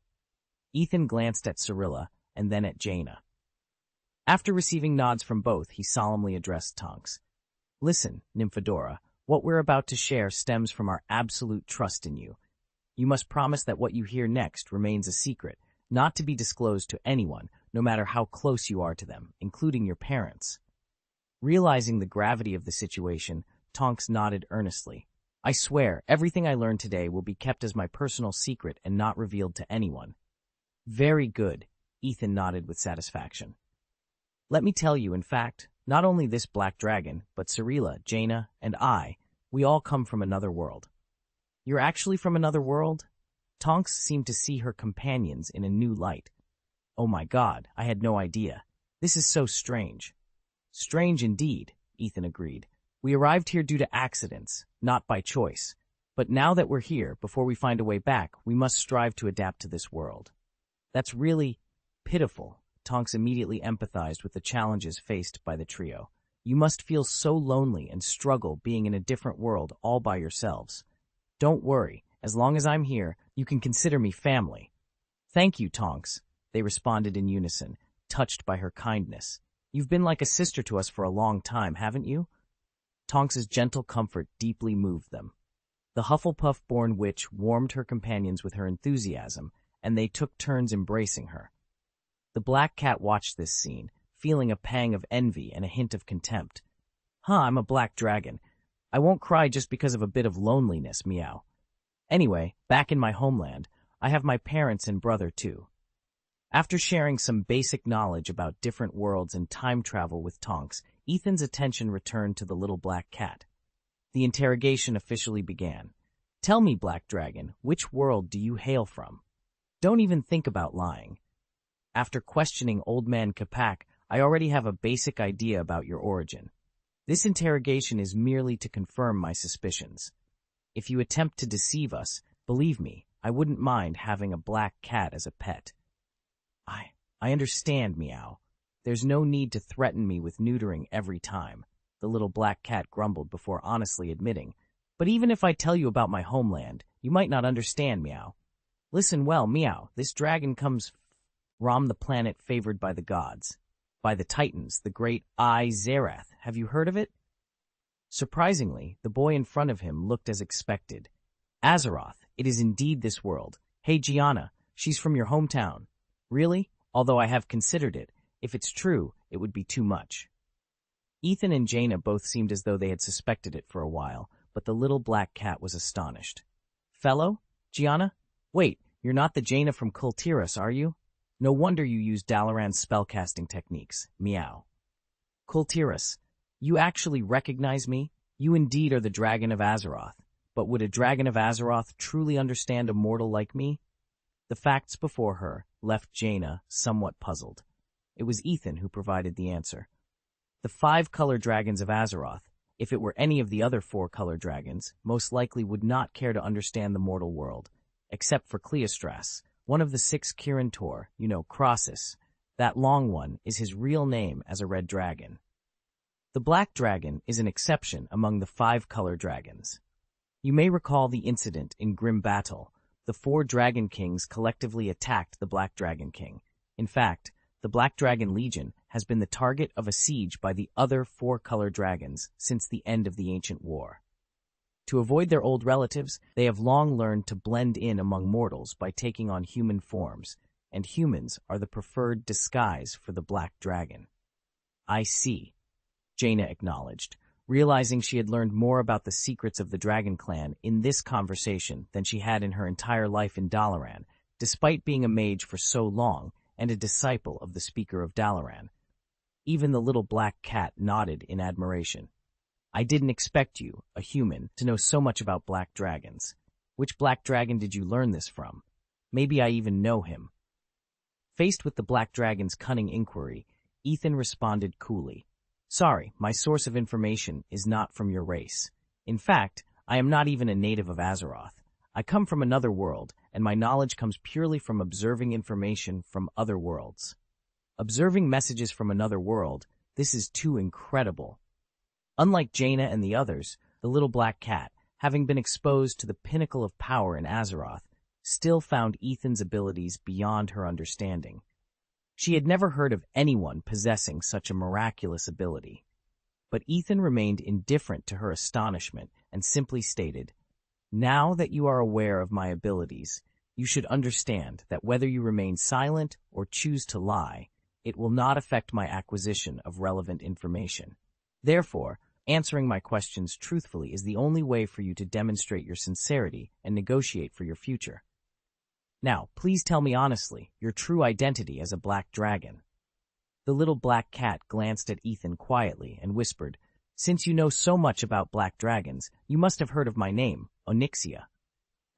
Ethan glanced at Cyrilla and then at Jaina. After receiving nods from both, he solemnly addressed Tonks. Listen, Nymphadora, what we're about to share stems from our absolute trust in you. You must promise that what you hear next remains a secret, not to be disclosed to anyone, no matter how close you are to them, including your parents. Realizing the gravity of the situation, Tonks nodded earnestly. I swear, everything I learned today will be kept as my personal secret and not revealed to anyone. Very good, Ethan nodded with satisfaction. Let me tell you, in fact, not only this black dragon, but Cyrilla, Jaina, and we all come from another world. You're actually from another world? Tonks seemed to see her companions in a new light. Oh my God, I had no idea. This is so strange. Strange indeed, Ethan agreed. We arrived here due to accidents, not by choice. But now that we're here, before we find a way back, we must strive to adapt to this world. That's really pitiful. Tonks immediately empathized with the challenges faced by the trio. You must feel so lonely and struggle being in a different world all by yourselves. Don't worry, as long as I'm here, you can consider me family. Thank you, Tonks, they responded in unison, touched by her kindness. You've been like a sister to us for a long time, haven't you? Tonks's gentle comfort deeply moved them. The Hufflepuff-born witch warmed her companions with her enthusiasm, and they took turns embracing her. The black cat watched this scene, feeling a pang of envy and a hint of contempt. I'm a black dragon. I won't cry just because of a bit of loneliness, meow. Anyway, back in my homeland, I have my parents and brother too. After sharing some basic knowledge about different worlds and time travel with Tonks, Ethan's attention returned to the little black cat. The interrogation officially began. Tell me, Black Dragon, which world do you hail from? Don't even think about lying. After questioning Old Man Capac, I already have a basic idea about your origin. This interrogation is merely to confirm my suspicions. If you attempt to deceive us, believe me, I wouldn't mind having a black cat as a pet. I understand, meow. There's no need to threaten me with neutering every time, the little black cat grumbled before honestly admitting. But even if I tell you about my homeland, you might not understand, meow. Listen well, meow, this dragon comes from the planet favored by the gods. By the Titans, the great Zerath. Have you heard of it? Surprisingly, the boy in front of him looked as expected. Azeroth, it is indeed this world. Hey, Gianna, she's from your hometown. Really? Although I have considered it. If it's true, it would be too much. Ethan and Jaina both seemed as though they had suspected it for a while, but the little black cat was astonished. Fellow? Gianna? Wait, you're not the Jaina from Kultiras, are you? No wonder you use Dalaran's spellcasting techniques. Meow. Kultiras, you actually recognize me? You indeed are the dragon of Azeroth. But would a dragon of Azeroth truly understand a mortal like me? The facts before her left Jaina somewhat puzzled. It was Ethan who provided the answer. The 5-color dragons of Azeroth, if it were any of the other 4-color dragons, most likely would not care to understand the mortal world, except for Cleostras, one of the 6 Kirin Tor, Crossus. That long one is his real name as a red dragon. The black dragon is an exception among the 5-color dragons. You may recall the incident in Grim Battle. The 4 Dragon Kings collectively attacked the Black Dragon King. In fact, the Black Dragon Legion has been the target of a siege by the other 4-color dragons since the end of the ancient war. To avoid their old relatives, they have long learned to blend in among mortals by taking on human forms, and humans are the preferred disguise for the Black Dragon. I see, Jaina acknowledged, realizing she had learned more about the secrets of the Dragon Clan in this conversation than she had in her entire life in Dalaran, despite being a mage for so long and a disciple of the Speaker of Dalaran. Even the little black cat nodded in admiration. I didn't expect you, a human, to know so much about black dragons. Which black dragon did you learn this from? Maybe I even know him. Faced with the black dragon's cunning inquiry, Ethan responded coolly. Sorry, my source of information is not from your race. In fact, I am not even a native of Azeroth. I come from another world, and my knowledge comes purely from observing information from other worlds. Observing messages from another world, this is too incredible. Unlike Jaina and the others, the little black cat, having been exposed to the pinnacle of power in Azeroth, still found Ethan's abilities beyond her understanding. She had never heard of anyone possessing such a miraculous ability. But Ethan remained indifferent to her astonishment and simply stated, "Now that you are aware of my abilities, you should understand that whether you remain silent or choose to lie, it will not affect my acquisition of relevant information. Therefore, answering my questions truthfully is the only way for you to demonstrate your sincerity and negotiate for your future. Now, please tell me honestly your true identity as a black dragon." The little black cat glanced at Ethan quietly and whispered, "Since you know so much about black dragons, you must have heard of my name, Onyxia."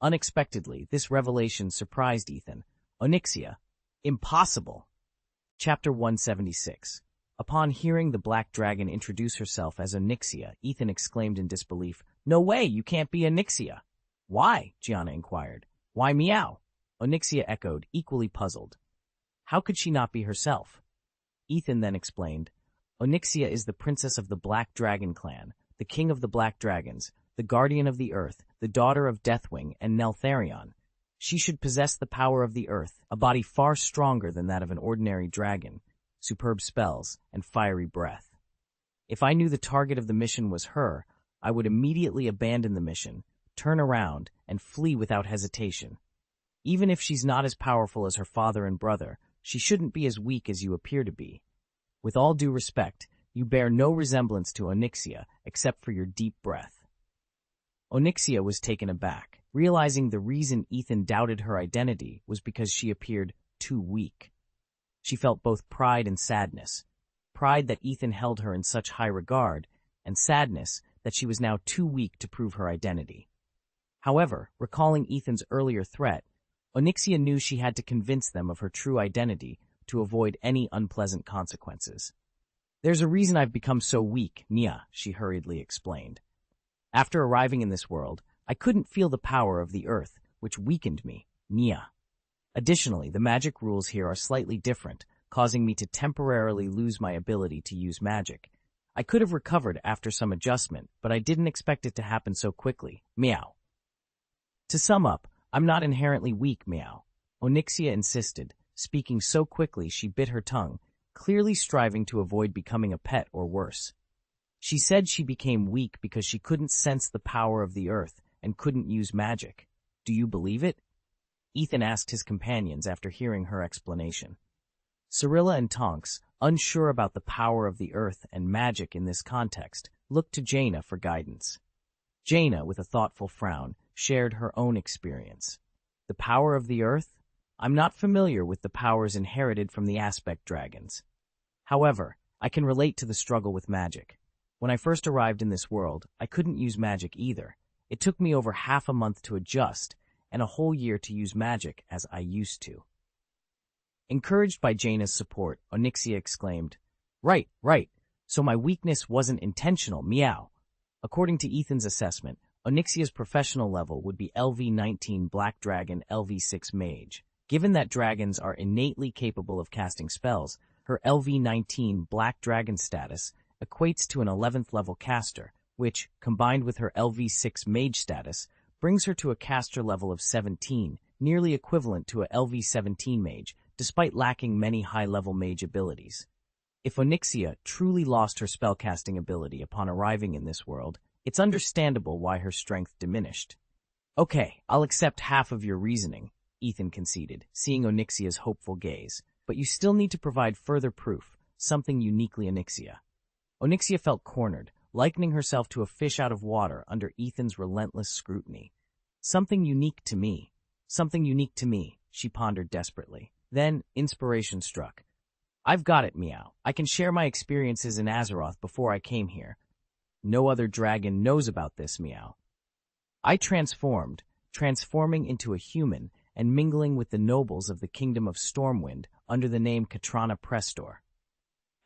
Unexpectedly, this revelation surprised Ethan. Onyxia? Impossible! Chapter 176. Upon hearing the black dragon introduce herself as Onyxia, Ethan exclaimed in disbelief, "No way, you can't be Onyxia." "Why?" Gianna inquired. "Why meow?" Onyxia echoed, equally puzzled. How could she not be herself? Ethan then explained, "Onyxia is the princess of the Black Dragon clan, the king of the Black Dragons, the guardian of the earth, the daughter of Deathwing and Neltharion. She should possess the power of the earth, a body far stronger than that of an ordinary dragon, superb spells, and fiery breath. If I knew the target of the mission was her, I would immediately abandon the mission, turn around, and flee without hesitation. Even if she's not as powerful as her father and brother, she shouldn't be as weak as you appear to be. With all due respect, you bear no resemblance to Onyxia except for your deep breath." Onyxia was taken aback, realizing the reason Ethan doubted her identity was because she appeared too weak. She felt both pride and sadness. Pride that Ethan held her in such high regard, and sadness that she was now too weak to prove her identity. However, recalling Ethan's earlier threat, Onyxia knew she had to convince them of her true identity to avoid any unpleasant consequences. "There's a reason I've become so weak, Nia," she hurriedly explained. "After arriving in this world, I couldn't feel the power of the earth, which weakened me, Nia. Additionally, the magic rules here are slightly different, causing me to temporarily lose my ability to use magic. I could have recovered after some adjustment, but I didn't expect it to happen so quickly, meow." To sum up, "I'm not inherently weak, meow," Onyxia insisted, speaking so quickly she bit her tongue, clearly striving to avoid becoming a pet or worse. She said she became weak because she couldn't sense the power of the earth and couldn't use magic. Do you believe it? Ethan asked his companions after hearing her explanation. Cyrilla and Tonks, unsure about the power of the earth and magic in this context, looked to Jaina for guidance. Jaina, with a thoughtful frown, shared her own experience. "The power of the earth? I'm not familiar with the powers inherited from the aspect dragons. However, I can relate to the struggle with magic. When I first arrived in this world, I couldn't use magic either. It took me over half a month to adjust, and a whole year to use magic as I used to." Encouraged by Jaina's support, Onyxia exclaimed, Right. So my weakness wasn't intentional, meow." According to Ethan's assessment, Onyxia's professional level would be LV-19 Black Dragon LV-6 Mage. Given that dragons are innately capable of casting spells, her LV-19 Black Dragon status equates to an 11th level caster, which, combined with her LV-6 Mage status, brings her to a caster level of 17, nearly equivalent to a LV-17 Mage, despite lacking many high-level mage abilities. If Onyxia truly lost her spellcasting ability upon arriving in this world, it's understandable why her strength diminished. "Okay, I'll accept half of your reasoning," Ethan conceded, seeing Onyxia's hopeful gaze. "But you still need to provide further proof, something uniquely Onyxia." Onyxia felt cornered, likening herself to a fish out of water under Ethan's relentless scrutiny. Something unique to me, she pondered desperately. Then, inspiration struck. "I've got it, meow. I can share my experiences in Azeroth before I came here. No other dragon knows about this, meow. I transforming into a human and mingling with the nobles of the Kingdom of Stormwind under the name Katrana Prestor.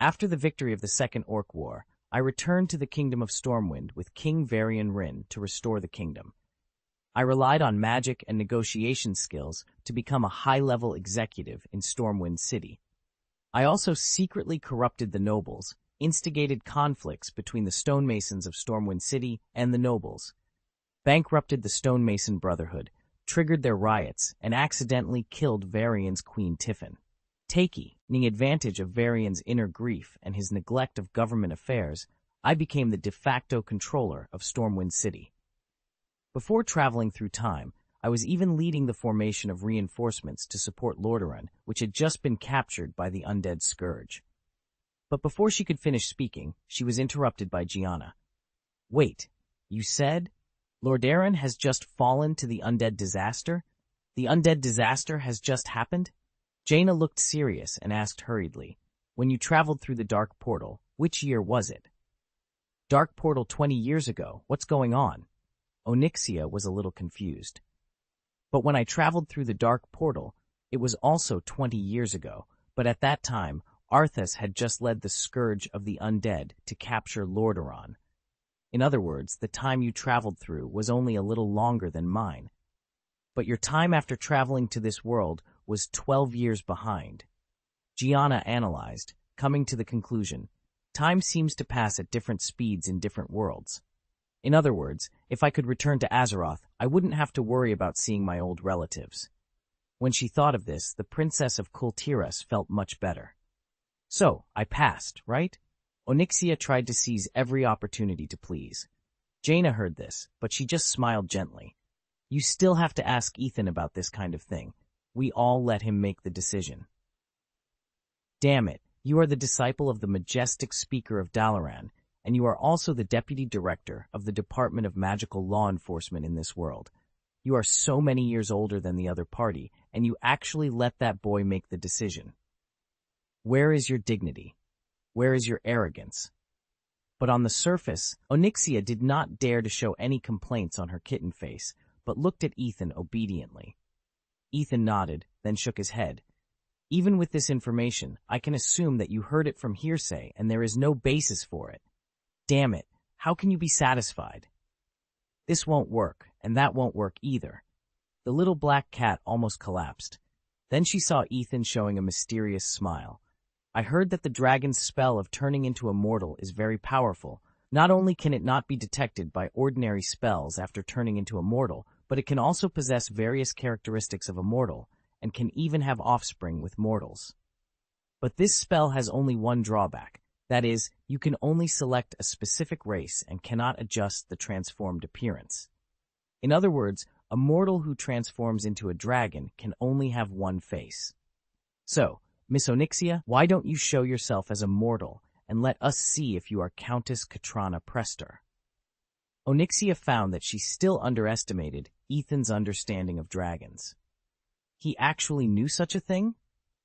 After the victory of the Second Orc War, I returned to the Kingdom of Stormwind with King Varian Wrynn to restore the kingdom. I relied on magic and negotiation skills to become a high-level executive in Stormwind City. I also secretly corrupted the nobles, instigated conflicts between the stonemasons of Stormwind City and the nobles, bankrupted the stonemason brotherhood, triggered their riots, and accidentally killed Varian's Queen Tiffin. Taking advantage of Varian's inner grief and his neglect of government affairs, I became the de facto controller of Stormwind City. Before traveling through time, I was even leading the formation of reinforcements to support Lordaeron, which had just been captured by the undead scourge. But before she could finish speaking, she was interrupted by Gianna. "Wait, you said Lordaeron has just fallen to the undead disaster? The undead disaster has just happened?" Jaina looked serious and asked hurriedly, "When you traveled through the Dark Portal, which year was it?" "Dark Portal 20 years ago. What's going on?" Onyxia was a little confused. "But when I traveled through the Dark Portal, it was also 20 years ago, but at that time, Arthas had just led the Scourge of the Undead to capture Lordaeron. In other words, the time you traveled through was only a little longer than mine. But your time after traveling to this world was 12 years behind." Gianna analyzed, coming to the conclusion, time seems to pass at different speeds in different worlds. In other words, if I could return to Azeroth, I wouldn't have to worry about seeing my old relatives. When she thought of this, the Princess of Kultiras felt much better. "So, I passed, right?" Onyxia tried to seize every opportunity to please. Jaina heard this, but she just smiled gently. "You still have to ask Ethan about this kind of thing. We all let him make the decision." "Damn it, you are the disciple of the majestic speaker of Dalaran, and you are also the deputy director of the Department of Magical Law Enforcement in this world. You are so many years older than the other party, and you actually let that boy make the decision. Where is your dignity? Where is your arrogance?" But on the surface, Onyxia did not dare to show any complaints on her kitten face, but looked at Ethan obediently. Ethan nodded, then shook his head. "Even with this information, I can assume that you heard it from hearsay and there is no basis for it. Damn it, how can you be satisfied? This won't work, and that won't work either." The little black cat almost collapsed. Then she saw Ethan showing a mysterious smile. "I heard that the dragon's spell of turning into a mortal is very powerful. Not only can it not be detected by ordinary spells after turning into a mortal, but it can also possess various characteristics of a mortal, and can even have offspring with mortals. But this spell has only one drawback. That is, you can only select a specific race and cannot adjust the transformed appearance. In other words, a mortal who transforms into a dragon can only have one face. So, Miss Onyxia, why don't you show yourself as a mortal and let us see if you are Countess Katrana Prestor?" Onyxia found that she still underestimated Ethan's understanding of dragons. He actually knew such a thing?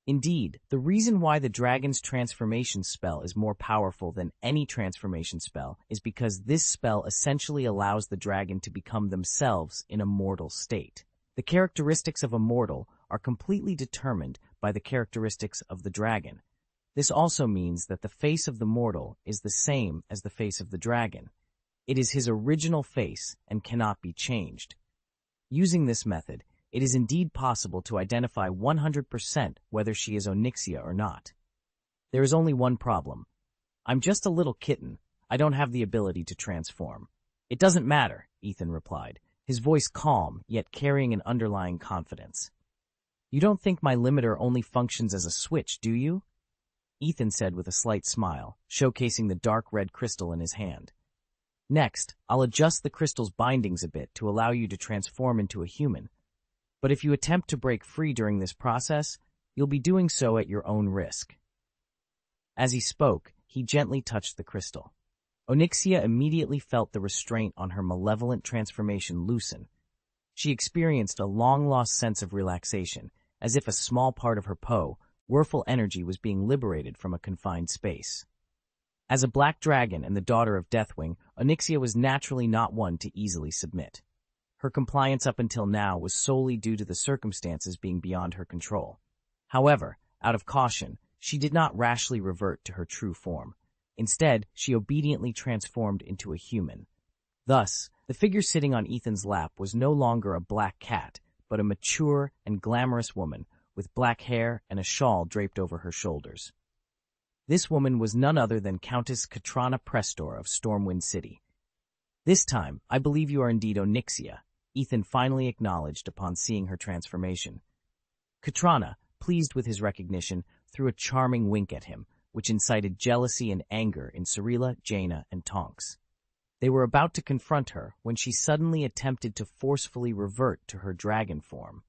Indeed, the reason why the dragon's transformation spell is more powerful than any transformation spell is because this spell essentially allows the dragon to become themselves in a mortal state. The characteristics of a mortal are completely determined by the characteristics of the dragon. This also means that the face of the mortal is the same as the face of the dragon. It is his original face and cannot be changed. Using this method, it is indeed possible to identify 100% whether she is Onyxia or not. There is only one problem. I'm just a little kitten. I don't have the ability to transform. "It doesn't matter," Ethan replied, his voice calm, yet carrying an underlying confidence. "You don't think my limiter only functions as a switch, do you?" Ethan said with a slight smile, showcasing the dark red crystal in his hand. "Next, I'll adjust the crystal's bindings a bit to allow you to transform into a human. But if you attempt to break free during this process, you'll be doing so at your own risk." As he spoke, he gently touched the crystal. Onyxia immediately felt the restraint on her malevolent transformation loosen. She experienced a long-lost sense of relaxation, as if a small part of her powerful energy was being liberated from a confined space. As a black dragon and the daughter of Deathwing, Onyxia was naturally not one to easily submit. Her compliance up until now was solely due to the circumstances being beyond her control. However, out of caution, she did not rashly revert to her true form. Instead, she obediently transformed into a human. Thus, the figure sitting on Ethan's lap was no longer a black cat, but a mature and glamorous woman with black hair and a shawl draped over her shoulders. This woman was none other than Countess Katrana Prestor of Stormwind City. "This time, I believe you are indeed Onyxia," Ethan finally acknowledged upon seeing her transformation. Katrana, pleased with his recognition, threw a charming wink at him, which incited jealousy and anger in Cirilla, Jaina, and Tonks. They were about to confront her when she suddenly attempted to forcefully revert to her dragon form.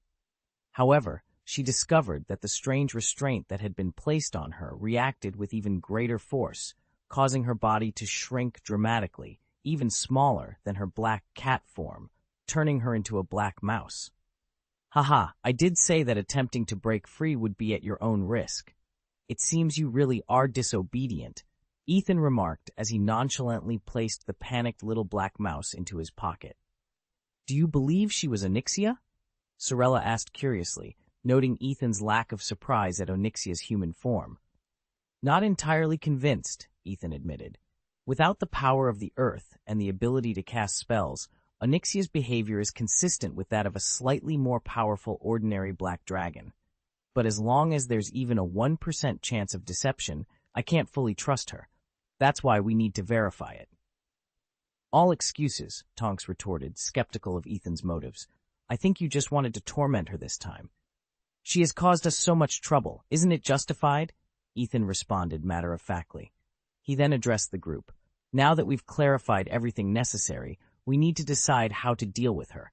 However, she discovered that the strange restraint that had been placed on her reacted with even greater force, causing her body to shrink dramatically, even smaller than her black cat form, turning her into a black mouse. "Haha, I did say that attempting to break free would be at your own risk. It seems you really are disobedient," Ethan remarked as he nonchalantly placed the panicked little black mouse into his pocket. "Do you believe she was Onyxia?" Cirilla asked curiously, noting Ethan's lack of surprise at Onyxia's human form. "Not entirely convinced," Ethan admitted. "Without the power of the earth and the ability to cast spells, Onyxia's behavior is consistent with that of a slightly more powerful ordinary black dragon. But as long as there's even a 1% chance of deception, I can't fully trust her. That's why we need to verify it." "All excuses," Tonks retorted, skeptical of Ethan's motives. "I think you just wanted to torment her this time." "She has caused us so much trouble. Isn't it justified?" Ethan responded matter-of-factly. He then addressed the group. "Now that we've clarified everything necessary, we need to decide how to deal with her.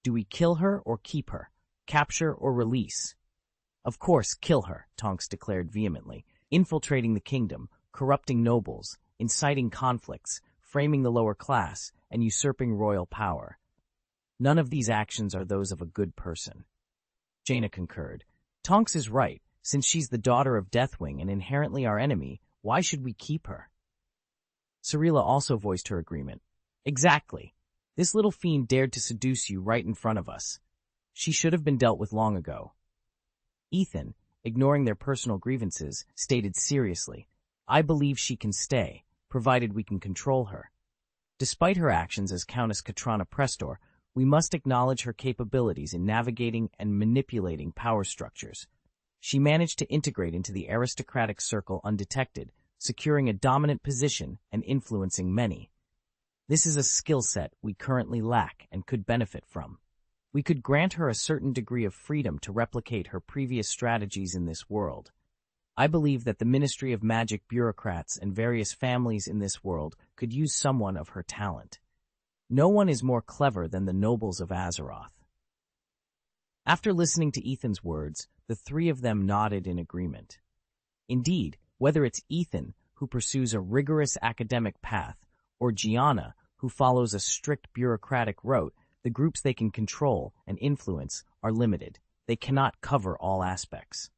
Do we kill her or keep her? Capture or release?" "Of course, kill her," Tonks declared vehemently. "Infiltrating the kingdom, corrupting nobles, inciting conflicts, framing the lower class, and usurping royal power. None of these actions are those of a good person." Jaina concurred. "Tonks is right. Since she's the daughter of Deathwing and inherently our enemy, why should we keep her?" Cirilla also voiced her agreement. "Exactly. This little fiend dared to seduce you right in front of us. She should have been dealt with long ago." Ethan, ignoring their personal grievances, stated seriously, "I believe she can stay, provided we can control her. Despite her actions as Countess Katrana Prestor, we must acknowledge her capabilities in navigating and manipulating power structures. She managed to integrate into the aristocratic circle undetected, securing a dominant position and influencing many. This is a skill set we currently lack and could benefit from. We could grant her a certain degree of freedom to replicate her previous strategies in this world. I believe that the Ministry of Magic bureaucrats and various families in this world could use someone of her talent. No one is more clever than the nobles of Azeroth." After listening to Ethan's words, the three of them nodded in agreement. Indeed, whether it's Ethan, who pursues a rigorous academic path, or Gianna, who follows a strict bureaucratic route, the groups they can control and influence are limited. They cannot cover all aspects.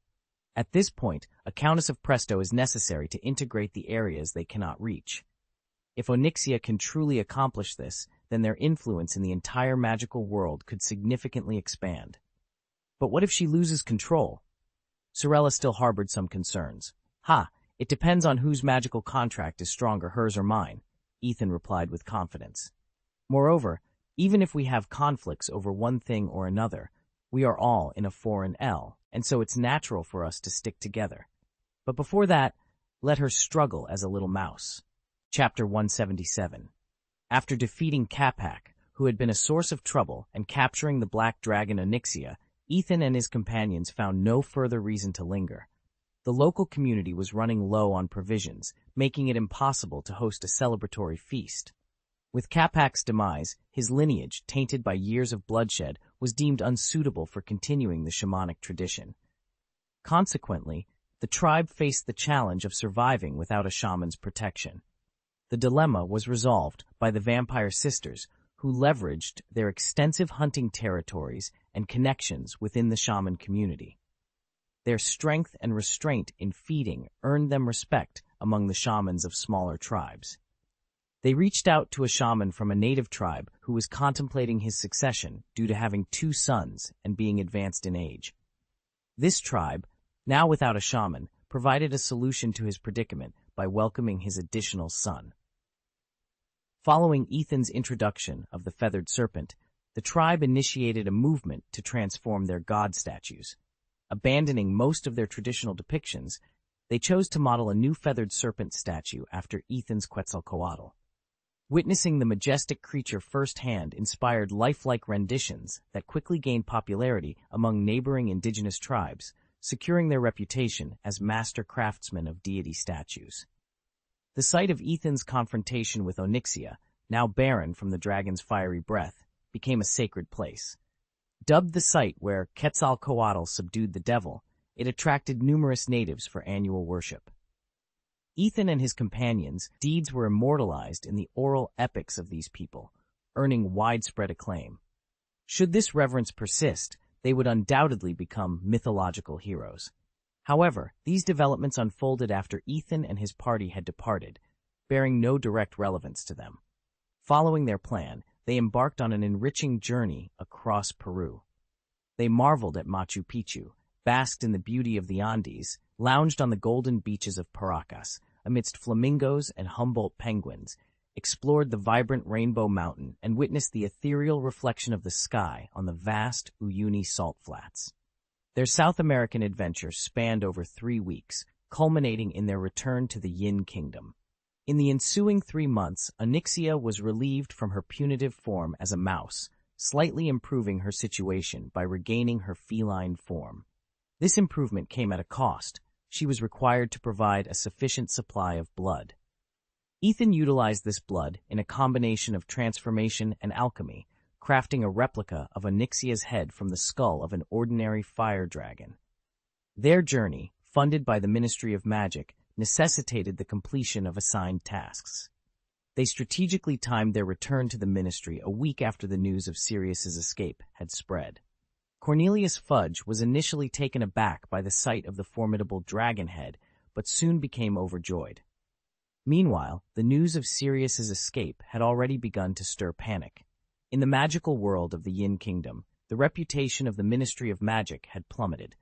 At this point, a Countess of Presto is necessary to integrate the areas they cannot reach. If Onyxia can truly accomplish this, then their influence in the entire magical world could significantly expand. But what if she loses control? Cirilla still harbored some concerns. It depends on whose magical contract is stronger, hers or mine, Ethan replied with confidence. Moreover, even if we have conflicts over one thing or another, we are all in a foreign L, and so it's natural for us to stick together. But before that, let her struggle as a little mouse. Chapter 177. After defeating Capac, who had been a source of trouble, and capturing the black dragon Onyxia, Ethan and his companions found no further reason to linger. The local community was running low on provisions, making it impossible to host a celebratory feast. With Capac's demise, his lineage, tainted by years of bloodshed, was deemed unsuitable for continuing the shamanic tradition. Consequently, the tribe faced the challenge of surviving without a shaman's protection. The dilemma was resolved by the Vampire Sisters, who leveraged their extensive hunting territories and connections within the shaman community. Their strength and restraint in feeding earned them respect among the shamans of smaller tribes. They reached out to a shaman from a native tribe who was contemplating his succession due to having 2 sons and being advanced in age. This tribe, now without a shaman, provided a solution to his predicament by welcoming his additional son. Following Ethan's introduction of the feathered serpent, the tribe initiated a movement to transform their god statues. Abandoning most of their traditional depictions, they chose to model a new feathered serpent statue after Ethan's Quetzalcoatl. Witnessing the majestic creature firsthand inspired lifelike renditions that quickly gained popularity among neighboring indigenous tribes, securing their reputation as master craftsmen of deity statues. The site of Ethan's confrontation with Onyxia, now barren from the dragon's fiery breath, became a sacred place. Dubbed the site where Quetzalcoatl subdued the devil, it attracted numerous natives for annual worship. Ethan and his companions' deeds were immortalized in the oral epics of these people, earning widespread acclaim. Should this reverence persist, they would undoubtedly become mythological heroes. However, these developments unfolded after Ethan and his party had departed, bearing no direct relevance to them. Following their plan, they embarked on an enriching journey across Peru. They marveled at Machu Picchu, basked in the beauty of the Andes, lounged on the golden beaches of Paracas, amidst flamingos and Humboldt penguins, explored the vibrant Rainbow Mountain, and witnessed the ethereal reflection of the sky on the vast Uyuni salt flats. Their South American adventure spanned over 3 weeks, culminating in their return to the Yin Kingdom. In the ensuing 3 months, Onyxia was relieved from her punitive form as a mouse, slightly improving her situation by regaining her feline form. This improvement came at a cost. She was required to provide a sufficient supply of blood. Ethan utilized this blood in a combination of transformation and alchemy, crafting a replica of Onyxia's head from the skull of an ordinary fire dragon. Their journey, funded by the Ministry of Magic, necessitated the completion of assigned tasks. They strategically timed their return to the ministry a week after the news of Sirius's escape had spread. Cornelius Fudge was initially taken aback by the sight of the formidable dragon head, but soon became overjoyed. Meanwhile, the news of Sirius's escape had already begun to stir panic. In the magical world of the Yin Kingdom, the reputation of the Ministry of Magic had plummeted.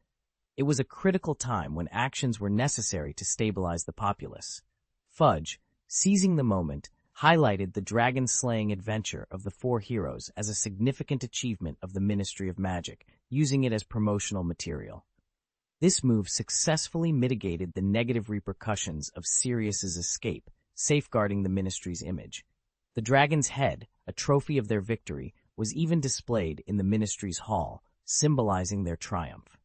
It was a critical time when actions were necessary to stabilize the populace. Fudge, seizing the moment, highlighted the dragon-slaying adventure of the 4 heroes as a significant achievement of the Ministry of Magic, using it as promotional material. This move successfully mitigated the negative repercussions of Sirius's escape, safeguarding the Ministry's image. The dragon's head, a trophy of their victory, was even displayed in the Ministry's hall, symbolizing their triumph.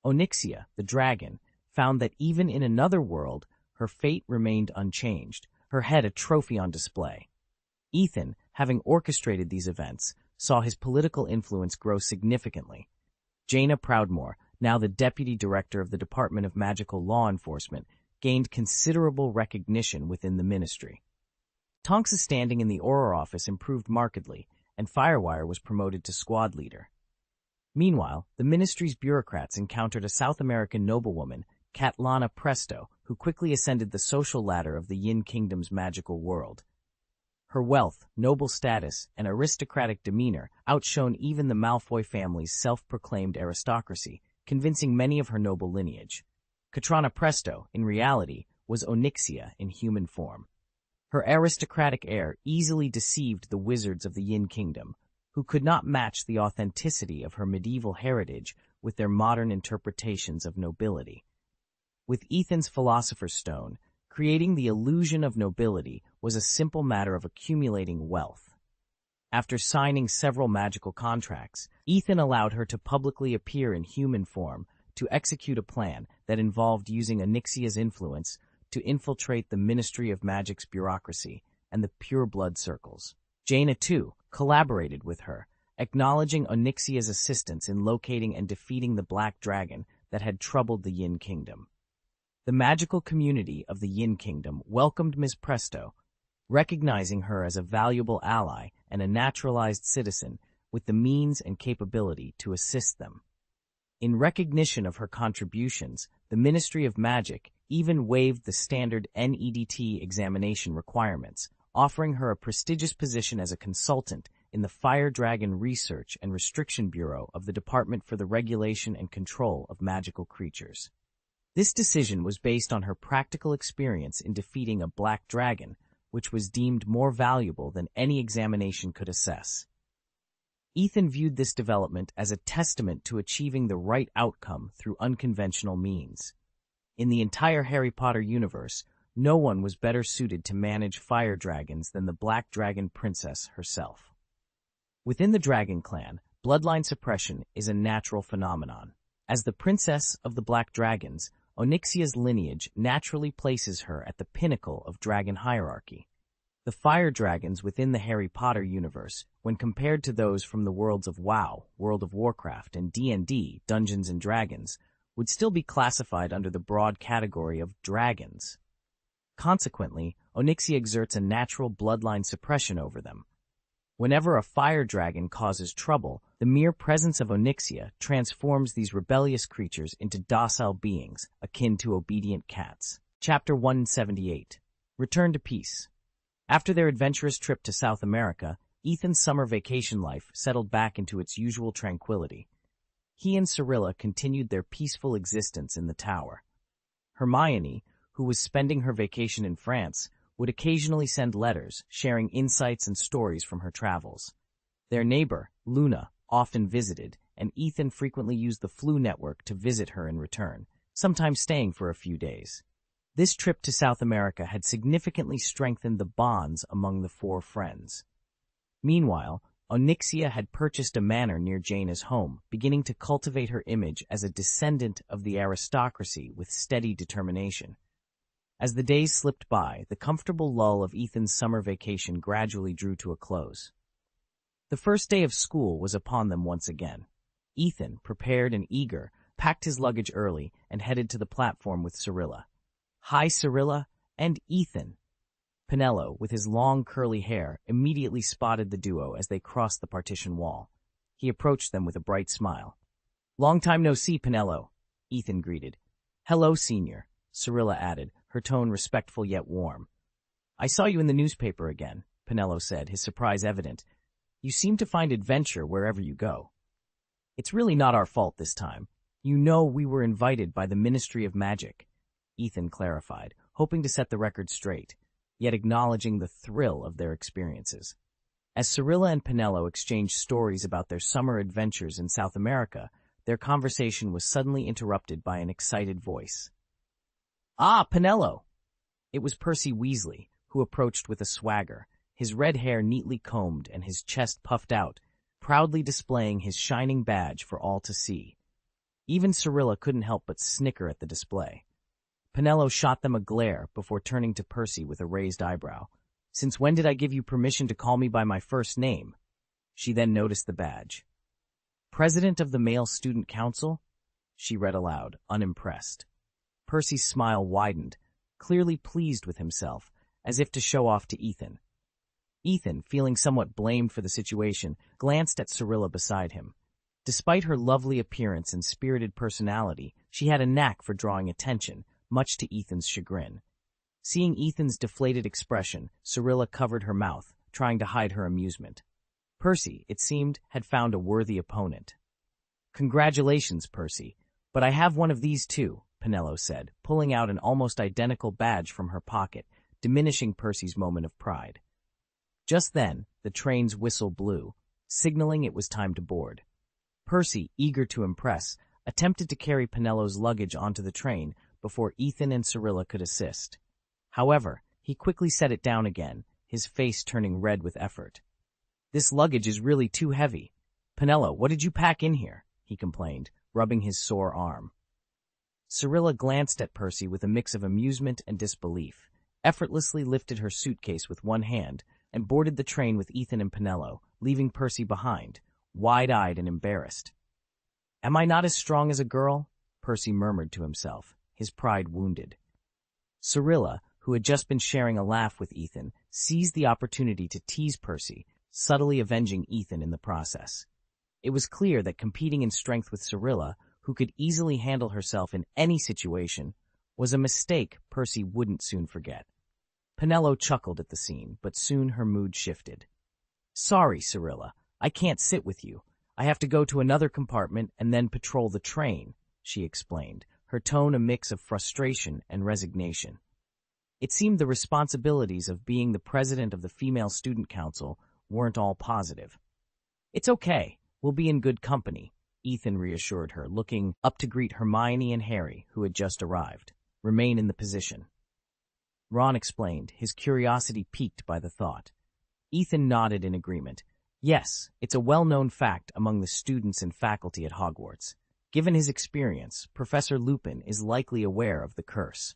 Onyxia, the dragon, found that even in another world, her fate remained unchanged, her head a trophy on display. Ethan, having orchestrated these events, saw his political influence grow significantly. Jaina Proudmoore, now the Deputy Director of the Department of Magical Law Enforcement, gained considerable recognition within the ministry. Tonks' standing in the Auror office improved markedly, and Firewire was promoted to squad leader. Meanwhile, the ministry's bureaucrats encountered a South American noblewoman, Catlana Presto, who quickly ascended the social ladder of the Yin Kingdom's magical world. Her wealth, noble status, and aristocratic demeanor outshone even the Malfoy family's self-proclaimed aristocracy, convincing many of her noble lineage. Catrana Presto, in reality, was Onyxia in human form. Her aristocratic air easily deceived the wizards of the Yin Kingdom, who could not match the authenticity of her medieval heritage with their modern interpretations of nobility. With Ethan's Philosopher's Stone, creating the illusion of nobility was a simple matter of accumulating wealth. After signing several magical contracts, Ethan allowed her to publicly appear in human form to execute a plan that involved using Onyxia's influence to infiltrate the Ministry of Magic's bureaucracy and the pure-blood circles. Jaina, too, collaborated with her, acknowledging Onyxia's assistance in locating and defeating the Black Dragon that had troubled the Yin Kingdom. The magical community of the Yin Kingdom welcomed Ms. Presto, recognizing her as a valuable ally and a naturalized citizen with the means and capability to assist them. In recognition of her contributions, the Ministry of Magic even waived the standard NEDT examination requirements, offering her a prestigious position as a consultant in the Fire Dragon Research and Restriction Bureau of the Department for the Regulation and Control of Magical Creatures. This decision was based on her practical experience in defeating a black dragon, which was deemed more valuable than any examination could assess. Ethan viewed this development as a testament to achieving the right outcome through unconventional means. In the entire Harry Potter universe, no one was better suited to manage fire dragons than the Black Dragon Princess herself. Within the Dragon Clan, bloodline suppression is a natural phenomenon. As the Princess of the Black Dragons, Onyxia's lineage naturally places her at the pinnacle of dragon hierarchy. The fire dragons within the Harry Potter universe, when compared to those from the worlds of WoW, World of Warcraft, and D&D, Dungeons & Dragons, would still be classified under the broad category of dragons. Consequently, Onyxia exerts a natural bloodline suppression over them. Whenever a fire dragon causes trouble, the mere presence of Onyxia transforms these rebellious creatures into docile beings, akin to obedient cats. Chapter 178. Return to Peace. After their adventurous trip to South America, Ethan's summer vacation life settled back into its usual tranquility. He and Cyrilla continued their peaceful existence in the tower. Hermione, who was spending her vacation in France, would occasionally send letters, sharing insights and stories from her travels. Their neighbor, Luna, often visited, and Ethan frequently used the Flu network to visit her in return, sometimes staying for a few days. This trip to South America had significantly strengthened the bonds among the four friends. Meanwhile, Onyxia had purchased a manor near Jaina's home, beginning to cultivate her image as a descendant of the aristocracy with steady determination. As the days slipped by, the comfortable lull of Ethan's summer vacation gradually drew to a close. The first day of school was upon them once again. Ethan, prepared and eager, packed his luggage early and headed to the platform with Cyrilla. "Hi, Cyrilla," and Ethan. Pinello, with his long curly hair, immediately spotted the duo as they crossed the partition wall. He approached them with a bright smile. "Long time no see, Pinello," Ethan greeted. "Hello, Senior," Cyrilla added, her tone respectful yet warm. "I saw you in the newspaper again," Pinello said, his surprise evident. "You seem to find adventure wherever you go." "It's really not our fault this time. You know we were invited by the Ministry of Magic," Ethan clarified, hoping to set the record straight, yet acknowledging the thrill of their experiences. As Cyrilla and Pinello exchanged stories about their summer adventures in South America, their conversation was suddenly interrupted by an excited voice. "Ah, Pinello!" It was Percy Weasley, who approached with a swagger, his red hair neatly combed and his chest puffed out, proudly displaying his shining badge for all to see. Even Cyrilla couldn't help but snicker at the display. Pinello shot them a glare before turning to Percy with a raised eyebrow. "Since when did I give you permission to call me by my first name?" She then noticed the badge. "President of the Male Student Council?" she read aloud, unimpressed. Percy's smile widened, clearly pleased with himself, as if to show off to Ethan. Ethan, feeling somewhat blamed for the situation, glanced at Cyrilla beside him. Despite her lovely appearance and spirited personality, she had a knack for drawing attention, much to Ethan's chagrin. Seeing Ethan's deflated expression, Cyrilla covered her mouth, trying to hide her amusement. Percy, it seemed, had found a worthy opponent. "Congratulations, Percy, but I have one of these too," Pinello said, pulling out an almost identical badge from her pocket, diminishing Percy's moment of pride. Just then, the train's whistle blew, signaling it was time to board. Percy, eager to impress, attempted to carry Pinello's luggage onto the train before Ethan and Cyrilla could assist. However, he quickly set it down again, his face turning red with effort. "This luggage is really too heavy. Pinello, what did you pack in here?" he complained, rubbing his sore arm. Cyrilla glanced at Percy with a mix of amusement and disbelief, effortlessly lifted her suitcase with one hand, and boarded the train with Ethan and Pinello, leaving Percy behind, wide-eyed and embarrassed. "Am I not as strong as a girl?" Percy murmured to himself, his pride wounded. Cyrilla, who had just been sharing a laugh with Ethan, seized the opportunity to tease Percy, subtly avenging Ethan in the process. It was clear that competing in strength with Cyrilla, who could easily handle herself in any situation, was a mistake Percy wouldn't soon forget. Pinello chuckled at the scene, but soon her mood shifted. "Sorry, Cyrilla, I can't sit with you. I have to go to another compartment and then patrol the train," she explained, her tone a mix of frustration and resignation. It seemed the responsibilities of being the president of the Female Student Council weren't all positive. "It's okay, we'll be in good company," Ethan reassured her, looking up to greet Hermione and Harry, who had just arrived. "Remain in the position." Ron explained, his curiosity piqued by the thought. Ethan nodded in agreement. "Yes, it's a well-known fact among the students and faculty at Hogwarts. Given his experience, Professor Lupin is likely aware of the curse.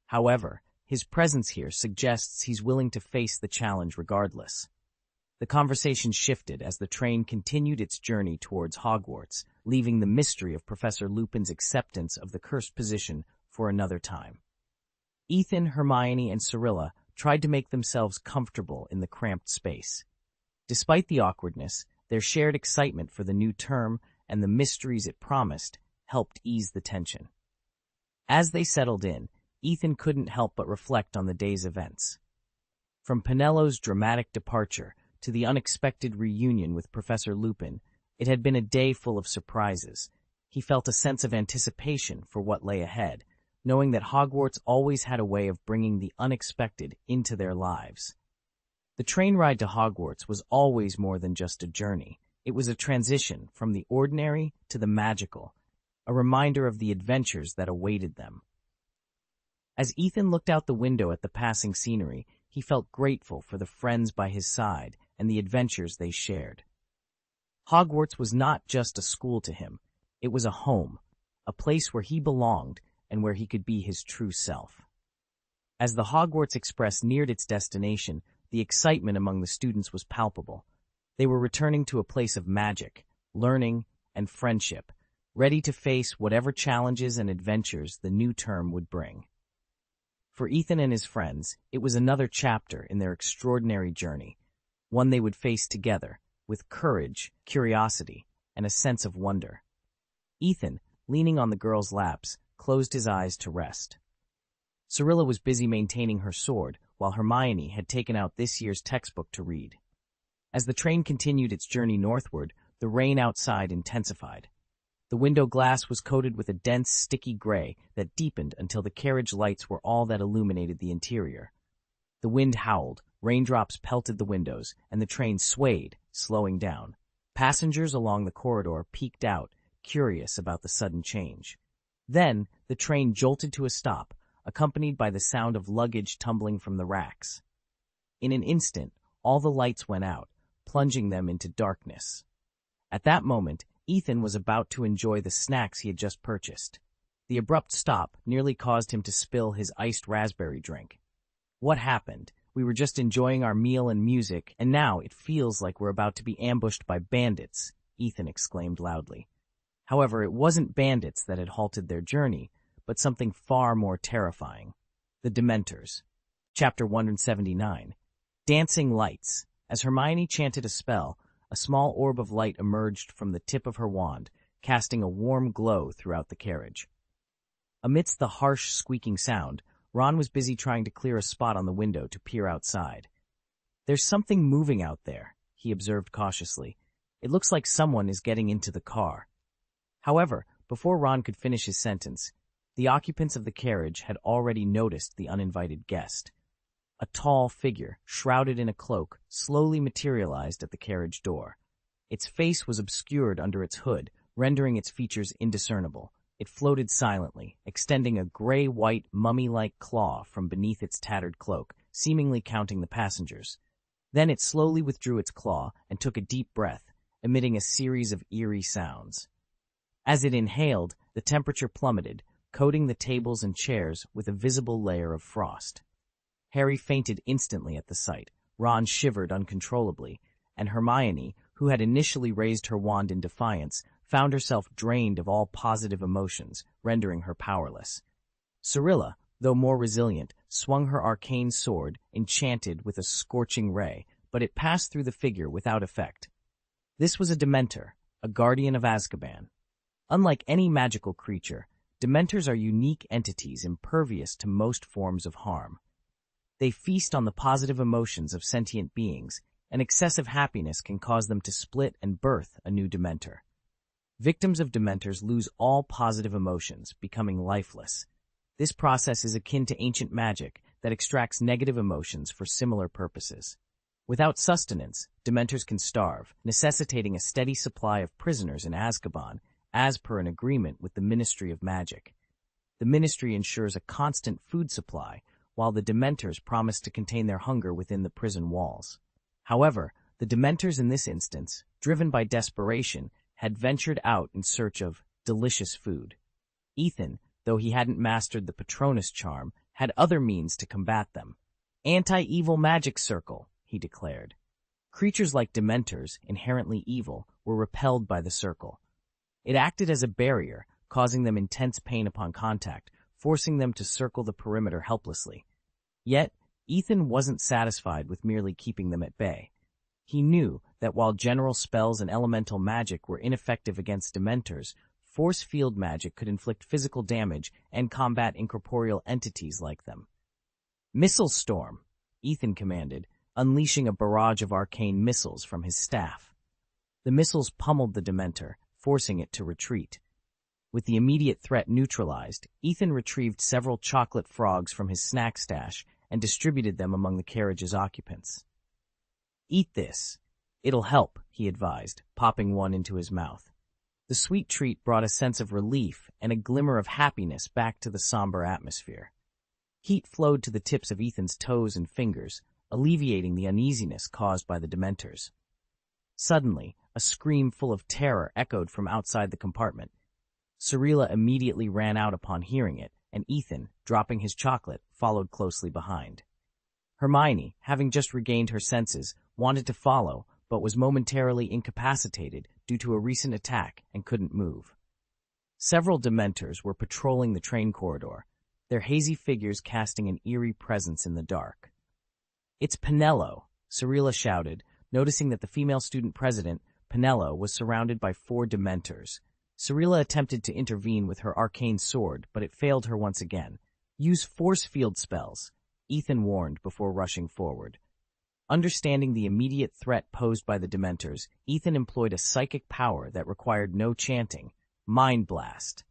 However, his presence here suggests he's willing to face the challenge regardless." The conversation shifted as the train continued its journey towards Hogwarts, leaving the mystery of Professor Lupin's acceptance of the cursed position for another time. Ethan, Hermione, and Cyrilla tried to make themselves comfortable in the cramped space. Despite the awkwardness, their shared excitement for the new term and the mysteries it promised helped ease the tension. As they settled in, Ethan couldn't help but reflect on the day's events. From Penello's dramatic departure to the unexpected reunion with Professor Lupin, it had been a day full of surprises. He felt a sense of anticipation for what lay ahead, knowing that Hogwarts always had a way of bringing the unexpected into their lives. The train ride to Hogwarts was always more than just a journey. It was a transition from the ordinary to the magical, a reminder of the adventures that awaited them. As Ethan looked out the window at the passing scenery, he felt grateful for the friends by his side and the adventures they shared. Hogwarts was not just a school to him. It was a home, a place where he belonged and where he could be his true self. As the Hogwarts Express neared its destination, the excitement among the students was palpable. They were returning to a place of magic, learning, and friendship, ready to face whatever challenges and adventures the new term would bring. For Ethan and his friends, it was another chapter in their extraordinary journey, one they would face together, with courage, curiosity, and a sense of wonder. Ethan, leaning on the girls' laps, closed his eyes to rest. Cyrilla was busy maintaining her sword, while Hermione had taken out this year's textbook to read. As the train continued its journey northward, the rain outside intensified. The window glass was coated with a dense, sticky gray that deepened until the carriage lights were all that illuminated the interior. The wind howled, raindrops pelted the windows, and the train swayed, slowing down. Passengers along the corridor peeked out, curious about the sudden change. Then, the train jolted to a stop, accompanied by the sound of luggage tumbling from the racks. In an instant, all the lights went out, plunging them into darkness. At that moment, Ethan was about to enjoy the snacks he had just purchased. The abrupt stop nearly caused him to spill his iced raspberry drink. "What happened? We were just enjoying our meal and music, and now it feels like we're about to be ambushed by bandits," Ethan exclaimed loudly. However, it wasn't bandits that had halted their journey, but something far more terrifying. The Dementors. Chapter 179. Dancing Lights. As Hermione chanted a spell, a small orb of light emerged from the tip of her wand, casting a warm glow throughout the carriage. Amidst the harsh, squeaking sound, Ron was busy trying to clear a spot on the window to peer outside. "There's something moving out there," he observed cautiously. "It looks like someone is getting into the car." However, before Ron could finish his sentence, the occupants of the carriage had already noticed the uninvited guest. A tall figure, shrouded in a cloak, slowly materialized at the carriage door. Its face was obscured under its hood, rendering its features indiscernible. It floated silently, extending a gray-white, mummy-like claw from beneath its tattered cloak, seemingly counting the passengers. Then it slowly withdrew its claw and took a deep breath, emitting a series of eerie sounds. As it inhaled, the temperature plummeted, coating the tables and chairs with a visible layer of frost. Harry fainted instantly at the sight, Ron shivered uncontrollably, and Hermione, who had initially raised her wand in defiance, found herself drained of all positive emotions, rendering her powerless. Cyrilla, though more resilient, swung her arcane sword, enchanted with a scorching ray, but it passed through the figure without effect. This was a Dementor, a guardian of Azkaban. Unlike any magical creature, Dementors are unique entities impervious to most forms of harm. They feast on the positive emotions of sentient beings, and excessive happiness can cause them to split and birth a new Dementor. Victims of Dementors lose all positive emotions, becoming lifeless. This process is akin to ancient magic that extracts negative emotions for similar purposes. Without sustenance, Dementors can starve, necessitating a steady supply of prisoners in Azkaban, as per an agreement with the Ministry of Magic. The Ministry ensures a constant food supply, while the Dementors promise to contain their hunger within the prison walls. However, the Dementors in this instance, driven by desperation, had ventured out in search of delicious food. Ethan, though he hadn't mastered the Patronus charm, had other means to combat them. Anti-evil magic circle, he declared. Creatures like Dementors, inherently evil, were repelled by the circle. It acted as a barrier, causing them intense pain upon contact, forcing them to circle the perimeter helplessly. Yet, Ethan wasn't satisfied with merely keeping them at bay. He knew that while general spells and elemental magic were ineffective against Dementors, force field magic could inflict physical damage and combat incorporeal entities like them. "Missile storm," Ethan commanded, unleashing a barrage of arcane missiles from his staff. The missiles pummeled the Dementor, forcing it to retreat. With the immediate threat neutralized, Ethan retrieved several chocolate frogs from his snack stash and distributed them among the carriage's occupants. "Eat this. It'll help," he advised, popping one into his mouth. The sweet treat brought a sense of relief and a glimmer of happiness back to the somber atmosphere. Heat flowed to the tips of Ethan's toes and fingers, alleviating the uneasiness caused by the Dementors. Suddenly, a scream full of terror echoed from outside the compartment. Cirilla immediately ran out upon hearing it, and Ethan, dropping his chocolate, followed closely behind. Hermione, having just regained her senses, wanted to follow, but was momentarily incapacitated due to a recent attack and couldn't move. Several Dementors were patrolling the train corridor, their hazy figures casting an eerie presence in the dark. "It's Penelo," Cirilla shouted, noticing that the female student president, Penelo, was surrounded by 4 Dementors. Cirilla attempted to intervene with her arcane sword, but it failed her once again. "Use force field spells," Ethan warned before rushing forward. Understanding the immediate threat posed by the Dementors, Ethan employed a psychic power that required no chanting, Mind Blast.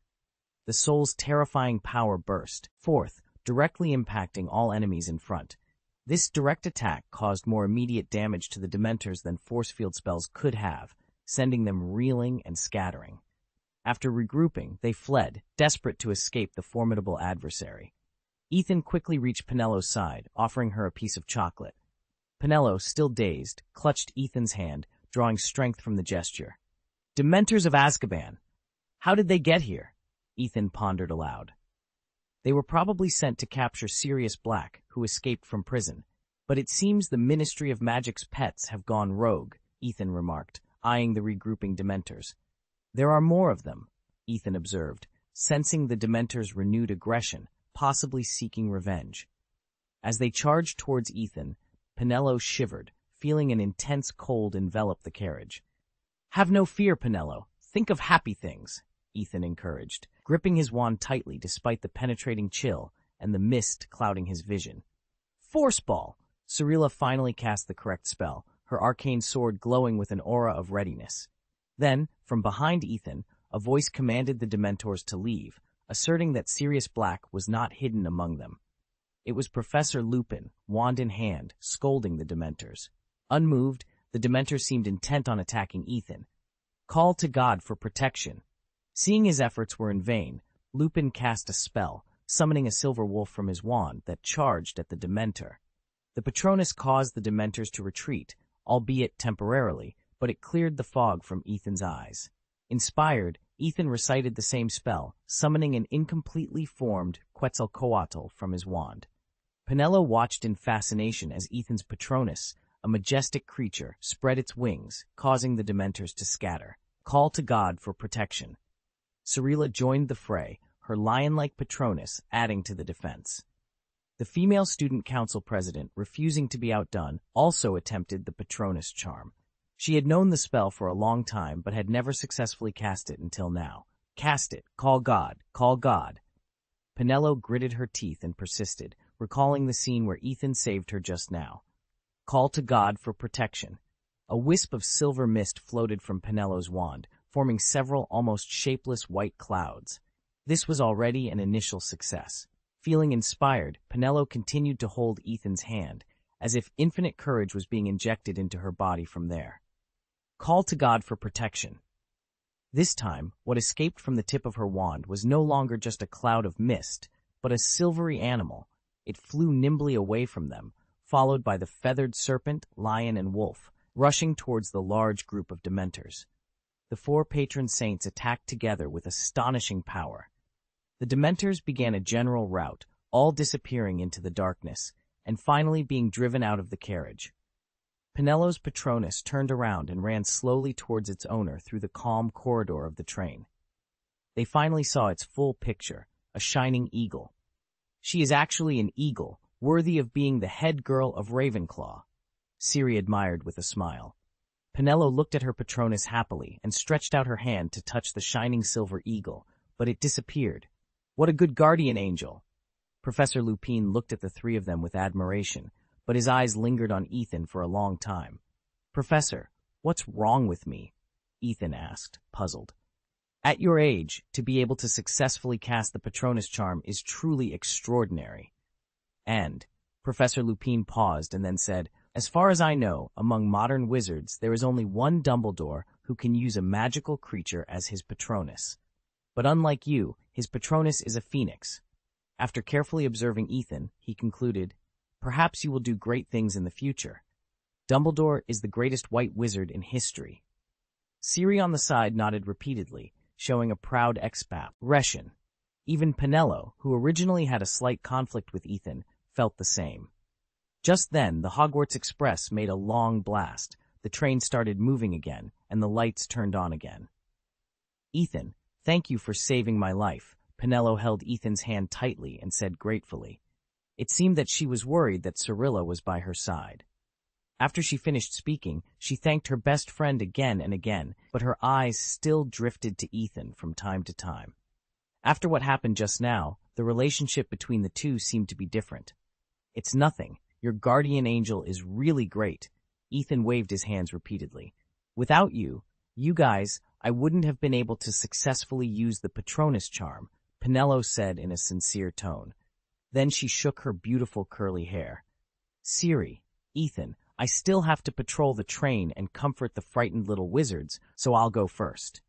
The soul's terrifying power burst forth, directly impacting all enemies in front. This direct attack caused more immediate damage to the Dementors than force field spells could have, sending them reeling and scattering. After regrouping, they fled, desperate to escape the formidable adversary. Ethan quickly reached Penelo's side, offering her a piece of chocolate. Penelo, still dazed, clutched Ethan's hand, drawing strength from the gesture. "Dementors of Azkaban! How did they get here?" Ethan pondered aloud. "They were probably sent to capture Sirius Black, who escaped from prison. But it seems the Ministry of Magic's pets have gone rogue," Ethan remarked, eyeing the regrouping Dementors. "There are more of them," Ethan observed, sensing the Dementors' renewed aggression, possibly seeking revenge. As they charged towards Ethan, Penelo shivered, feeling an intense cold envelop the carriage. "Have no fear, Penelo. Think of happy things," Ethan encouraged, gripping his wand tightly despite the penetrating chill and the mist clouding his vision. "Force Ball!" Cirilla finally cast the correct spell, her arcane sword glowing with an aura of readiness. Then, from behind Ethan, a voice commanded the Dementors to leave, asserting that Sirius Black was not hidden among them. It was Professor Lupin, wand in hand, scolding the Dementors. Unmoved, the Dementors seemed intent on attacking Ethan. "Call to God for protection." Seeing his efforts were in vain, Lupin cast a spell, summoning a silver wolf from his wand that charged at the Dementor. The Patronus caused the Dementors to retreat, albeit temporarily, but it cleared the fog from Ethan's eyes. Inspired, Ethan recited the same spell, summoning an incompletely formed Quetzalcoatl from his wand. Penelo watched in fascination as Ethan's Patronus, a majestic creature, spread its wings, causing the Dementors to scatter. Call to God for protection. Cirilla joined the fray, her lion-like Patronus adding to the defense. The female student council president, refusing to be outdone, also attempted the Patronus charm. She had known the spell for a long time, but had never successfully cast it until now. "Cast it. Call God. Call God." Penelo gritted her teeth and persisted, recalling the scene where Ethan saved her just now. Call to God for protection. A wisp of silver mist floated from Penelo's wand, forming several almost shapeless white clouds. This was already an initial success. Feeling inspired, Penelo continued to hold Ethan's hand, as if infinite courage was being injected into her body from there. Call to God for protection. This time, what escaped from the tip of her wand was no longer just a cloud of mist, but a silvery animal. It flew nimbly away from them, followed by the feathered serpent, lion, and wolf, rushing towards the large group of Dementors. The four patron saints attacked together with astonishing power. The Dementors began a general rout, all disappearing into the darkness, and finally being driven out of the carriage. Penelo's Patronus turned around and ran slowly towards its owner through the calm corridor of the train. They finally saw its full picture, a shining eagle. She is actually an eagle, worthy of being the head girl of Ravenclaw, Ciri admired with a smile. Penelo looked at her Patronus happily and stretched out her hand to touch the shining silver eagle, but it disappeared. What a good guardian angel! Professor Lupin looked at the three of them with admiration, but his eyes lingered on Ethan for a long time. Professor, what's wrong with me? Ethan asked, puzzled. At your age, to be able to successfully cast the Patronus charm is truly extraordinary. And, Professor Lupin paused and then said, as far as I know, among modern wizards, there is only one Dumbledore who can use a magical creature as his Patronus. But unlike you, his Patronus is a phoenix. After carefully observing Ethan, he concluded, perhaps you will do great things in the future. Dumbledore is the greatest white wizard in history. Ciri on the side nodded repeatedly, showing a proud expression. Even Penelo, who originally had a slight conflict with Ethan, felt the same. Just then, the Hogwarts Express made a long blast, the train started moving again, and the lights turned on again. Ethan, thank you for saving my life. Penelo held Ethan's hand tightly and said gratefully. It seemed that she was worried that Cirilla was by her side. After she finished speaking, she thanked her best friend again and again, but her eyes still drifted to Ethan from time to time. After what happened just now, the relationship between the two seemed to be different. It's nothing. Your guardian angel is really great. Ethan waved his hands repeatedly. Without you guys, I wouldn't have been able to successfully use the Patronus charm, Penelo said in a sincere tone. Then she shook her beautiful curly hair. Ciri, Ethan, I still have to patrol the train and comfort the frightened little wizards, so I'll go first.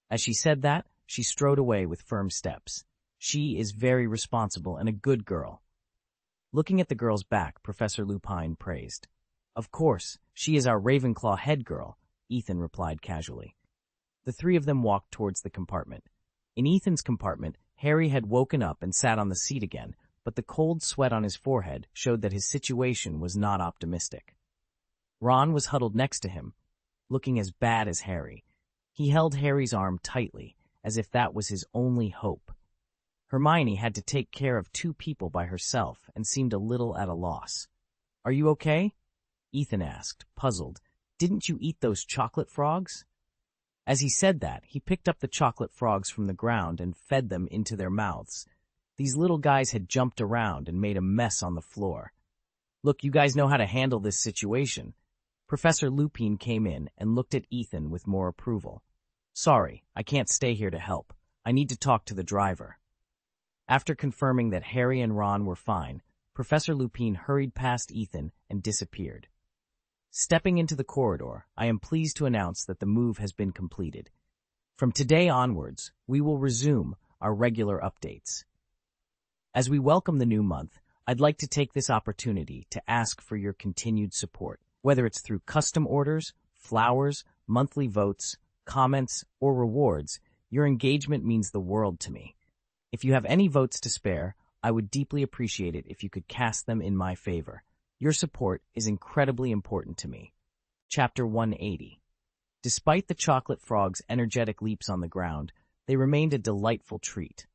As she said that, she strode away with firm steps. She is very responsible and a good girl. Looking at the girl's back, Professor Lupin praised. Of course, she is our Ravenclaw head girl, Ethan replied casually. The three of them walked towards the compartment. In Ethan's compartment, Harry had woken up and sat on the seat again, but the cold sweat on his forehead showed that his situation was not optimistic. Ron was huddled next to him, looking as bad as Harry. He held Harry's arm tightly, as if that was his only hope. Hermione had to take care of two people by herself and seemed a little at a loss. Are you okay? Ethan asked, puzzled. Didn't you eat those chocolate frogs? As he said that, he picked up the chocolate frogs from the ground and fed them into their mouths. These little guys had jumped around and made a mess on the floor. Look, you guys know how to handle this situation. Professor Lupin came in and looked at Ethan with more approval. Sorry, I can't stay here to help. I need to talk to the driver. After confirming that Harry and Ron were fine, Professor Lupin hurried past Ethan and disappeared. Stepping into the corridor, I am pleased to announce that the move has been completed. From today onwards, we will resume our regular updates. As we welcome the new month, I'd like to take this opportunity to ask for your continued support, whether it's through custom orders, flowers, monthly votes, comments, or rewards. Your engagement means the world to me. If you have any votes to spare, I would deeply appreciate it if you could cast them in my favor. Your support is incredibly important to me. Chapter 180. Despite the chocolate frog's energetic leaps on the ground, they remained a delightful treat.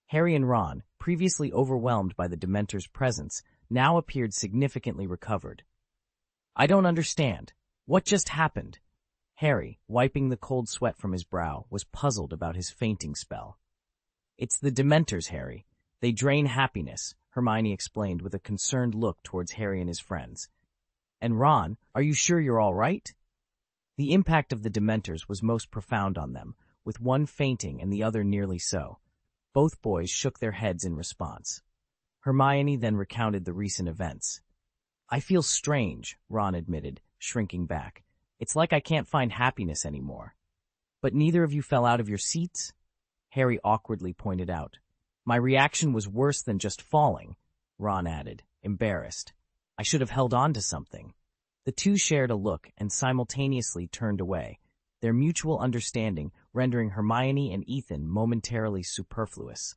Harry and Ron, previously overwhelmed by the Dementor's presence, now appeared significantly recovered. I don't understand. What just happened? Harry, wiping the cold sweat from his brow, was puzzled about his fainting spell. It's the Dementors, Harry. They drain happiness, Hermione explained with a concerned look towards Harry and his friends. And Ron, are you sure you're all right? The impact of the Dementors was most profound on them, with one fainting and the other nearly so. Both boys shook their heads in response. Hermione then recounted the recent events. "I feel strange," Ron admitted, shrinking back. "It's like I can't find happiness anymore." "But neither of you fell out of your seats?" Harry awkwardly pointed out. "My reaction was worse than just falling," Ron added, embarrassed. "I should have held on to something." The two shared a look and simultaneously turned away, their mutual understanding rendering Hermione and Ethan momentarily superfluous.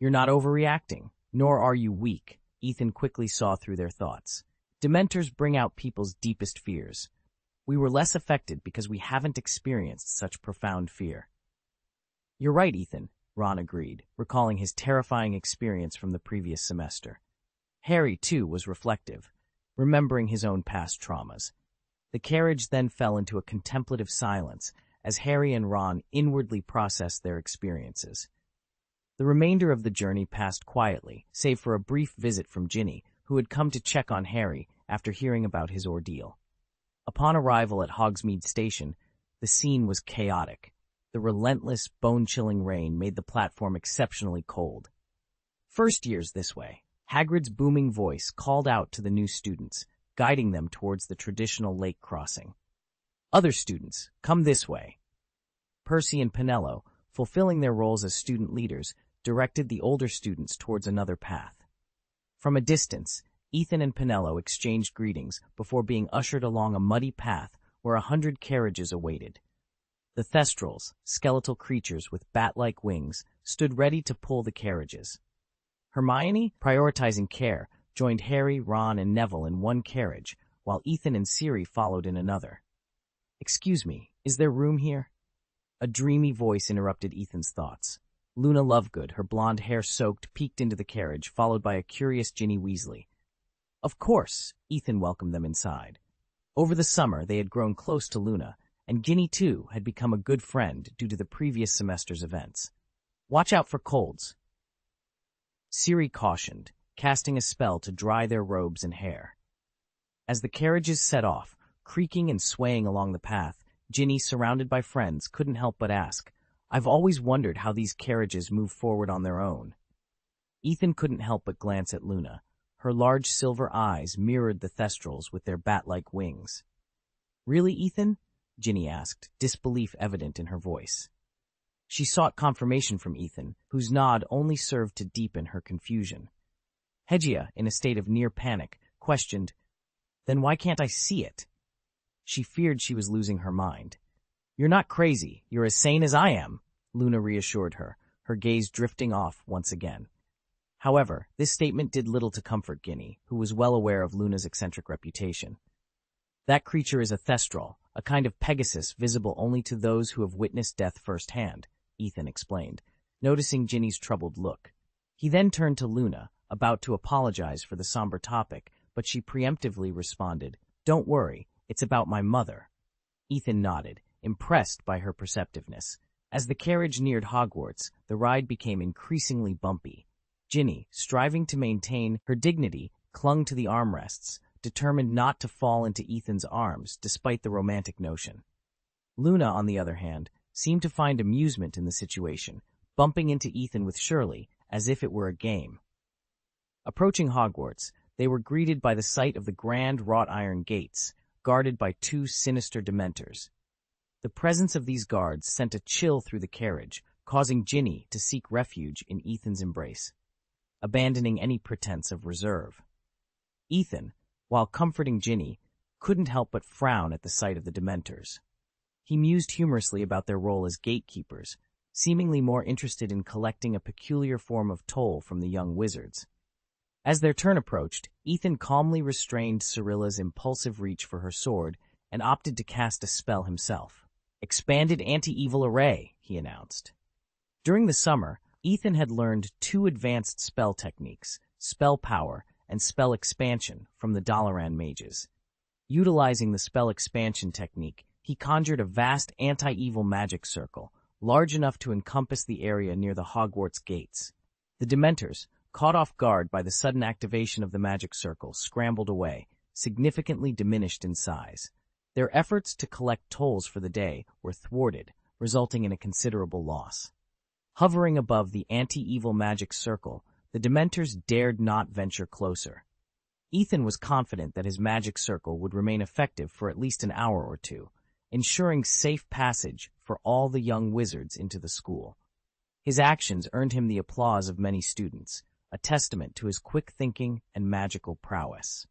"You're not overreacting, nor are you weak," Ethan quickly saw through their thoughts. "Dementors bring out people's deepest fears. We were less affected because we haven't experienced such profound fear." "You're right, Ethan," Ron agreed, recalling his terrifying experience from the previous semester. Harry, too, was reflective, remembering his own past traumas. The carriage then fell into a contemplative silence as Harry and Ron inwardly processed their experiences. The remainder of the journey passed quietly, save for a brief visit from Ginny, who had come to check on Harry after hearing about his ordeal. Upon arrival at Hogsmeade Station, the scene was chaotic. The relentless, bone-chilling rain made the platform exceptionally cold. "First years this way," Hagrid's booming voice called out to the new students, guiding them towards the traditional lake crossing. "Other students, come this way." Percy and Penello, fulfilling their roles as student leaders, directed the older students towards another path. From a distance, Ethan and Penello exchanged greetings before being ushered along a muddy path where 100 carriages awaited. The Thestrals, skeletal creatures with bat-like wings, stood ready to pull the carriages. Hermione, prioritizing care, joined Harry, Ron, and Neville in one carriage, while Ethan and Siri followed in another. "Excuse me, is there room here?" A dreamy voice interrupted Ethan's thoughts. Luna Lovegood, her blonde hair soaked, peeked into the carriage, followed by a curious Ginny Weasley. "Of course," Ethan welcomed them inside. Over the summer, they had grown close to Luna, and Ginny, too, had become a good friend due to the previous semester's events. "Watch out for colds," Siri cautioned, casting a spell to dry their robes and hair. As the carriages set off, creaking and swaying along the path, Ginny, surrounded by friends, couldn't help but ask, "I've always wondered how these carriages move forward on their own." Ethan couldn't help but glance at Luna. Her large silver eyes mirrored the Thestrals with their bat-like wings. "Really, Ethan?" Ginny asked, disbelief evident in her voice. She sought confirmation from Ethan, whose nod only served to deepen her confusion. Hegia, in a state of near panic, questioned, "Then why can't I see it?" She feared she was losing her mind. "You're not crazy. You're as sane as I am," Luna reassured her, her gaze drifting off once again. However, this statement did little to comfort Ginny, who was well aware of Luna's eccentric reputation. "That creature is a Thestral, a kind of Pegasus visible only to those who have witnessed death firsthand," Ethan explained, noticing Ginny's troubled look. He then turned to Luna, about to apologize for the somber topic, but she preemptively responded, "Don't worry, it's about my mother." Ethan nodded, impressed by her perceptiveness. As the carriage neared Hogwarts, the ride became increasingly bumpy. Ginny, striving to maintain her dignity, clung to the armrests, determined not to fall into Ethan's arms despite the romantic notion. Luna, on the other hand, seemed to find amusement in the situation, bumping into Ethan with Shirley as if it were a game. Approaching Hogwarts, they were greeted by the sight of the grand wrought iron gates, guarded by 2 sinister Dementors. The presence of these guards sent a chill through the carriage, causing Ginny to seek refuge in Ethan's embrace, abandoning any pretense of reserve. Ethan, while comforting Ginny, couldn't help but frown at the sight of the Dementors. He mused humorously about their role as gatekeepers, seemingly more interested in collecting a peculiar form of toll from the young wizards. As their turn approached, Ethan calmly restrained Cyrilla's impulsive reach for her sword and opted to cast a spell himself. "Expanded anti-evil array," he announced. During the summer, Ethan had learned 2 advanced spell techniques, spell power and spell expansion, from the Dalaran mages. Utilizing the spell expansion technique, he conjured a vast anti-evil magic circle, large enough to encompass the area near the Hogwarts gates. The Dementors, caught off guard by the sudden activation of the magic circle, scrambled away, significantly diminished in size. Their efforts to collect tolls for the day were thwarted, resulting in a considerable loss. Hovering above the anti-evil magic circle, the Dementors dared not venture closer. Ethan was confident that his magic circle would remain effective for at least an hour or two, ensuring safe passage for all the young wizards into the school. His actions earned him the applause of many students, a testament to his quick thinking and magical prowess.